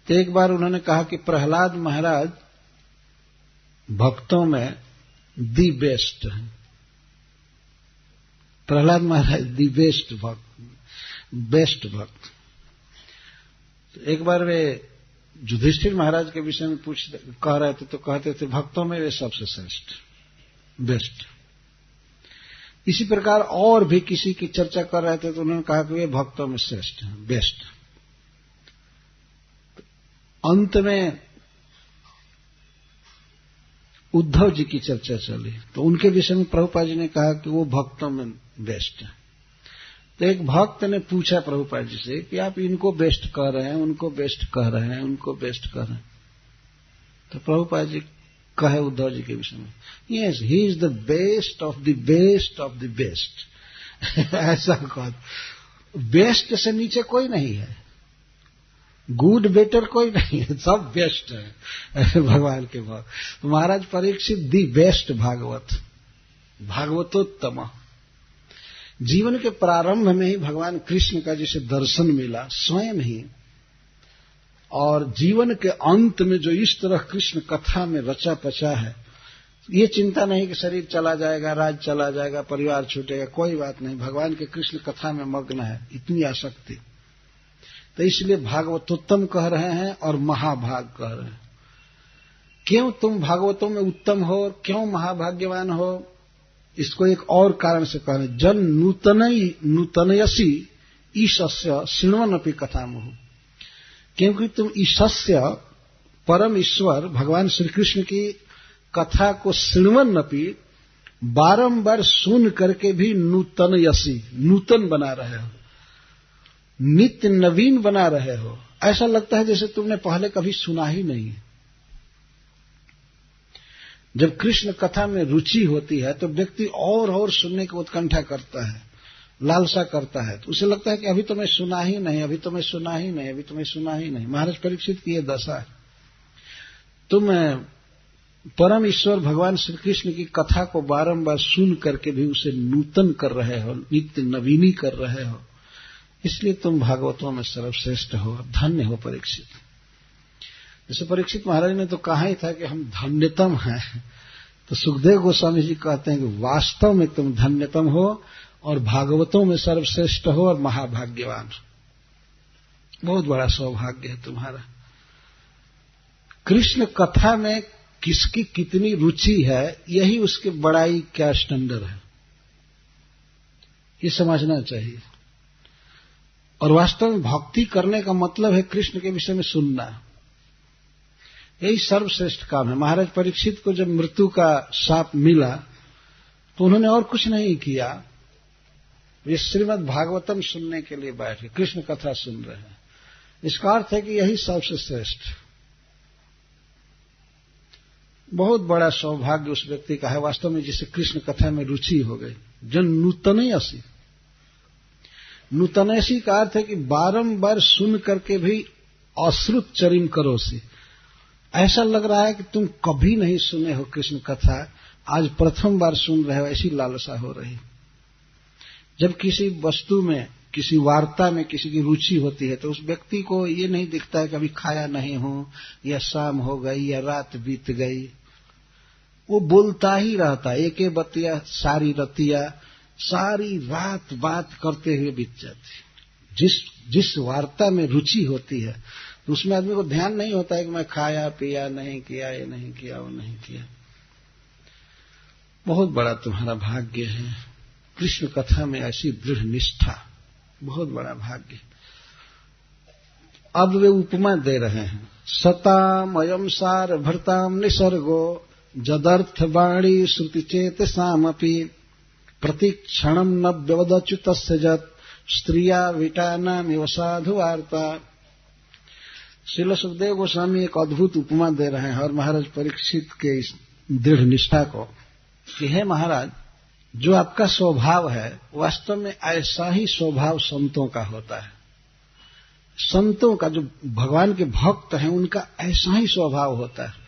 तो एक बार उन्होंने कहा कि प्रहलाद महाराज भक्तों में दी बेस्ट है। प्रहलाद महाराज दी बेस्ट भक्त। तो एक बार वे युधिष्ठिर महाराज के विषय में कह रहे थे, तो कहते थे भक्तों में वे सबसे श्रेष्ठ, बेस्ट। इसी प्रकार और भी किसी की चर्चा कर रहे थे तो उन्होंने कहा कि वे भक्तों में श्रेष्ठ हैं, बेस्ट। अंत में उद्धव जी की चर्चा चली तो उनके विषय में प्रभुपाद जी ने कहा कि वो भक्तों में बेस्ट है। तो एक भक्त ने पूछा प्रभुपाद जी से कि आप इनको बेस्ट कह रहे हैं, उनको बेस्ट कह रहे हैं, उनको बेस्ट कह रहे हैं। तो प्रभुपाद जी कहे उद्धव जी के विषय में, yes he is the best of the best of the best. ऐसा कह, बेस्ट से नीचे कोई नहीं है, गुड बेटर कोई नहीं है, सब बेस्ट है भगवान के भक्त। महाराज परीक्षित दी बेस्ट भागवत, भागवतोत्तम। जीवन के प्रारंभ में ही भगवान कृष्ण का जिसे दर्शन मिला स्वयं ही, और जीवन के अंत में जो इस तरह कृष्ण कथा में रचा पचा है, ये चिंता नहीं कि शरीर चला जाएगा, राज चला जाएगा, परिवार छूटेगा, कोई बात नहीं। भगवान के कृष्ण कथा में मग्न है, इतनी आसक्ति। तो इसलिए भागवतोत्तम कह रहे हैं और महाभाग कह रहे हैं। क्यों तुम भागवतों में उत्तम हो, क्यों महाभाग्यवान हो? इसको एक और कारण से कह रहे हैं, जन नूतनयसी ईशस्य शृण्वन्नपि कथामुहुः। क्योंकि तुम ईशस्य परम ईश्वर भगवान श्री कृष्ण की कथा को शृण्वन्नपि बारंबार सुन करके भी नूतनयसी, नूतन बना रहे हो, नित्य नवीन बना रहे हो। ऐसा लगता है जैसे तुमने पहले कभी सुना ही नहीं। जब कृष्ण कथा में रुचि होती है तो व्यक्ति और सुनने की उत्कंठा करता है, लालसा करता है। तो उसे लगता है कि अभी तो मैं सुना ही नहीं, अभी तो मैं सुना ही नहीं, अभी तो मैं सुना ही नहीं। महाराज परीक्षित की यह दशा है। तुम परम ईश्वर भगवान श्री कृष्ण की कथा को बारंबार सुन करके भी उसे नूतन कर रहे हो, नित्य नवीनी कर रहे हो, इसलिए तुम भागवतों में सर्वश्रेष्ठ हो। धन्य हो परीक्षित। जैसे परीक्षित महाराज ने तो कहा ही था कि हम धन्यतम हैं, तो सुखदेव गोस्वामी जी कहते हैं कि वास्तव में तुम धन्यतम हो और भागवतों में सर्वश्रेष्ठ हो और महाभाग्यवान। बहुत बड़ा सौभाग्य है तुम्हारा। कृष्ण कथा में किसकी कितनी रुचि है, यही उसके बड़ाई क्या स्टैंडर्ड है, ये समझना चाहिए। और वास्तव में भक्ति करने का मतलब है कृष्ण के विषय में सुनना, यही सर्वश्रेष्ठ काम है। महाराज परीक्षित को जब मृत्यु का शाप मिला तो उन्होंने और कुछ नहीं किया, वे श्रीमद् भागवतम सुनने के लिए बैठे, कृष्ण कथा सुन रहे हैं। इसका अर्थ है कि यही सबसे श्रेष्ठ। बहुत बड़ा सौभाग्य उस व्यक्ति का है वास्तव में जिसे कृष्ण कथा में रुचि हो गई। जन नूतनयसी, नूतनयसी का अर्थ है कि बारंबार सुन करके भी अश्रुत चरिम करोसी। ऐसा लग रहा है कि तुम कभी नहीं सुने हो कृष्ण कथा, आज प्रथम बार सुन रहे हो, ऐसी लालसा हो रही। जब किसी वस्तु में, किसी वार्ता में किसी की रुचि होती है तो उस व्यक्ति को ये नहीं दिखता है कि अभी खाया नहीं हूं, या शाम हो गई, या रात बीत गई। वो बोलता ही रहता है, एके बतिया सारी रतिया, सारी रात बात करते हुए बीत जाती। जिस वार्ता में रुचि होती है तो उसमें आदमी को ध्यान नहीं होता है कि मैं खाया पिया नहीं किया, ये नहीं किया, वो नहीं किया। बहुत बड़ा तुम्हारा भाग्य है, कृष्ण कथा में ऐसी दृढ़ निष्ठा, बहुत बड़ा भाग्य। अब वे उपमा दे रहे हैं, सताम अयम सार भरताम निसर्गो जदर्थ वाणी श्रुति चेत सामपि प्रतिक्षणम न व्यवदच्युतस्य जत स्त्रिया विटानामिव साधु वार्ता। श्रील सुखदेव गोस्वामी एक अद्भुत उपमा दे रहे हैं और महाराज परीक्षित के इस दृढ़ निष्ठा को कि हे महाराज, जो आपका स्वभाव है वास्तव में ऐसा ही स्वभाव संतों का होता है। संतों का, जो भगवान के भक्त हैं, उनका ऐसा ही स्वभाव होता है।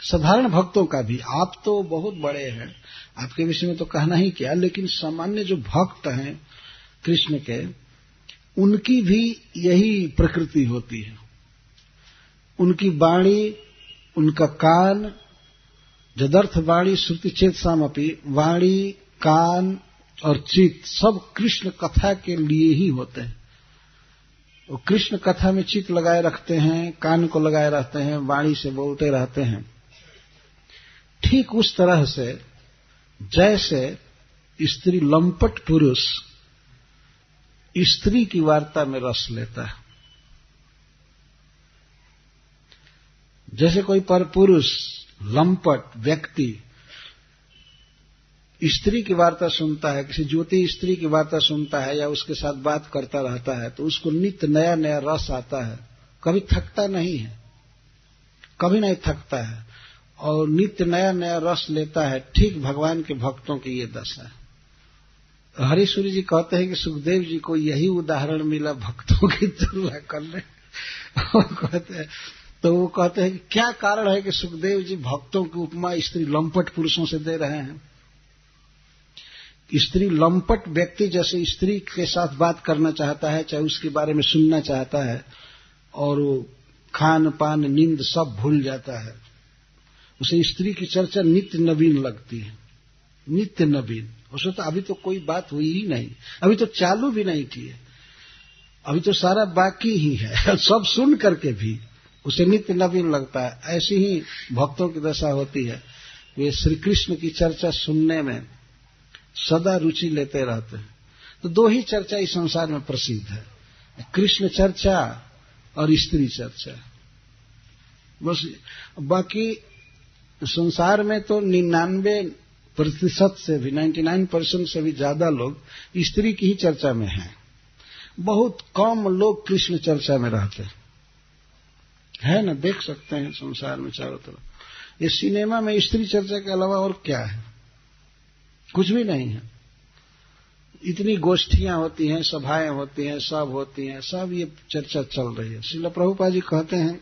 साधारण भक्तों का भी, आप तो बहुत बड़े हैं, आपके विषय में तो कहना ही क्या, लेकिन सामान्य जो भक्त हैं कृष्ण के, उनकी भी यही प्रकृति होती है। उनकी वाणी, उनका कान, जदर्थ वाणी श्रुति चेत सामपि, वाणी, कान और चित्त सब कृष्ण कथा के लिए ही होते हैं। वो कृष्ण कथा में चित्त लगाए रखते हैं, कान को लगाए रहते हैं, वाणी से बोलते रहते हैं। ठीक उस तरह से जैसे स्त्री लंपट पुरुष स्त्री की वार्ता में रस लेता है, जैसे कोई पर पुरुष लंपट व्यक्ति स्त्री की वार्ता सुनता है, किसी ज्योति स्त्री की वार्ता सुनता है या उसके साथ बात करता रहता है, तो उसको नित्य नया नया रस आता है, कभी थकता नहीं है, कभी नहीं थकता है और नित्य नया नया रस लेता है। ठीक भगवान के भक्तों की ये दशा है। हरीश्वरी जी कहते हैं कि सुखदेव जी को यही उदाहरण मिला भक्तों की तुलना करने। तो वो कहते हैं कि क्या कारण है कि सुखदेव जी भक्तों की उपमा स्त्री लंपट पुरुषों से दे रहे हैं। स्त्री लंपट व्यक्ति जैसे स्त्री के साथ बात करना चाहता है, चाहे उसके बारे में सुनना चाहता है, और वो खान पान नींद सब भूल जाता है, उसे स्त्री की चर्चा नित्य नवीन लगती है, नित्य नवीन। उसे तो अभी तो कोई बात हुई ही नहीं, अभी तो चालू भी नहीं की है, अभी तो सारा बाकी ही है, सब सुन करके भी उसे नित्य नवीन लगता है। ऐसी ही भक्तों की दशा होती है, वे श्री कृष्ण की चर्चा सुनने में सदा रुचि लेते रहते हैं। तो दो ही चर्चा इस संसार में प्रसिद्ध है, कृष्ण चर्चा और स्त्री चर्चा, बस। बाकी संसार में तो 99% से भी 99% से भी ज्यादा लोग स्त्री की ही चर्चा में हैं। बहुत कम लोग कृष्ण चर्चा में रहते हैं, है ना, देख सकते हैं संसार में चारों तरफ। ये सिनेमा में स्त्री चर्चा के अलावा और क्या है, कुछ भी नहीं है। इतनी गोष्ठियां होती हैं, सभाएं होती हैं, सब होती हैं, सब ये चर्चा चल रही है। श्रील प्रभुपाद जी कहते हैं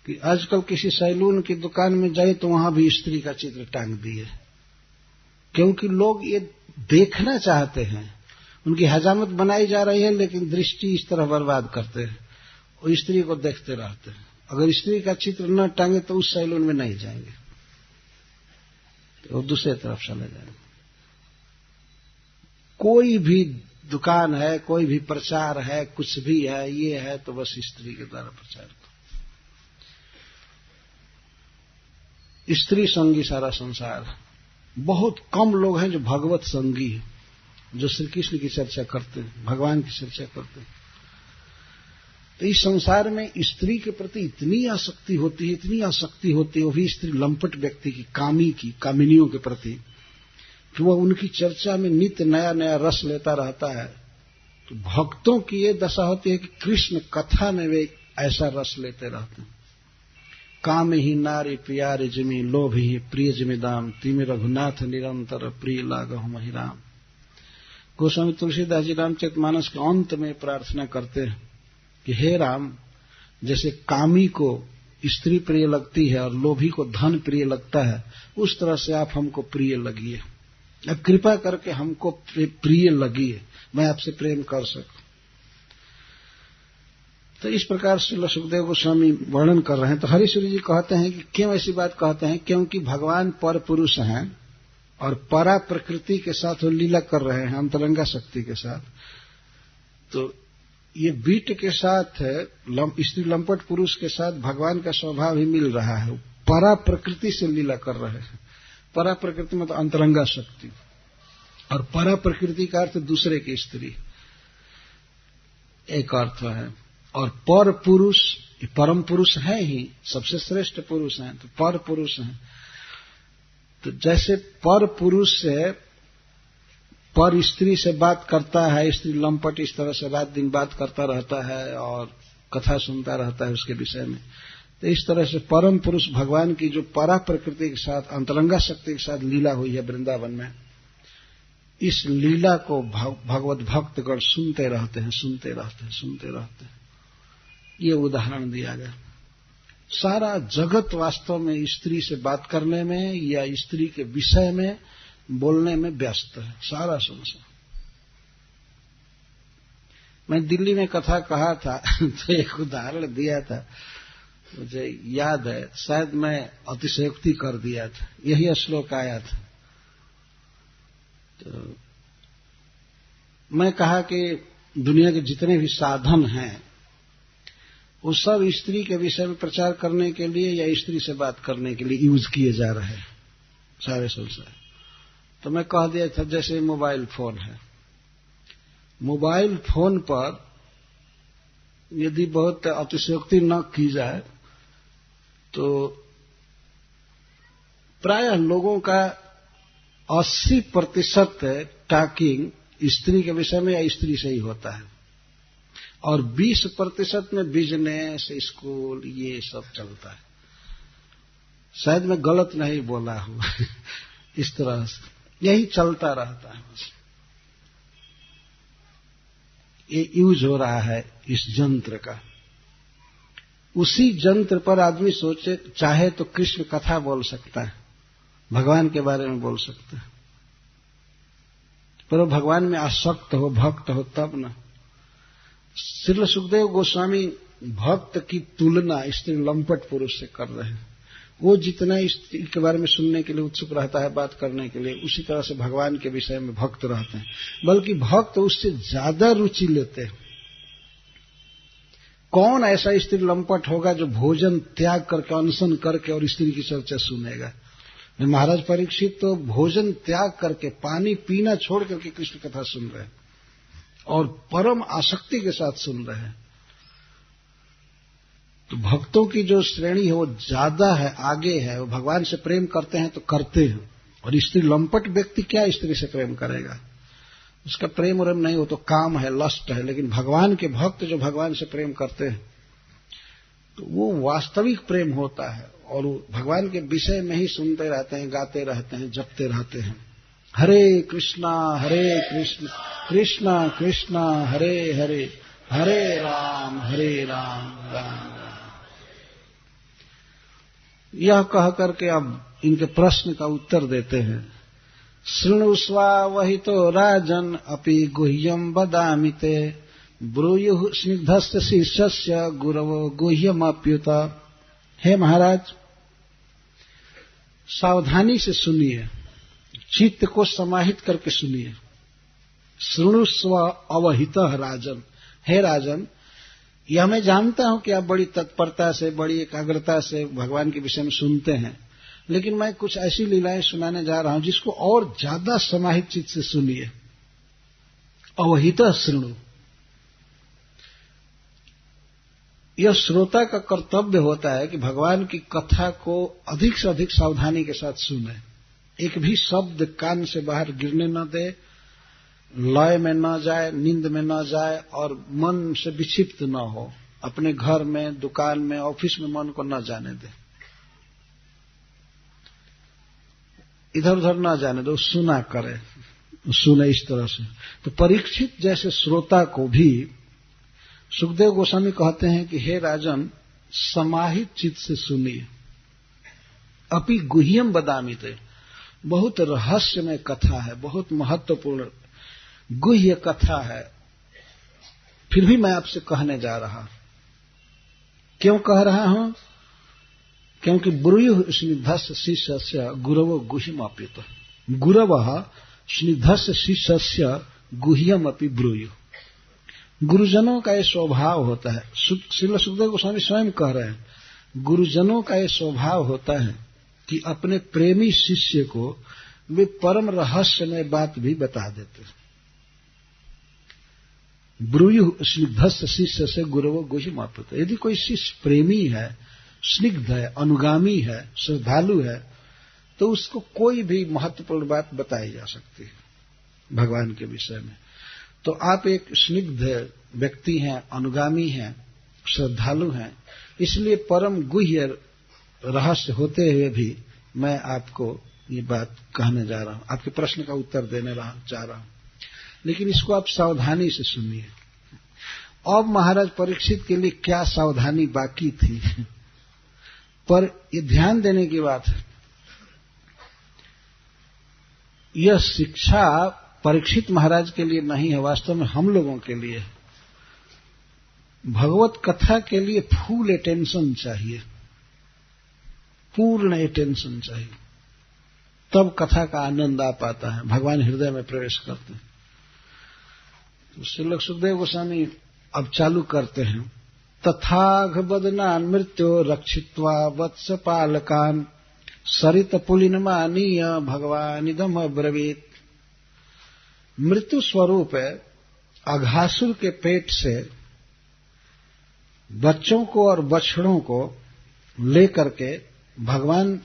कि आजकल किसी सैलून की दुकान में जाए तो वहां भी स्त्री का चित्र टांग दिए, क्योंकि लोग ये देखना चाहते हैं। उनकी हजामत बनाई जा रही है, लेकिन दृष्टि इस तरह बर्बाद करते हैं और स्त्री को देखते रहते हैं। अगर स्त्री का चित्र न टांगे तो उस सैलून में नहीं जाएंगे, तो दूसरे तरफ चले जाएंगे। कोई भी दुकान है, कोई भी प्रचार है, कुछ भी है, ये है तो बस स्त्री के द्वारा प्रचार को। स्त्री संगी सारा संसार। बहुत कम लोग हैं जो भगवत संगी हैं, जो श्री कृष्ण की चर्चा करते हैं, भगवान की चर्चा करते हैं। तो इस संसार में स्त्री के प्रति इतनी आसक्ति होती है, इतनी आसक्ति होती है, वो भी स्त्री लंपट व्यक्ति की, कामिनियों के प्रति, कि वह उनकी चर्चा में नित्य नया नया रस लेता रहता है। तो भक्तों की ये दशा होती है कि कृष्ण कथा में वे ऐसा रस लेते रहते हैं। काम ही नारी प्यारे जिमी, लोभ ही प्रिय जिमी दाम, तिमि रघुनाथ निरंतर प्रिय लागहु महिराम। गोस्वामी तुलसीदास जी रामचरितमानस के अंत में प्रार्थना करते हैं कि हे राम, जैसे कामी को स्त्री प्रिय लगती है और लोभी को धन प्रिय लगता है, उस तरह से आप हमको प्रिय लगिए। अब कृपा करके हमको प्रिय लगी है, मैं आपसे प्रेम कर सकूं। तो इस प्रकार से सुखदेव गोस्वामी वर्णन कर रहे हैं। तो हरिश्वरी जी कहते हैं कि क्यों ऐसी बात कहते हैं, क्योंकि भगवान पर पुरुष हैं और परा प्रकृति के साथ वो लीला कर रहे हैं, अंतरंगा शक्ति के साथ। तो ये बीट के साथ स्त्री लंपट पुरुष के साथ भगवान का स्वभाव ही मिल रहा है, परा प्रकृति से लीला कर रहे हैं। परा प्रकृति मतलब अंतरंगा शक्ति, और परा प्रकृति का अर्थ दूसरे की स्त्री, एक अर्थ है। और पर पुरुष, परम पुरुष है ही, सबसे श्रेष्ठ पुरुष हैं, तो पर पुरुष हैं। तो जैसे पर पुरुष से पर स्त्री से बात करता है, स्त्री लंपट इस तरह से रात दिन बात करता रहता है और कथा सुनता रहता है उसके विषय में, तो इस तरह से परम पुरुष भगवान की जो परा प्रकृति के साथ, अंतरंगा शक्ति के साथ लीला हुई है वृंदावन में, इस लीला को भगवत भक्तगण सुनते रहते हैं, सुनते रहते हैं, सुनते रहते हैं। ये उदाहरण दिया गया। सारा जगत वास्तव में स्त्री से बात करने में या स्त्री के विषय में बोलने में व्यस्त है, सारा संसार। मैं दिल्ली में कथा कहा था तो एक उदाहरण दिया था, मुझे याद है, शायद मैं अतिशयोक्ति कर दिया था, यही श्लोक आया था। तो मैं कहा कि दुनिया के जितने भी साधन हैं वो सब स्त्री के विषय में प्रचार करने के लिए या स्त्री से बात करने के लिए यूज किए जा रहे हैं सारे संसार। तो मैं कह दिया था जैसे मोबाइल फोन है, मोबाइल फोन पर यदि बहुत अतिशयोक्ति न की जाए तो प्रायः लोगों का 80% टॉकिंग स्त्री के विषय में या स्त्री से ही होता है, और 20% में बिजनेस, स्कूल, ये सब चलता है। शायद मैं गलत नहीं बोला हूं इस तरह से यही चलता रहता है। ये यूज हो रहा है इस यंत्र का। उसी यंत्र पर आदमी सोचे चाहे तो कृष्ण कथा बोल सकता है, भगवान के बारे में बोल सकता है, पर वो भगवान में आसक्त हो, भक्त हो तब न। श्रील सुखदेव गोस्वामी भक्त की तुलना स्त्री लंपट पुरुष से कर रहे हैं। वो जितना स्त्री के बारे में सुनने के लिए उत्सुक रहता है, बात करने के लिए, उसी तरह से भगवान के विषय में भक्त रहते हैं, बल्कि भक्त उससे ज्यादा रुचि लेते हैं। कौन ऐसा स्त्री लंपट होगा जो भोजन त्याग करके, अनशन करके और स्त्री की चर्चा सुनेगा? महाराज परीक्षित तो भोजन त्याग करके, पानी पीना छोड़ करके कृष्ण कथा सुन रहे हैं और परम आसक्ति के साथ सुन रहे हैं। तो भक्तों की जो श्रेणी है वो ज्यादा है, आगे है। वो भगवान से प्रेम करते हैं तो करते हैं, और स्त्री लंपट व्यक्ति क्या स्त्री से प्रेम करेगा? उसका प्रेम उरेम नहीं, हो तो काम है, लस्ट है। लेकिन भगवान के भक्त जो भगवान से प्रेम करते हैं तो वो वास्तविक प्रेम होता है, और वो भगवान के विषय में ही सुनते रहते हैं, गाते रहते हैं, जपते रहते हैं। हरे कृष्णा कृष्णा कृष्णा हरे हरे, हरे राम राम राम। यह कह करके अब इनके प्रश्न का उत्तर देते हैं। शृणुष्वा वही तो राजन अपि गुह्यम वदामि ते, ब्रूयुः स्निग्धस्य शिष्यस्य गुरवो गुह्यमप्युत। हे महाराज, सावधानी से सुनिए, चित्त को समाहित करके सुनिए। शृणुष्व अवहितः राजन, हे राजन, यह मैं जानता हूं कि आप बड़ी तत्परता से, बड़ी एकाग्रता से भगवान के विषय में सुनते हैं, लेकिन मैं कुछ ऐसी लीलाएं सुनाने जा रहा हूं जिसको और ज्यादा समाहित चित्त से सुनिए। अवहितः शृणु, यह श्रोता का कर्तव्य होता है कि भगवान की कथा को अधिक से अधिक सावधानी के साथ सुने, एक भी शब्द कान से बाहर गिरने न दे, लय में न जाए, नींद में न जाए, और मन से विक्षिप्त न हो। अपने घर में, दुकान में, ऑफिस में मन को न जाने दे, इधर उधर न जाने दो, सुना करे, सुने इस तरह से। तो परीक्षित जैसे श्रोता को भी सुखदेव गोस्वामी कहते हैं कि हे राजन, समाहित चित्त से सुनिए। अपि गुह्यम वदामि ते, बहुत रहस्यमय कथा है, बहुत महत्वपूर्ण गुह्य कथा है। फिर भी मैं आपसे कहने जा रहा। क्यों कह रहा हूं? क्योंकि ब्रूयुः स्निग्धस्य शिष्यस्य गुरवो गुह्यमप्युत। गुरवः स्निग्धस्य शिष्यस्य गुह्यमपि ब्रूयुः। गुरुजनों का ये स्वभाव होता है। श्रील सुखदेव गोस्वामी स्वयं कह रहे हैं, गुरुजनों का ये स्वभाव होता है कि अपने प्रेमी शिष्य को वे परम रहस्यमय बात भी बता देते हैं। ब्रूयुः स्निग्धस्य शिष्य से गुरवो गुह्यमप्युत। यदि कोई शिष्य प्रेमी है, स्निग्ध है, अनुगामी है, श्रद्धालु है, तो उसको कोई भी महत्वपूर्ण बात बताई जा सकती है भगवान के विषय में। तो आप एक स्निग्ध व्यक्ति हैं, अनुगामी हैं, श्रद्धालु हैं, इसलिए परम गुह्य रहस्य होते हुए भी मैं आपको ये बात कहने जा रहा हूं, आपके प्रश्न का उत्तर देने जा रहा हूं। लेकिन इसको आप सावधानी से सुनिए। अब महाराज परीक्षित के लिए क्या सावधानी बाकी थी, पर ये ध्यान देने की बात है। यह शिक्षा परीक्षित महाराज के लिए नहीं है, वास्तव में हम लोगों के लिए है। भगवत कथा के लिए फुल अटेंशन चाहिए, पूर्ण अटेंशन चाहिए, तब कथा का आनंद आ पाता है, भगवान हृदय में प्रवेश करते हैं। तो श्रील सुखदेव गोस्वामी अब चालू करते हैं। तथाघ बदनान मृत्यो रक्षित्वा वत्स पालकान सरित पुलिनमानीय भगवानिदम अब्रवीत। मृत्यु स्वरूप अघासुर के पेट से बच्चों को और बछड़ों को लेकर के भगवान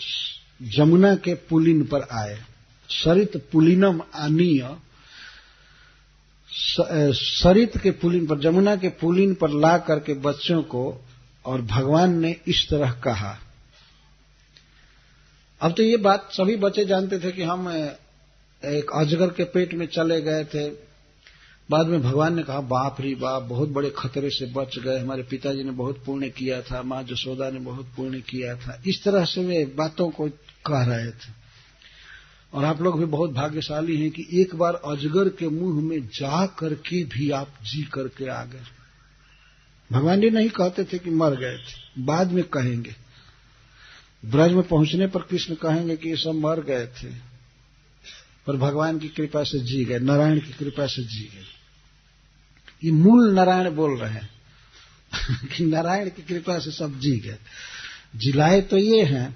जमुना के पुलिन पर आए। सरित पुलिनम आनीय, सरित के पुलिन पर, जमुना के पुलिन पर ला करके बच्चों को, और भगवान ने इस तरह कहा। अब तो ये बात सभी बच्चे जानते थे कि हम एक अजगर के पेट में चले गए थे। बाद में भगवान ने कहा, बाप रे बाप, बहुत बड़े खतरे से बच गए, हमारे पिताजी ने बहुत पुण्य किया था, माँ जसोदा ने बहुत पुण्य किया था। इस तरह से वे बातों को कह रहे थे। और आप लोग भी बहुत भाग्यशाली हैं कि एक बार अजगर के मुंह में जा करके भी आप जी करके आ गए। भगवान जी नहीं कहते थे कि मर गए थे, बाद में कहेंगे। ब्रज में पहुंचने पर कृष्ण कहेंगे कि ये सब मर गए थे, पर भगवान की कृपा से जी गए, नारायण की कृपा से जी गए। ये मूल नारायण बोल रहे हैं कि नारायण की कृपा से सब जी गए। जिलाए तो ये हैं,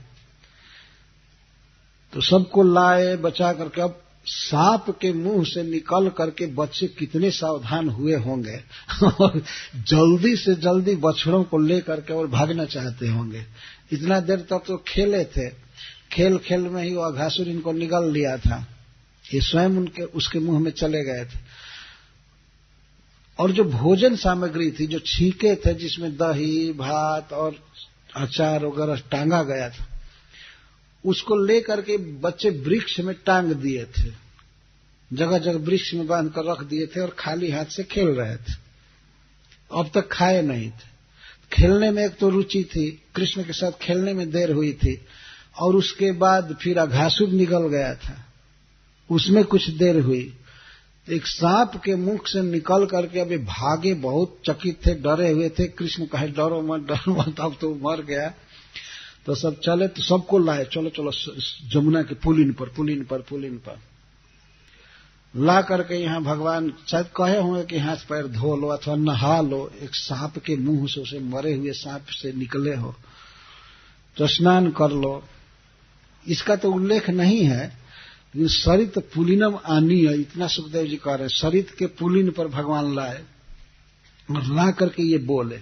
तो सबको लाए बचा करके। अब सांप के मुंह से निकल करके बच्चे कितने सावधान हुए होंगे और जल्दी से जल्दी बछड़ों को लेकर के और भागना चाहते होंगे। इतना देर तक तो खेले थे, खेल खेल में ही वो अघासुर इनको निगल लिया था। ये स्वयं उसके मुंह में चले गए थे। और जो भोजन सामग्री थी, जो छींके थे, जिसमें दही भात और अचार वगैरह टांगा गया था, उसको लेकर के बच्चे वृक्ष में टांग दिए थे, जगह जगह वृक्ष में बांध कर रख दिए थे और खाली हाथ से खेल रहे थे। अब तक खाए नहीं थे। खेलने में एक तो रुचि थी, कृष्ण के साथ खेलने में देर हुई थी, और उसके बाद फिर अघासुर निकल गया था, उसमें कुछ देर हुई। एक सांप के मुख से निकल करके अभी भागे, बहुत चकित थे, डरे हुए थे। कृष्ण कहे, डरो मत, डरो मत, अब तो मर गया। तो सब चले, तो सबको लाए, चलो चलो जमुना के पुलिन पर ला करके यहाँ भगवान शायद कहे होंगे कि हाथ पैर धो लो अथवा नहा लो। एक सांप के मुंह से, उसे मरे हुए सांप से निकले हो तो स्नान कर लो। इसका तो उल्लेख नहीं है, लेकिन सरित पुलिनम आनीय, इतना सुखदेव जी कह रहे हैं। सरित के पुलिन पर भगवान लाए और ला करके ये बोले।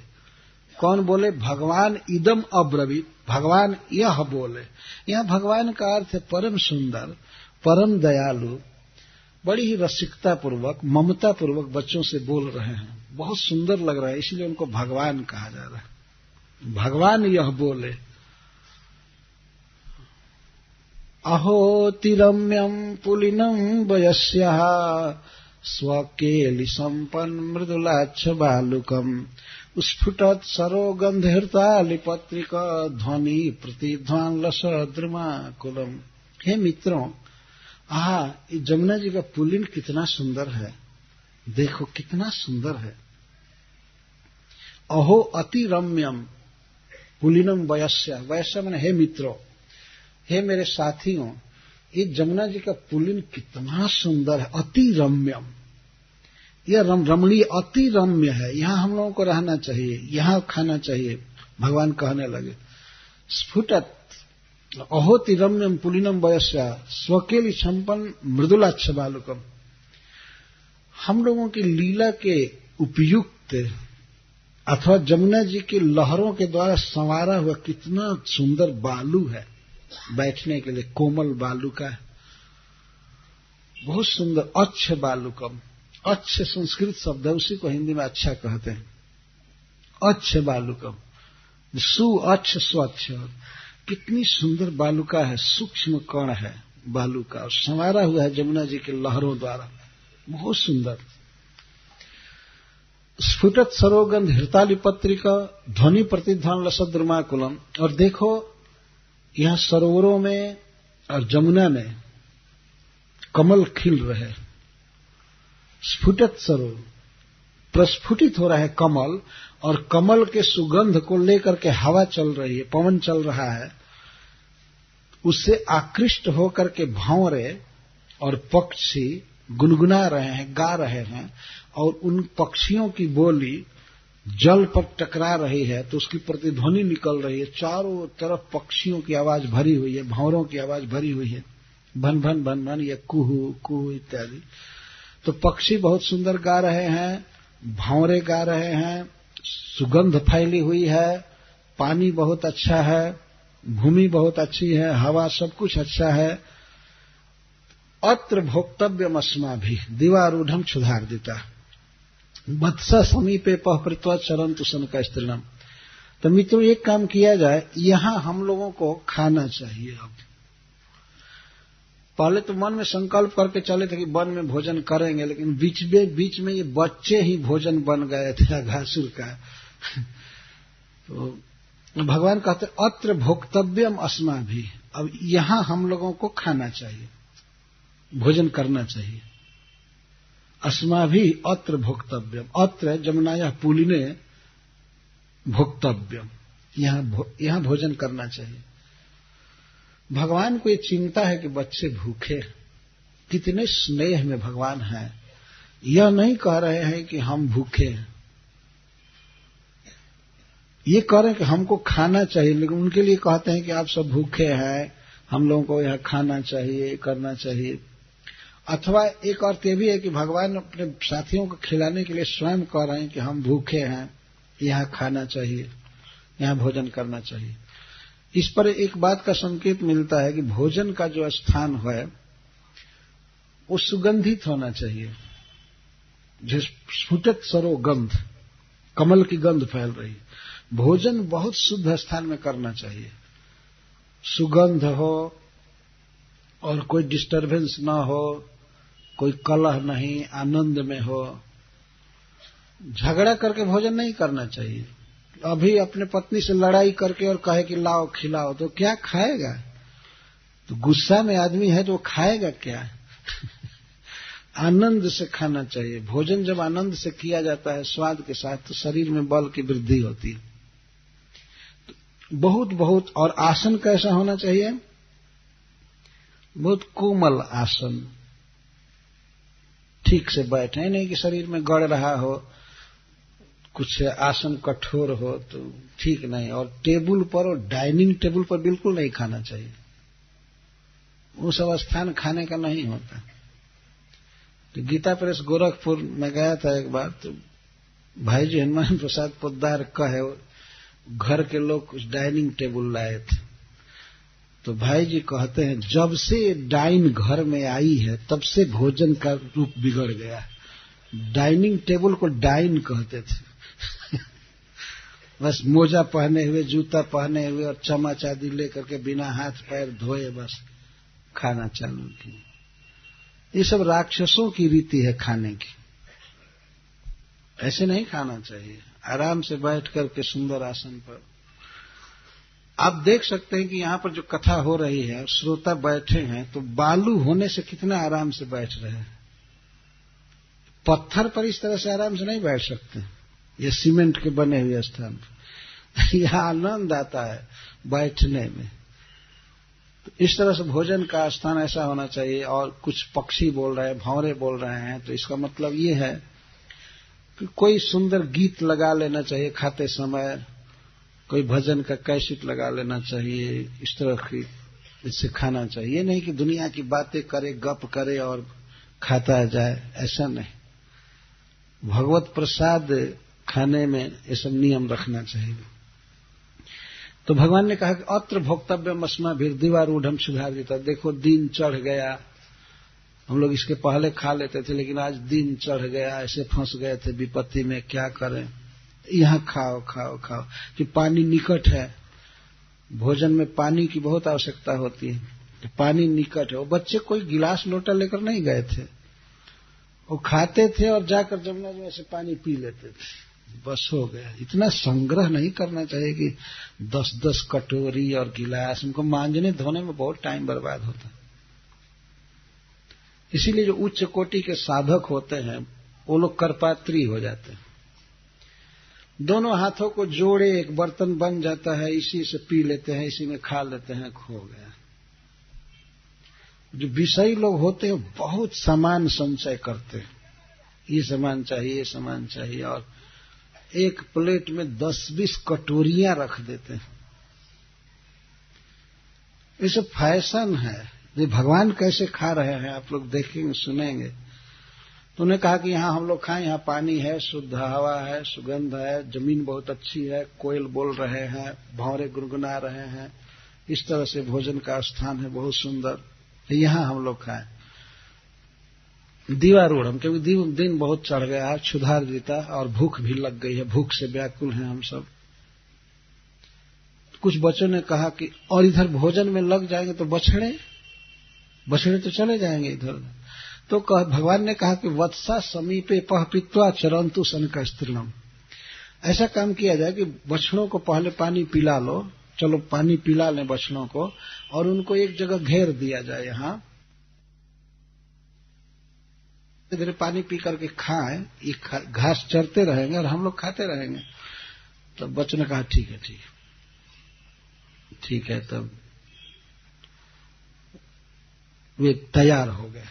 कौन बोले? भगवान इदम अब्रवीत, भगवान यह बोले। यह भगवान का अर्थ है परम सुंदर, परम दयालु, बड़ी ही रसिकता पूर्वक, ममता पूर्वक बच्चों से बोल रहे हैं। बहुत सुंदर लग रहा है, इसलिए उनको भगवान कहा जा रहा है। भगवान यह बोले, अहोतिरम्यम पुलिनम वयस्यः स्वकेलि संपन्न मृदुलाच्छ बालुकम स्फुटत सरोगंधहृतालिपत्रिक ध्वनि प्रतिध्वान लस द्रुमाकुलम। हे मित्रों, ये जमुना जी का पुलिन कितना सुंदर है, देखो कितना सुंदर है। अहो अति रम्यम पुलिनम वयस्य, वयस्य माने हे मित्रों, हे मेरे साथियों, ये जमुना जी का पुलिन कितना सुंदर है। अति रम्यम, यह रमणीय अति रम्य है, यहां हम लोगों को रहना चाहिए, यहां खाना चाहिए। भगवान कहने लगे स्फुटत अहोति रम्यम पुलिनम वयस्य स्वकेली संपन्न मृदुलाच्छ बालुकम। हम लोगों की लीला के उपयुक्त अथवा जमुना जी की लहरों के द्वारा संवारा हुआ कितना सुंदर बालू है बैठने के लिए, कोमल बालू का, बहुत सुंदर। अच्छ बालुकम, अच्छ संस्कृत शब्द है, उसी को हिंदी में अच्छा कहते हैं। अच्छ बालुकम, सु अच्छ स्वच्छ, कितनी सुंदर बालुका है, सूक्ष्म कण है बालू का, और संवारा हुआ है जमुना जी के लहरों द्वारा, बहुत सुंदर। स्फुटत सरोगंध हृताली पत्रिका ध्वनि प्रतिध्वनि लसद्रुमाकुलम। और देखो यहां सरोवरों में और जमुना में कमल खिल रहे। स्फुटत सरोवर, प्रस्फुटित हो रहा है कमल, और कमल के सुगंध को लेकर के हवा चल रही है, पवन चल रहा है, उससे आकृष्ट होकर के भंवरे और पक्षी गुनगुना रहे हैं, गा रहे हैं, और उन पक्षियों की बोली जल पर टकरा रही है तो उसकी प्रतिध्वनि निकल रही है। चारों तरफ पक्षियों की आवाज भरी हुई है, भंवरों की आवाज भरी हुई है, भन भन भन भन, या कुहू कुहू इत्यादि। तो पक्षी बहुत सुंदर गा रहे हैं, भंवरे गा रहे हैं, सुगंध फैली हुई है, पानी बहुत अच्छा है, भूमि बहुत अच्छी है, हवा सब कुछ अच्छा है। अत्र भोक्तव्यम अस्माभिः दिवारूढ़ क्षुधार्दिता वत्सा समीपे पहपृत्वा चरन्तु शनका स्त्रीणम। तो मित्रों एक काम किया जाए, यहां हम लोगों को खाना चाहिए। अब पहले तो मन में संकल्प करके चले थे कि वन में भोजन करेंगे, लेकिन बीच में ये बच्चे ही भोजन बन गए थे घासुर का। तो भगवान कहते अत्र भोक्तव्यम अस्माभिः, अब यहां हम लोगों को खाना चाहिए, भोजन करना चाहिए। अस्माभिः अत्र भोक्तव्यम, अत्र जमुनायाः पुलिने भोक्तव्यम, यहां भोजन करना चाहिए। भगवान को ये चिंता है कि बच्चे भूखे, कितने स्नेह में भगवान हैं। यह नहीं कह रहे हैं कि हम भूखे हैं, ये कह रहे हैं कि हमको खाना चाहिए, लेकिन उनके लिए कहते हैं कि आप सब भूखे हैं, हम लोगों को यह खाना चाहिए, करना चाहिए। अथवा एक अर्थ ये भी है कि भगवान अपने साथियों को खिलाने के लिए स्वयं कह रहे हैं कि हम भूखे हैं, यहाँ खाना चाहिए, यहाँ भोजन करना चाहिए। इस पर एक बात का संकेत मिलता है कि भोजन का जो स्थान है वो सुगंधित होना चाहिए। जिस स्फुटत सरो गंध, कमल की गंध फैल रही है। भोजन बहुत शुद्ध स्थान में करना चाहिए, सुगंध हो और कोई डिस्टरबेंस ना हो, कोई कलह नहीं, आनंद में हो। झगड़ा करके भोजन नहीं करना चाहिए। अभी अपने पत्नी से लड़ाई करके और कहे कि लाओ खिलाओ, तो क्या खाएगा? तो गुस्सा में आदमी है तो वो खाएगा क्या? आनंद से खाना चाहिए। भोजन जब आनंद से किया जाता है, स्वाद के साथ, तो शरीर में बल की वृद्धि होती है। बहुत बहुत। और आसन कैसा होना चाहिए? बहुत कोमल आसन, ठीक से बैठे, नहीं कि शरीर में गड़ रहा हो, कुछ आसन कठोर हो तो ठीक नहीं। और टेबल पर, और डाइनिंग टेबल पर बिल्कुल नहीं खाना चाहिए, उस स्थान खाने का नहीं होता। तो गीता प्रेस गोरखपुर में गया था एक बार, तो भाई जी हनुमान प्रसाद पोद्दार कहे घर के लोग कुछ डाइनिंग टेबल लाए थे, तो भाई जी कहते हैं जब से डाइन घर में आई है तब से भोजन का रूप बिगड़ गया। डाइनिंग टेबल को डाइन कहते थे। बस मोजा पहने हुए, जूता पहने हुए और चम्मच आदि लेकर के बिना हाथ पैर धोए बस खाना चालू किया। ये सब राक्षसों की रीति है खाने की। ऐसे नहीं खाना चाहिए। आराम से बैठ करके सुंदर आसन पर। आप देख सकते हैं कि यहाँ पर जो कथा हो रही है, श्रोता बैठे हैं तो बालू होने से कितना आराम से बैठ रहे हैं। पत्थर पर इस तरह से आराम से नहीं बैठ सकते, ये सीमेंट के बने हुए स्थान पर। यह आनंद आता है बैठने में। तो इस तरह से भोजन का स्थान ऐसा होना चाहिए। और कुछ पक्षी बोल रहे हैं, भंवरे बोल रहे हैं, तो इसका मतलब ये है कि कोई सुंदर गीत लगा लेना चाहिए खाते समय, कोई भजन का कैसेट लगा लेना चाहिए, इस तरह की इससे खाना चाहिए। ये नहीं कि दुनिया की बातें करे, गप करे और खाता जाए, ऐसा नहीं। भगवत प्रसाद खाने में ये सब नियम रखना चाहिए। तो भगवान ने कहा कि अत्र भोक्तव्यम अस्माभिः दिवारूढ़म सुधारिता। देखो दिन चढ़ गया, हम लोग इसके पहले खा लेते थे, लेकिन आज दिन चढ़ गया, ऐसे फंस गए थे विपत्ति में, क्या करें। यहाँ खाओ खाओ खाओ कि पानी निकट है। भोजन में पानी की बहुत आवश्यकता होती है, तो पानी निकट है। वो बच्चे कोई गिलास लोटा लेकर नहीं गए थे, वो खाते थे और जाकर जमुना जी में से पानी पी लेते थे, बस हो गया। इतना संग्रह नहीं करना चाहिए कि 10-10 कटोरी और गिलास, उनको मांजने धोने में बहुत टाइम बर्बाद होता है। इसीलिए जो उच्च कोटि के साधक होते हैं वो लोग करपात्री हो जाते हैं। दोनों हाथों को जोड़े एक बर्तन बन जाता है, इसी से पी लेते हैं, इसी में खा लेते हैं, खो गया। जो विषयी लोग होते हैं बहुत सामान संचय करते हैं, ये सामान चाहिए, ये सामान चाहिए, और एक प्लेट में 10-20 कटोरियां रख देते हैं। ये सब फैशन है। ये भगवान कैसे खा रहे हैं आप लोग देखेंगे, सुनेंगे। तो उन्होंने कहा कि यहाँ हम लोग खाएं, यहाँ पानी है, शुद्ध हवा है, सुगंध है, जमीन बहुत अच्छी है, कोयल बोल रहे हैं, भंवरे गुनगुना रहे हैं, इस तरह से भोजन का स्थान है बहुत सुंदर, यहाँ हम लोग खाएं। दीवारूढ़, क्योंकि दिन बहुत चढ़ गया है, क्षुधार्जिता, और भूख भी लग गई है, भूख से व्याकुल हैं हम सब। कुछ बच्चों ने कहा कि और इधर भोजन में लग जाएंगे तो बछड़े तो चले जाएंगे इधर। तो भगवान ने कहा कि वत्सा समीपे पह पीत्वा चरंतु सनका स्त्रीणम। ऐसा काम किया जाए कि बछड़ों को पहले पानी पिला लो, चलो पानी पिला लें बछड़ों को, और उनको एक जगह घेर दिया जाए, यहाँ इधर पानी पी करके खाएं, ये घास चरते रहेंगे और हम लोग खाते रहेंगे। तब बच्चों ने कहा ठीक है, ठीक है, ठीक है। तब वे तैयार हो गए।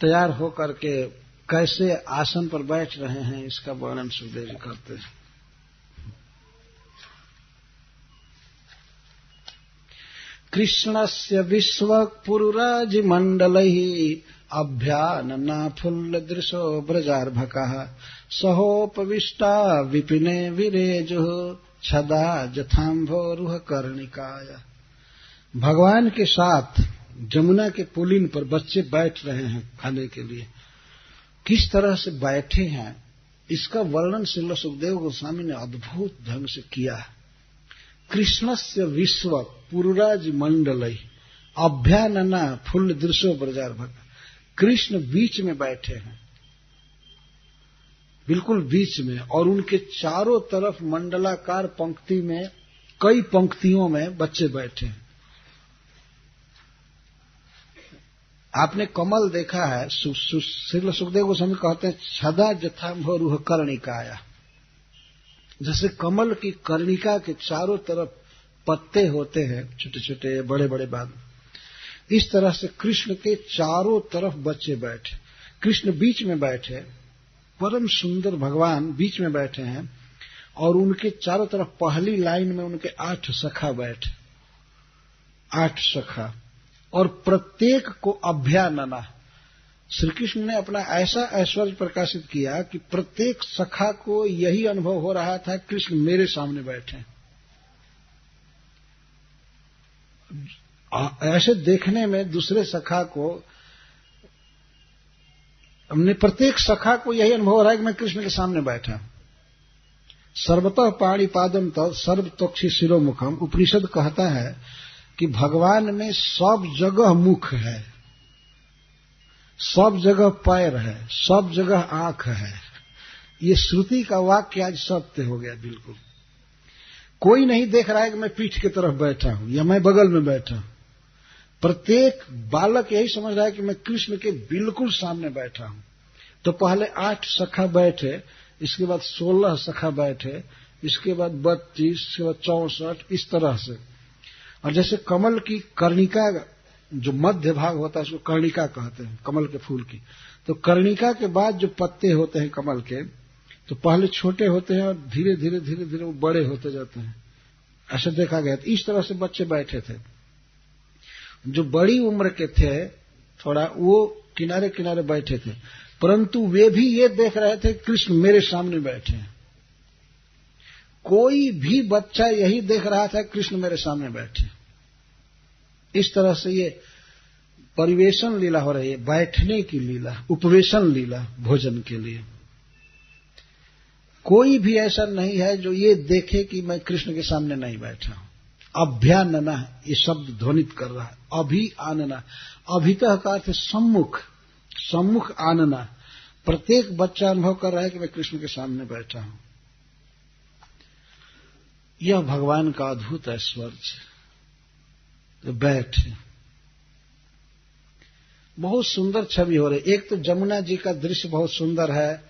तैयार होकर के कैसे आसन पर बैठ रहे हैं इसका वर्णन सुखदेव जी करते हैं। कृष्णस्य विश्वपुरुराजिमण्डलैः अभ्याननाफुल्लदृशो व्रजार्भकः सहोपविष्टा विपिने विरेजुः छदा जथाम्भोरुह कर्णिकाय। भगवान के साथ जमुना के पुलिन पर बच्चे बैठ रहे हैं खाने के लिए। किस तरह से बैठे हैं इसका वर्णन श्रील सुखदेव गोस्वामी ने अद्भुत ढंग से किया है। कृष्णस्य विश्व पुरुराज मंडलई अभ्यानना फुल्ल दृश्यो ब्रजार्भक। कृष्ण बीच में बैठे हैं, बिल्कुल बीच में, और उनके चारों तरफ मंडलाकार पंक्ति में, कई पंक्तियों में बच्चे बैठे हैं। आपने कमल देखा है, श्रील सुखदेव गोस्वामी कहते हैं छदा जथाम्भोरुह कर्णिकाया। जैसे कमल की कर्णिका के चारों तरफ पत्ते होते हैं, छोटे छोटे बड़े बड़े बाल, इस तरह से कृष्ण के चारों तरफ बच्चे बैठे। कृष्ण बीच में बैठे, परम सुंदर भगवान बीच में बैठे हैं, और उनके चारों तरफ पहली लाइन में उनके 8 सखा बैठे, 8 सखा, और प्रत्येक को अभ्यानना। श्री कृष्ण ने अपना ऐसा ऐश्वर्य प्रकाशित किया कि प्रत्येक सखा को यही अनुभव हो रहा था, कृष्ण मेरे सामने बैठे। ऐसे देखने में दूसरे सखा को, हमने प्रत्येक सखा को यही अनुभव हो रहा है कि मैं कृष्ण के सामने बैठा। सर्वतः पाणिपादम तव सर्वतोक्षि शिरोमुखम। उपनिषद कहता है कि भगवान में सब जगह मुख है, सब जगह पैर है, सब जगह आंख है। ये श्रुति का वाक्य आज सत्य हो गया बिल्कुल।
कोई नहीं देख रहा है कि मैं पीठ की तरफ बैठा हूं या मैं बगल में बैठा हूं। प्रत्येक बालक यही समझ रहा है कि मैं कृष्ण के बिल्कुल सामने बैठा हूं। तो पहले 8 सखा बैठे, इसके बाद 16 सखा बैठे, इसके बाद 32, इसके बाद 64, इस तरह से। और जैसे कमल की कर्णिका, जो मध्य भाग होता है उसको कर्णिका कहते हैं, कमल के फूल की। तो कर्णिका के बाद जो पत्ते होते हैं कमल के, तो पहले छोटे होते हैं और धीरे धीरे धीरे धीरे वो बड़े होते जाते हैं, ऐसे देखा गया। इस तरह से बच्चे बैठे थे। जो बड़ी उम्र के थे थोड़ा, वो किनारे किनारे बैठे थे, परंतु वे भी ये देख रहे थे कृष्ण मेरे सामने बैठे हैं। कोई भी बच्चा यही देख रहा था कृष्ण मेरे सामने बैठे। इस तरह से ये परिवेशन लीला हो रही है, बैठने की लीला, उपवेशन लीला भोजन के लिए। कोई भी ऐसा नहीं है जो ये देखे कि मैं कृष्ण के सामने नहीं बैठा हूं। अभ्यानना, ये शब्द ध्वनित कर रहा है, अभी आनना। अभितः का अर्थ सम्मुख, सम्मुख आनना। प्रत्येक बच्चा अनुभव कर रहा है कि मैं कृष्ण के सामने बैठा हूं। यह भगवान का अद्भुत ऐश्वर्य। तो बैठे, बहुत सुंदर छवि हो रही। एक तो जमुना जी का दृश्य बहुत सुंदर है,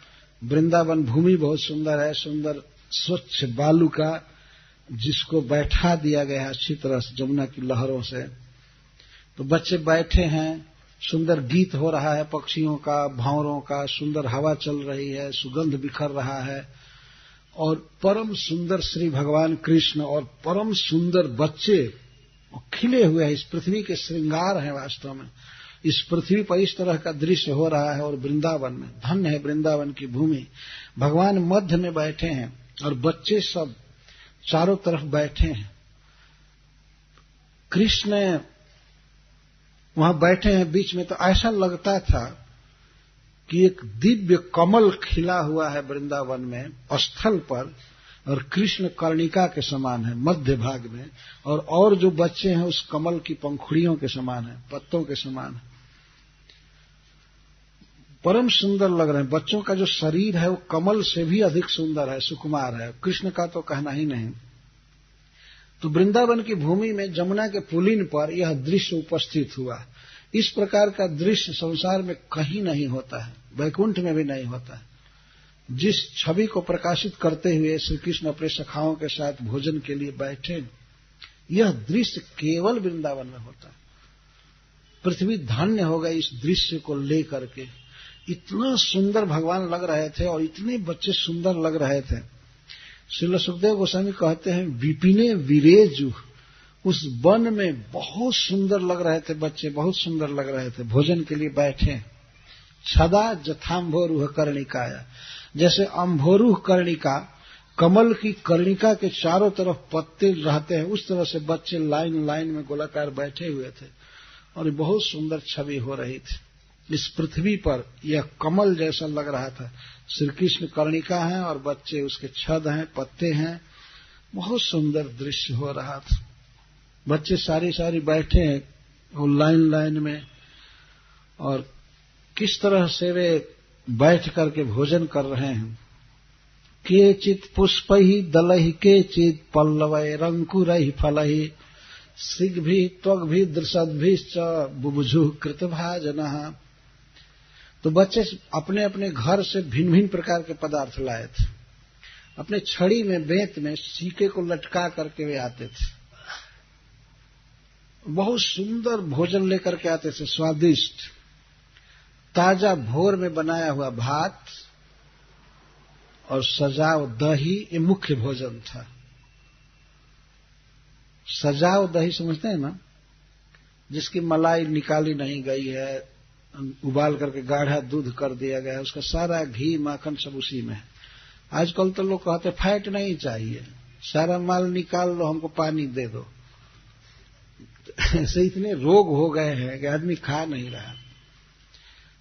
वृंदावन भूमि बहुत सुंदर है, सुंदर स्वच्छ बालू का, जिसको बैठा दिया गया है अच्छी तरह से जमुना की लहरों से। तो बच्चे बैठे हैं, सुंदर गीत हो रहा है पक्षियों का, भंवरों का, सुंदर हवा चल रही है, सुगंध बिखर रहा है, और परम सुंदर श्री भगवान कृष्ण और परम सुंदर बच्चे खिले हुए हैं। इस पृथ्वी के श्रृंगार हैं वास्तव में। इस पृथ्वी पर इस तरह का दृश्य हो रहा है, और वृंदावन में, धन्य है वृंदावन की भूमि। भगवान मध्य में बैठे हैं और बच्चे सब चारों तरफ बैठे हैं। कृष्ण वहां बैठे हैं बीच में। तो ऐसा लगता था कि एक दिव्य कमल खिला हुआ है वृंदावन में स्थल पर, और कृष्ण कर्णिका के समान है मध्य भाग में, और जो बच्चे हैं उस कमल की पंखुड़ियों के समान है, पत्तों के समान है। परम सुंदर लग रहे हैं। बच्चों का जो शरीर है वो कमल से भी अधिक सुंदर है, सुकुमार है। कृष्ण का तो कहना ही नहीं। तो वृंदावन की भूमि में जमुना के पुलिन पर यह दृश्य उपस्थित हुआ। इस प्रकार का दृश्य संसार में कहीं नहीं होता है, वैकुंठ में भी नहीं होता है। जिस छवि को प्रकाशित करते हुए श्री कृष्ण अपने सखाओं के साथ भोजन के लिए बैठे, यह दृश्य केवल वृंदावन में होता है। पृथ्वी धन्य हो गई इस दृश्य को लेकर के। इतना सुंदर भगवान लग रहे थे और इतने बच्चे सुंदर लग रहे थे। श्रील सुखदेव गोस्वामी कहते हैं, विपिने विरेजु, उस वन में बहुत सुंदर लग रहे थे बच्चे, बहुत सुंदर लग रहे थे, भोजन के लिए बैठे। छदा जथाम्भोरुह कर्णिकाया, जैसे अम्भोरुह कर्णिका, कमल की कर्णिका के चारों तरफ पत्ते रहते हैं, उस तरह से बच्चे लाइन लाइन में गोलाकार बैठे हुए थे, और बहुत सुंदर छवि हो रही थी। इस पृथ्वी पर यह कमल जैसा लग रहा था। श्री कृष्ण कर्णिका है और बच्चे उसके छद हैं, पत्ते हैं। बहुत सुंदर दृश्य हो रहा था। बच्चे सारी सारी बैठे हैं और लाइन लाइन में, और किस तरह से वे बैठ करके भोजन कर रहे हैं। केचित् पुष्पैः दलैः केचित् पल्लवैः रंकुरैः फलैः सिग्भिः त्वग्भिः दृशद्भिश्च बुभुजुः कृतभाजनः। तो बच्चे अपने अपने घर से भिन्न भिन्न प्रकार के पदार्थ लाए थे। अपने छड़ी में, बेंत में सीके को लटका करके वे आते थे। बहुत सुंदर भोजन लेकर के आते थे, स्वादिष्ट ताजा भोर में बनाया हुआ भात और सजाव दही, ये मुख्य भोजन था। सजाव दही समझते हैं ना, जिसकी मलाई निकाली नहीं गई है, उबाल करके गाढ़ा दूध कर दिया गया है, उसका सारा घी माखन सब उसी में है। आजकल तो लोग कहते फैट नहीं चाहिए, सारा माल निकाल लो, हमको पानी दे दो। ऐसे इतने रोग हो गए हैं कि आदमी खा नहीं रहा।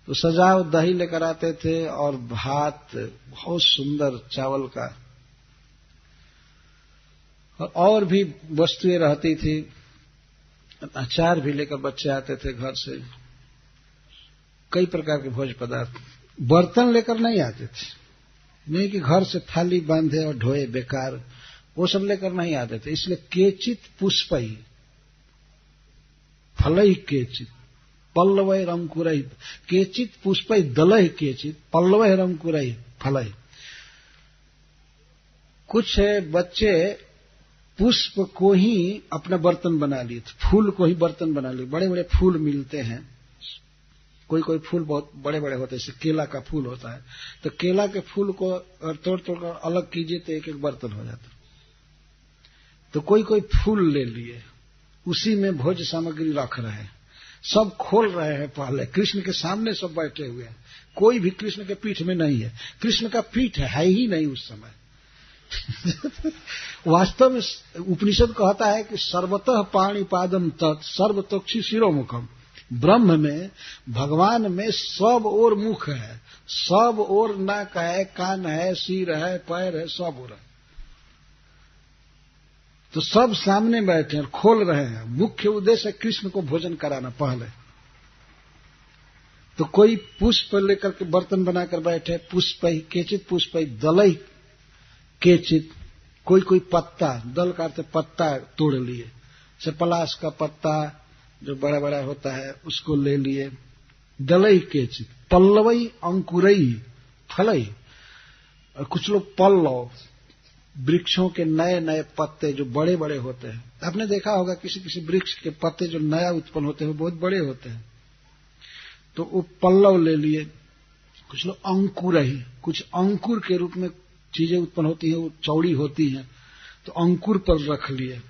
तो सजाव दही लेकर आते थे और भात बहुत सुंदर चावल का, और भी वस्तुएं रहती थी। अचार भी लेकर बच्चे आते थे घर से, कई प्रकार के भोज्य पदार्थ। बर्तन लेकर नहीं आते थे, नहीं कि घर से थाली बांधे और ढोए, बेकार। वो सब लेकर नहीं आते थे। इसलिए केचित पुष्पई फलई केचित पल्लवै अंकुरई, केचित पुष्पई दलई केचित पल्लवै अंकुरई फलई। कुछ बच्चे पुष्प को ही अपना बर्तन बना लिए थे, फूल को ही बर्तन बना लिए। बड़े बड़े फूल मिलते हैं, कोई कोई फूल बहुत बड़े बड़े होते हैं, जैसे केला का फूल होता है, तो केला के फूल को तोड़ तोड़ कर अलग कीजिए तो एक एक बर्तन हो जाता। तो कोई कोई फूल ले लिए, उसी में भोज्य सामग्री रख रहे हैं, सब खोल रहे हैं। पहले कृष्ण के सामने सब बैठे हुए हैं, कोई भी कृष्ण के पीठ में नहीं है। कृष्ण का पीठ है ही नहीं उस समय। वास्तव में उपनिषद कहता है कि सर्वतः पाणिपादम तत् सर्वतोक्षी शिरोमुखम। ब्रह्म में, भगवान में सब ओर मुख है, सब ओर नाक है, कान है, सिर है, पैर है, सब ओर है। तो सब सामने बैठे हैं, खोल रहे हैं। मुख्य उद्देश्य है कृष्ण को भोजन कराना पहले। तो कोई पुष्प लेकर के बर्तन बनाकर बैठे, पुष्प ही केचित पुष्प ही दलई केचित, कोई कोई पत्ता, दल का अर्थ पत्ता तोड़ लिए, जैसे पलाश का पत्ता जो बड़ा बड़ा होता है उसको ले लिए। दलई केचित पल्लवई अंकुरई फलई, और कुछ लोग पल्लव, वृक्षों के नए नए पत्ते जो बड़े बड़े होते हैं। आपने देखा होगा किसी किसी वृक्ष के पत्ते जो नया उत्पन्न होते हैं वो बहुत बड़े होते हैं, तो वो पल्लव ले लिए। कुछ लोग अंकुर ही, कुछ अंकुर के रूप में चीजें उत्पन्न होती हैं, वो चौड़ी होती हैं, तो अंकुर पर रख लिए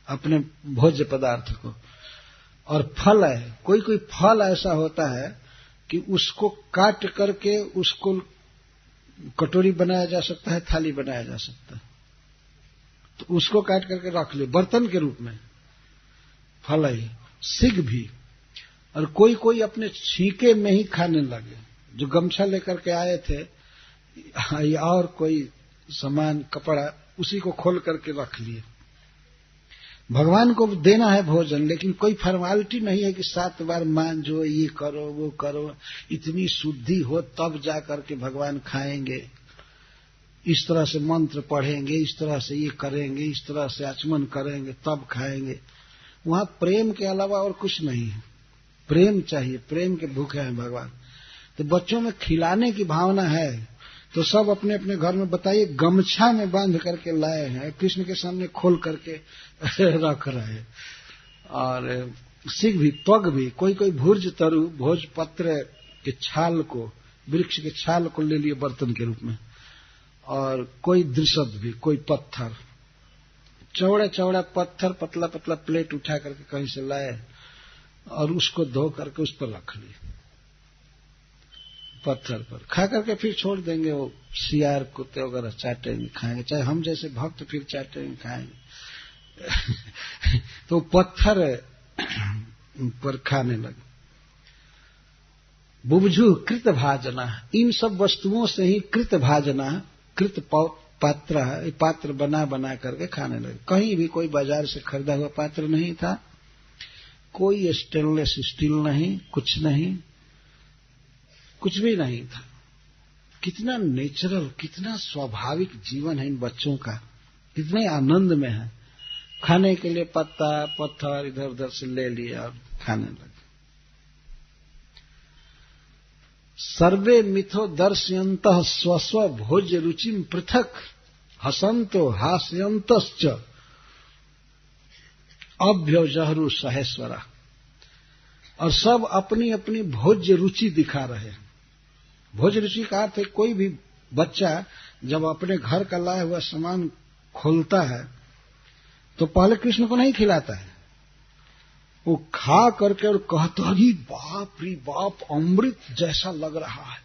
अपने भोज्य पदार्थ को। और फल है, कोई कोई फल ऐसा होता है कि उसको काट करके उसको कटोरी बनाया जा सकता है, थाली बनाया जा सकता है, तो उसको काट करके रख ले बर्तन के रूप में। फल ही सिग भी। और कोई कोई अपने छीके में ही खाने लगे, जो गमछा लेकर के आए थे या और कोई सामान कपड़ा, उसी को खोल करके रख लिए। भगवान को देना है भोजन, लेकिन कोई फॉर्मेलिटी नहीं है कि 7 बार मांझो, ये करो वो करो, इतनी शुद्धि हो तब जा करके भगवान खाएंगे, इस तरह से मंत्र पढ़ेंगे, इस तरह से ये करेंगे, इस तरह से आचमन करेंगे तब खाएंगे। वहां प्रेम के अलावा और कुछ नहीं है। प्रेम चाहिए, प्रेम के भूखे हैं भगवान। तो बच्चों में खिलाने की भावना है तो सब अपने अपने घर में बताइए गमछा में बांध करके लाए हैं, कृष्ण के सामने खोल करके रख रहे हैं। और सिग भी, पग भी, कोई कोई भुर्ज तरु, भोज पत्र के छाल को, वृक्ष के छाल को ले लिए बर्तन के रूप में। और कोई दृषद भी, कोई पत्थर, चौड़ा चौड़ा पत्थर, पतला पतला प्लेट उठा करके कहीं से लाए और उसको धो करके उस पर रख लिए पत्थर पर। खा करके फिर छोड़ देंगे, वो सियार कुत्ते वगैरह चाटेंगे खाएंगे, चाहे हम जैसे भक्त फिर चाटेंगे खाएंगे। तो पत्थर पर खाने लगे। बुभुजु कृत भाजना, इन सब वस्तुओं से ही कृत भाजना, कृत पात्र, पात्र बना बना करके खाने लगे। कहीं भी कोई बाजार से खरीदा हुआ पात्र नहीं था, कोई स्टेनलेस स्टील नहीं, कुछ नहीं, कुछ भी नहीं था। कितना नेचुरल, कितना स्वाभाविक जीवन है इन बच्चों का, कितने आनंद में है। खाने के लिए पत्ता पत्थर इधर उधर से ले लिया और खाने लगे। सर्वे मिथो दर्शयन्तः स्वस्व भोज्य रुचिम पृथक हसंतो हास्यन्तश्च अभ्यजहरु सहेश्वरा। और सब अपनी अपनी भोज्य रुचि दिखा रहे हैं। भोज्य रुचि का अर्थ है कोई भी बच्चा जब अपने घर का लाया हुआ सामान खोलता है तो पहले कृष्ण को नहीं खिलाता है, वो खा करके और कहता है बाप रे बाप, अमृत जैसा लग रहा है,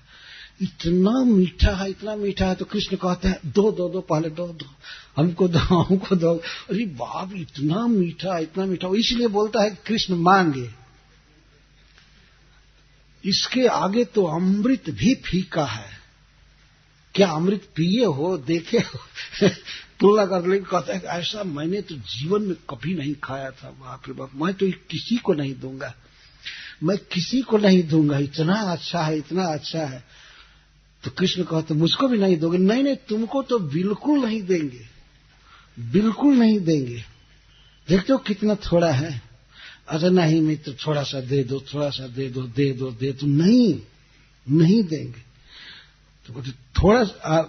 इतना मीठा है, इतना मीठा है। तो कृष्ण कहते हैं दो दो दो, पहले दो दो, हमको दो, हमको दो। अरे बाप, इतना मीठा, इतना मीठा। इसलिए बोलता है कृष्ण मांगे, इसके आगे तो अमृत भी फीका है। क्या अमृत पिए हो, देखे हो? तुलना कर ले, कहता है ऐसा मैंने तो जीवन में कभी नहीं खाया था। बाप रे बाप, मैं तो किसी को नहीं दूंगा, मैं किसी को नहीं दूंगा, इतना अच्छा है, इतना अच्छा है। तो कृष्ण कहते मुझको भी नहीं दोगे? नहीं नहीं, तुमको तो बिल्कुल नहीं देंगे। बिल्कुल नहीं देंगे। देखते हो कितना थोड़ा है। अरे नहीं मित्र, थोड़ा सा दे दो, थोड़ा सा दे दो, दे दो, दे दो। नहीं देंगे। तो बोलते थोड़ा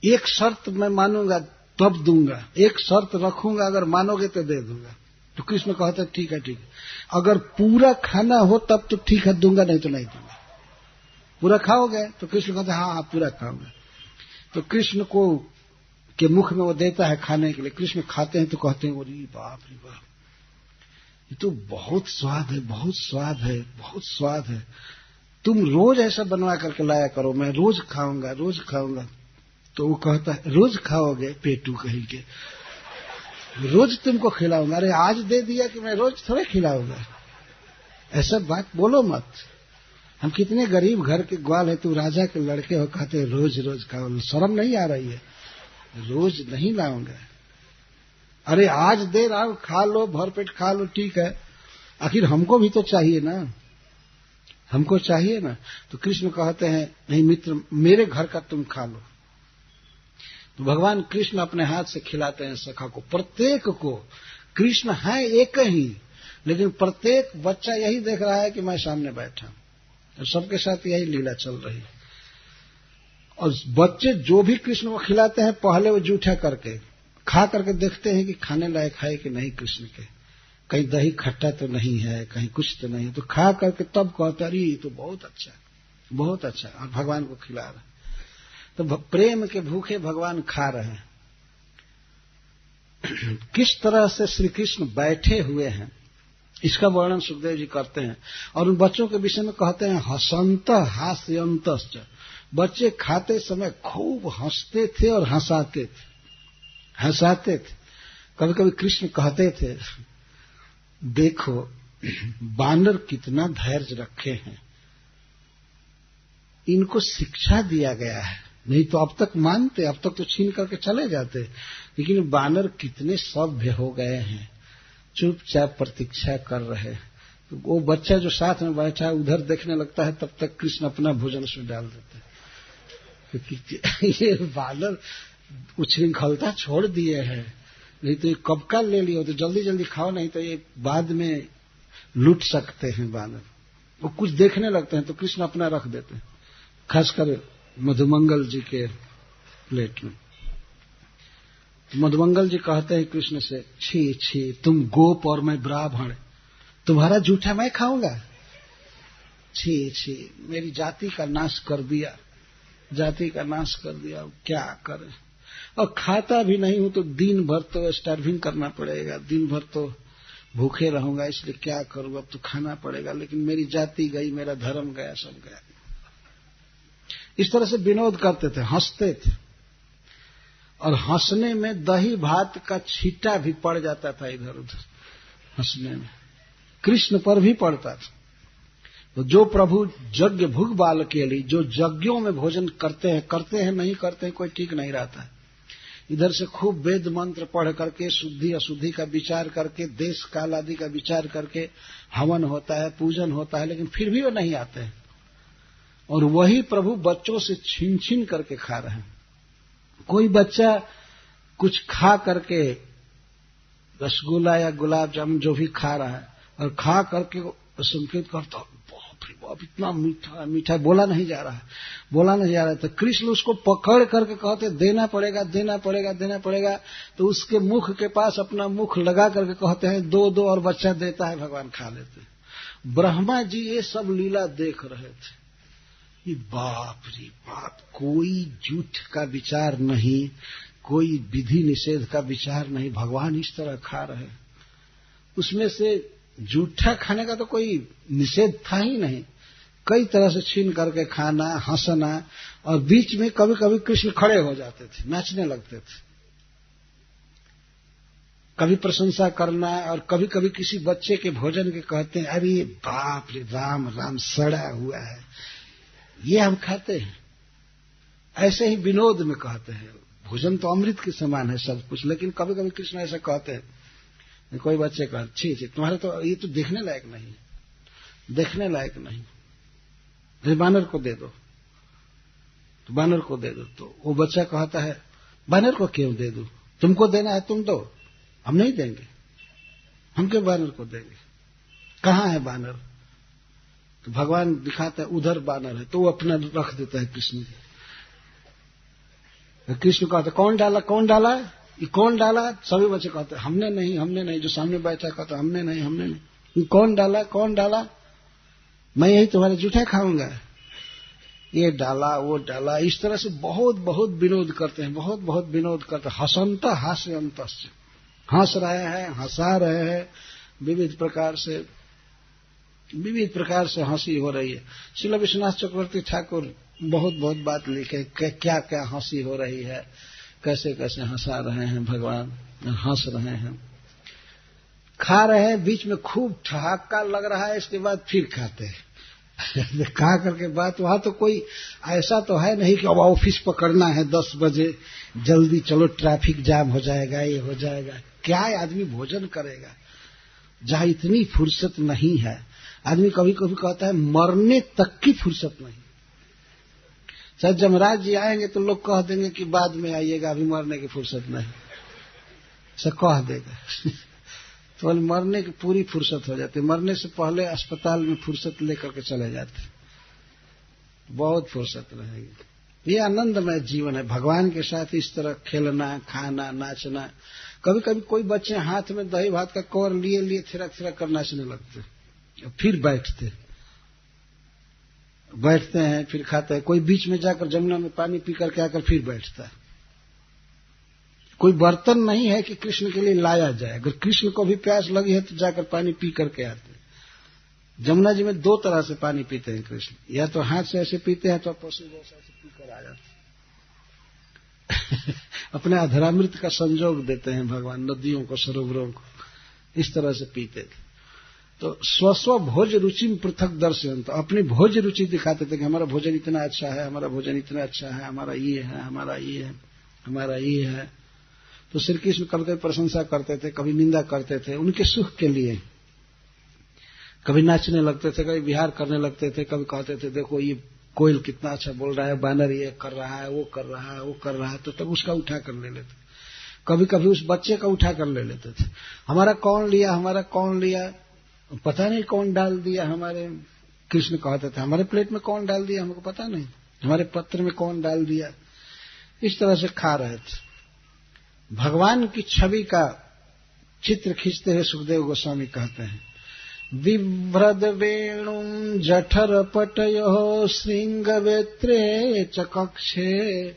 एक शर्त मैं मानूंगा तब दूंगा, एक शर्त रखूंगा, अगर मानोगे तो दे दूंगा। तो कृष्ण कहते ठीक है, ठीक है, अगर पूरा खाना हो तब तो ठीक है दूंगा, नहीं तो नहीं दूंगा। पूरा खाओगे? तो कृष्ण कहते हाँ पूरा खाऊंगा। तो कृष्ण को के मुख में वो देता है खाने के लिए। कृष्ण खाते हैं तो कहते हैं अरे बाप रे बाप, ये तो बहुत स्वाद है, बहुत स्वाद है, बहुत स्वाद है। तुम रोज ऐसा बनवा करके लाया करो, मैं रोज खाऊंगा, रोज खाऊंगा। तो वो कहता है रोज खाओगे पेटू कहीं के, रोज तुमको खिलाऊंगा। अरे आज दे दिया कि मैं रोज थोड़े खिलाऊंगा, ऐसा बात बोलो मत। हम कितने गरीब घर के ग्वाल है, तुम राजा के लड़के हो, कहते हैं रोज रोज खाओ। शर्म नहीं आ रही है? रोज नहीं लाऊंगा। अरे आज दे रहा हूं, खा लो, भरपेट खा लो, ठीक है, आखिर हमको भी तो चाहिए ना, हमको चाहिए ना। तो कृष्ण कहते हैं नहीं मित्र, मेरे घर का तुम खा लो। तो भगवान कृष्ण अपने हाथ से खिलाते हैं सखा को, प्रत्येक को। कृष्ण है एक ही, लेकिन प्रत्येक बच्चा यही देख रहा है कि मैं सामने बैठा, और सबके साथ यही लीला चल रही है। और बच्चे जो भी कृष्ण को खिलाते हैं, पहले वो जूठा करके खा करके देखते हैं कि खाने लायक है कि नहीं कृष्ण के, कहीं दही खट्टा तो नहीं है, कहीं कुछ तो नहीं है। तो खा करके तब कहता अरे ये तो बहुत अच्छा, बहुत अच्छा, और भगवान को खिला रहे। तो प्रेम के भूखे भगवान खा रहे हैं। किस तरह से श्री कृष्ण बैठे हुए हैं, इसका वर्णन सुखदेव जी करते हैं। और उन बच्चों के विषय में कहते हैं हसंत हास्यंतश्च, बच्चे खाते समय खूब हंसते थे और हंसाते थे। कभी कभी कृष्ण कहते थे देखो बानर कितना धैर्य रखे हैं, इनको शिक्षा दिया गया है, नहीं तो अब तक मानते, अब तक तो छीन करके चले जाते, लेकिन बानर कितने सभ्य हो गए हैं, चुपचाप प्रतीक्षा कर रहे। तो वो बच्चा जो साथ में बैठा है उधर देखने लगता है, तब तक कृष्ण अपना भोजन उसमें डाल देते हैं, क्योंकि ये बानर उच्छृंखलता छोड़ दिए हैं। नहीं तो ये कब का ले लियो, तो जल्दी जल्दी खाओ, नहीं तो ये बाद में लूट सकते हैं बानर। वो कुछ देखने लगते हैं तो कृष्ण अपना रख देते हैं, खासकर मधुमंगल जी के प्लेट में। मधुमंगल जी कहते हैं कृष्ण से छी छी, तुम गोप और मैं ब्राह्मण, तुम्हारा जूठा मैं खाऊंगा? छी छी, मेरी जाति का नाश कर दिया, जाति का नाश कर दिया, क्या करें। और खाता भी नहीं हूं तो दिन भर तो स्टार्विंग करना पड़ेगा, दिन भर तो भूखे रहूंगा, इसलिए क्या करूं, अब तो खाना पड़ेगा, लेकिन मेरी जाति गई, मेरा धर्म गया, सब गया। इस तरह से विनोद करते थे, हंसते थे। और हंसने में दही भात का छींटा भी पड़ जाता था इधर उधर, हंसने में कृष्ण पर भी पड़ता था। तो जो प्रभु यज्ञ भुग बाल के लिए, जो यज्ञों में भोजन करते हैं नहीं करते हैं, कोई ठीक नहीं रहता है। इधर से खूब वेद मंत्र पढ़ करके, शुद्धि अशुद्धि का विचार करके, देश काल आदि का विचार करके हवन होता है, पूजन होता है, लेकिन फिर भी वो नहीं आते हैं। और वही प्रभु बच्चों से छीन छीन करके खा रहे हैं। कोई बच्चा कुछ खा करके, रसगुल्ला या गुलाब जामुन जो भी खा रहा है, और खा करके संकेत करता बाप रे बाप इतना मीठा मीठा, बोला नहीं जा रहा है। तो कृष्ण उसको पकड़ करके कहते देना पड़ेगा, देना पड़ेगा, देना पड़ेगा। तो उसके मुख के पास अपना मुख लगा करके कहते हैं दो दो, और बच्चा देता है, भगवान खा लेते हैं। ब्रह्मा जी ये सब लीला देख रहे थे। ये बाप रे बाप, कोई झूठ का विचार नहीं, कोई विधि निषेध का विचार नहीं, भगवान इस तरह खा रहे। उसमें से जूठा खाने का तो कोई निषेध था ही नहीं, कई तरह से छीन करके खाना, हंसना, और बीच में कभी कभी कृष्ण खड़े हो जाते थे, नाचने लगते थे, कभी प्रशंसा करना, और कभी कभी किसी बच्चे के भोजन के कहते हैं अरे बाप रे राम राम सड़ा हुआ है, ये हम खाते हैं। ऐसे ही विनोद में कहते हैं, भोजन तो अमृत के समान है सब कुछ, लेकिन कभी कभी कृष्ण ऐसा कहते हैं। कोई बच्चे कहते छी छी, तुम्हारे तो ये तो देखने लायक नहीं, देखने लायक नहीं, बानर को दे दो, तो बानर को दे दो। तो वो बच्चा कहता है बानर को क्यों दे दूं, तुमको देना है तुम दो, हम नहीं देंगे, हम क्यों बानर को देंगे, कहाँ है बानर? तो भगवान दिखाता है उधर बानर है, तो वो अपना रख देता है कृष्ण को। कृष्ण कहते कौन डाला, कौन डाला, ये कौन डाला? सभी बच्चे कहते हमने नहीं, हमने नहीं। जो सामने बैठा कहता हमने नहीं, हमने नहीं। कौन डाला, कौन डाला? मैं यही तुम्हारे जूठे खाऊंगा। ये डाला, वो डाला, इस तरह से बहुत बहुत विनोद करते हैं, बहुत बहुत विनोद करते हैं। हसंत हास्यंत, हंस रहे हैं, हंसा रहे हैं, विविध प्रकार से हंसी हो रही है। श्रील विश्वनाथ चक्रवर्ती ठाकुर बहुत बहुत बात लिखे, क्या क्या हंसी हो रही है, कैसे कैसे हंसा रहे हैं भगवान, हंस रहे हैं, खा रहे हैं, बीच में खूब ठहाका लग रहा है, इसके बाद फिर खाते हैं। खा करके बात, वहां तो कोई ऐसा तो है नहीं कि अब ऑफिस पकड़ना है 10 बजे, जल्दी चलो ट्रैफिक जाम हो जाएगा, ये हो जाएगा। क्या आदमी भोजन करेगा जहां इतनी फुर्सत नहीं है? आदमी कभी कभी कहता है मरने तक की फुर्सत नहीं। शायद जमराज जी आएंगे तो लोग कह देंगे कि बाद में आइएगा, अभी मरने की फुर्सत नहीं, ऐसा कह देगा। तो मरने की पूरी फुर्सत हो जाती है, मरने से पहले अस्पताल में फुर्सत लेकर के चले जाते, बहुत फुर्सत रहेगी। ये आनंदमय जीवन है, भगवान के साथ इस तरह खेलना, खाना, नाचना। कभी कभी कोई बच्चे हाथ में दही भात का कौर लिए लिए थिरक थिरक कर नाचने लगते, फिर बैठते हैं, फिर खाते हैं। कोई बीच में जाकर जमुना में पानी पी करके आकर फिर बैठता है। कोई बर्तन नहीं है कि कृष्ण के लिए लाया जाए, अगर कृष्ण को भी प्यास लगी है तो जाकर पानी पी करके आते हैं। जमुना जी में 2 तरह से पानी पीते हैं कृष्ण, या तो हाथ से ऐसे पीते हैं, तो पशु जैसा ऐसे पीकर आ जाते हैं। अपने अधरामृत का संजोग देते हैं भगवान, नदियों को, सरोवरों को, इस तरह से पीते थे। तो स्वस्व भोज रुचि में पृथक दर्शन, तो अपनी भोज रुचि दिखाते थे कि हमारा भोजन इतना अच्छा है, हमारा भोजन इतना अच्छा है, हमारा ये है, हमारा ये है, हमारा ये है। तो श्री कृष्ण कभी प्रशंसा करते थे, कभी निंदा करते थे, उनके सुख के लिए। कभी नाचने लगते थे, कभी विहार करने लगते थे, कभी कहते थे देखो ये कोयल कितना अच्छा बोल रहा है, बानर ये कर रहा है, वो कर रहा है, वो कर रहा है, तो तब उसका उठा कर ले लेते। कभी कभी उस बच्चे का उठा कर ले लेते थे। हमारा कौन लिया, हमारा कौन लिया, पता नहीं कौन डाल दिया। हमारे कृष्ण कहते थे हमारे प्लेट में कौन डाल दिया, हमको पता नहीं, हमारे पत्र में कौन डाल दिया। इस तरह से खा रहे थे। भगवान की छवि का चित्र खींचते हुए सुखदेव गोस्वामी कहते हैं, बिभ्रद वेणुं जठर पटयो श्रृंगवेत्रे च कक्षे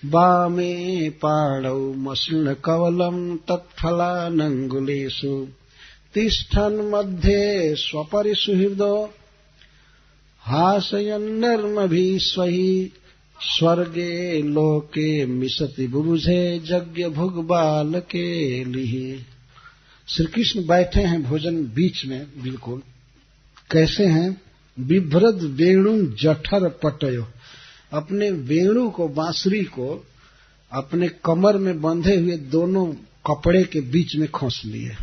वामे पाणौ मसृण कवलम तत्फलानंगुलेषु तिष्ठन् मध्ये स्वपरिसुहृदो हासयन्नर्मभिस्वहि स्वर्गे लोके मिशति बुभुजे यज्ञ भुग बाल के लिए। श्री कृष्ण बैठे हैं भोजन बीच में, बिल्कुल कैसे हैं? बिभ्रद वेणु जठर पटयो, अपने वेणु को, बांसुरी को अपने कमर में बंधे हुए दोनों कपड़े के बीच में खोस लिए।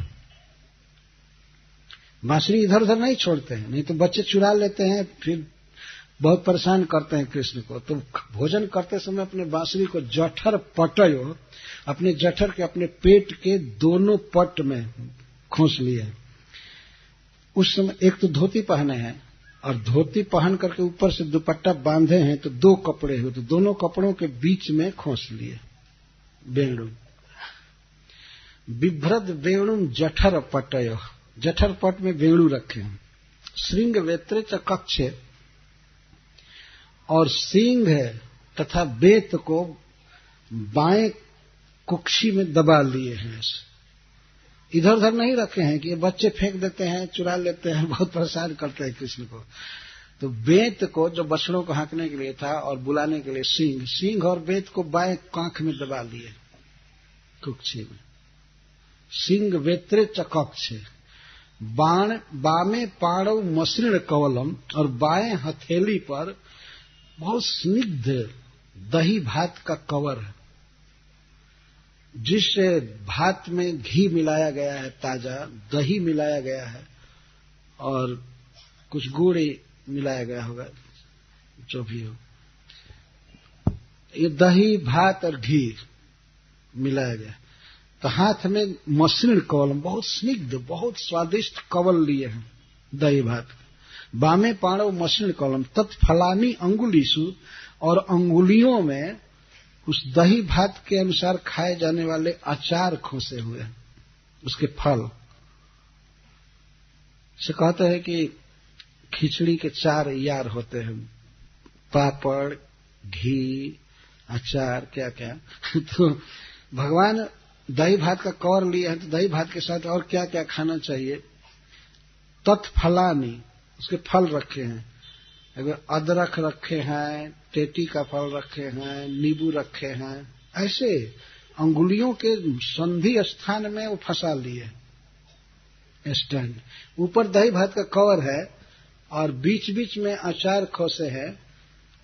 बांसुरी इधर उधर नहीं छोड़ते हैं, नहीं तो बच्चे चुरा लेते हैं, फिर बहुत परेशान करते हैं कृष्ण को। तो भोजन करते समय अपने बांसुरी को जठर पटयो, अपने जठर के, अपने पेट के दोनों पट में खोस लिए। उस समय एक तो धोती पहने हैं, और धोती पहन करके ऊपर से दुपट्टा बांधे हैं, तो 2 कपड़े हुए, तो दोनों कपड़ों के बीच में खोस लिए वेणु। बिभ्रद वेणु जठर पटयो, जठर पट में वेणु रखे हैं। श्रृंग वेत्रे च कक्षे, और सिंह तथा बेत को बाएं कुक्षी में दबा लिए हैं। इधर उधर नहीं रखे हैं कि ये बच्चे फेंक देते हैं, चुरा लेते हैं, बहुत परेशान करते हैं कृष्ण को। तो बेत को, जो बछड़ों को हाँकने के लिए था और बुलाने के लिए सिंह और बेत को बाएं कांख में दबा लिए कुक्षी में। सिंह वेत्रे च कक्षे बामे पाणव मसृण कवलम, और बाएं हथेली पर बहुत स्निग्ध दही भात का कवर है, जिस भात में घी मिलाया गया है, ताजा दही मिलाया गया है, और कुछ गुड़ मिलाया गया होगा, जो भी हो। ये दही भात और घी मिलाया गया, तो हाथ में मसृण कवल, बहुत स्निग्ध बहुत स्वादिष्ट कवल लिए हैं दही भात। बामे पाणव मसृण कवलम तत्फलानी अंगुलीसु, और अंगुलियों में उस दही भात के अनुसार खाए जाने वाले अचार खोसे हुए हैं, उसके फल से कहते हैं कि खिचड़ी के 4 यार होते हैं, पापड़, घी, अचार, क्या क्या। तो भगवान दही भात का कवर लिए हैं, तो दही भात के साथ और क्या क्या खाना चाहिए। तत्फलानी, उसके फल रखे हैं, अगर अदरक रखे हैं, टेटी का फल रखे हैं, नींबू रखे हैं, ऐसे अंगुलियों के संधि स्थान में वो फंसा लिए स्टैंड। ऊपर दही भात का कवर है और बीच बीच में अचार खोसे हैं,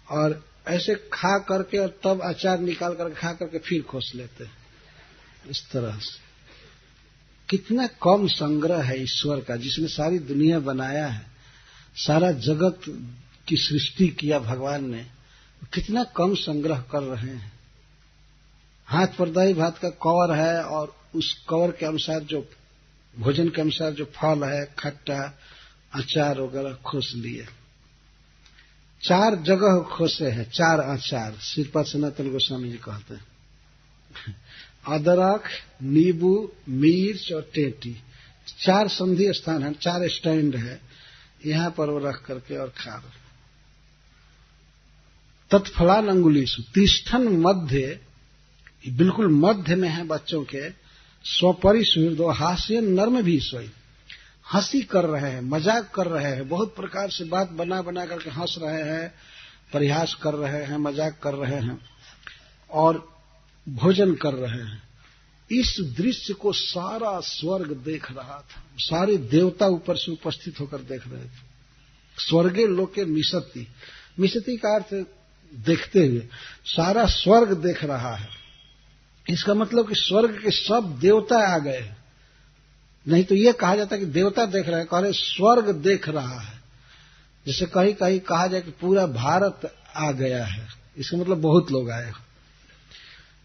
और ऐसे खा करके और तब अचार निकाल कर खा करके फिर खोस लेते हैं। इस तरह से कितना कम संग्रह है ईश्वर का, जिसने सारी दुनिया बनाया है, सारा जगत की सृष्टि किया भगवान ने, कितना कम संग्रह कर रहे हैं। हाथ पर दही भात का कवर है और उस कवर के अनुसार जो भोजन के अनुसार जो फल है, खट्टा, अचार वगैरह खोस लिए। 4 जगह खोसे हैं, 4 अचार, श्रीपाद सनातन गोस्वामी जी कहते हैं। अदरक, नींबू, मिर्च और टेटी, 4 संधि स्थान है, 4 स्टैंड है, यहां पर वो रख करके और खा रहे। तत्फलान अंगुलीसु तिष्ठन मध्य, बिल्कुल मध्य में है बच्चों के, स्वपरिसुहृदो हास्य नर्म भी सोई, हंसी कर रहे हैं, मजाक कर रहे हैं, बहुत प्रकार से बात बना बना करके हंस रहे हैं, परिहास कर रहे हैं, मजाक कर रहे हैं और भोजन कर रहे हैं। इस दृश्य को सारा स्वर्ग देख रहा था, सारे देवता ऊपर से उपस्थित होकर देख रहे थे। स्वर्गे लोके मिशति, मिशति का अर्थ देखते हुए, सारा स्वर्ग देख रहा है। इसका मतलब कि स्वर्ग के सब देवता आ गए, नहीं तो ये कहा जाता कि देवता देख रहे हैं, कह रहे स्वर्ग देख रहा है। जैसे कहीं कहीं कहा जाए कि पूरा भारत आ गया है, इसका मतलब बहुत लोग आए।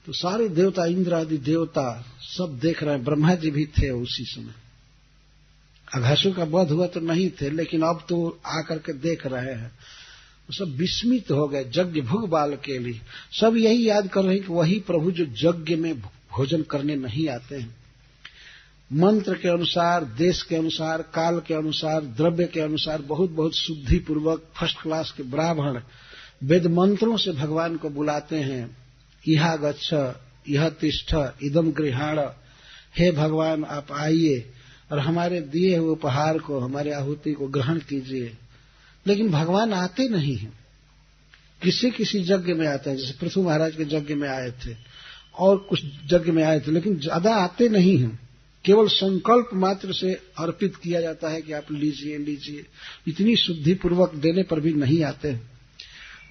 तो सारे देवता, इंद्र आदि देवता सब देख रहे हैं। ब्रह्मा जी भी थे उसी समय, अघासुर का वध हुआ तो नहीं थे, लेकिन अब तो आकर के देख रहे हैं। सब विस्मित हो गए। यज्ञ भुग बाल के लिए सब यही याद कर रहे हैं कि वही प्रभु जो यज्ञ में भोजन करने नहीं आते हैं। मंत्र के अनुसार, देश के अनुसार, काल के अनुसार, द्रव्य के अनुसार बहुत बहुत शुद्धि पूर्वक फर्स्ट क्लास के ब्राह्मण वेद मंत्रों से भगवान को बुलाते हैं। इहा गच्छ, यह तिष्ठ, इदम गृहाण, हे भगवान आप आइए और हमारे दिए हुए उपहार को, हमारे आहुति को ग्रहण कीजिए। लेकिन भगवान आते नहीं हैं। किसी किसी यज्ञ में आते हैं, जैसे पृथु महाराज के यज्ञ में आए थे और कुछ यज्ञ में आए थे, लेकिन ज्यादा आते नहीं हैं। केवल संकल्प मात्र से अर्पित किया जाता है कि आप लीजिए लीजिए, इतनी शुद्धि पूर्वक देने पर भी नहीं आते हैं।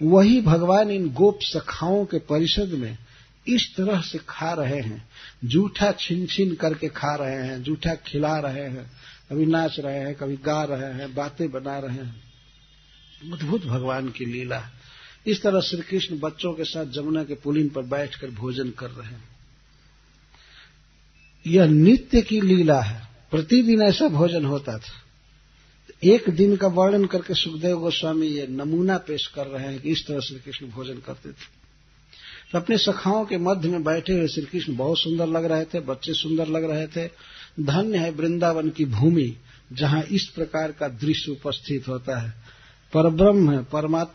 वही भगवान इन गोप सखाओं के परिषद में इस तरह से खा रहे हैं, जूठा छिन छिन करके खा रहे हैं, जूठा खिला रहे हैं, कभी नाच रहे हैं, कभी गा रहे हैं, बातें बना रहे हैं। अद्भुत भगवान की लीला। इस तरह श्री कृष्ण बच्चों के साथ जमुना के पुलिन पर बैठकर भोजन कर रहे हैं। यह नित्य की लीला है, प्रतिदिन ऐसा भोजन होता था। एक दिन का वर्णन करके सुखदेव गोस्वामी ये नमूना पेश कर रहे हैं कि इस तरह श्री कृष्ण भोजन करते थे। तो अपने सखाओं के मध्य में बैठे हुए श्री कृष्ण बहुत सुंदर लग रहे थे, बच्चे सुंदर लग रहे थे। धन्य है वृंदावन की भूमि, जहां इस प्रकार का दृश्य उपस्थित होता है। परब्रह्म है, परमात्मा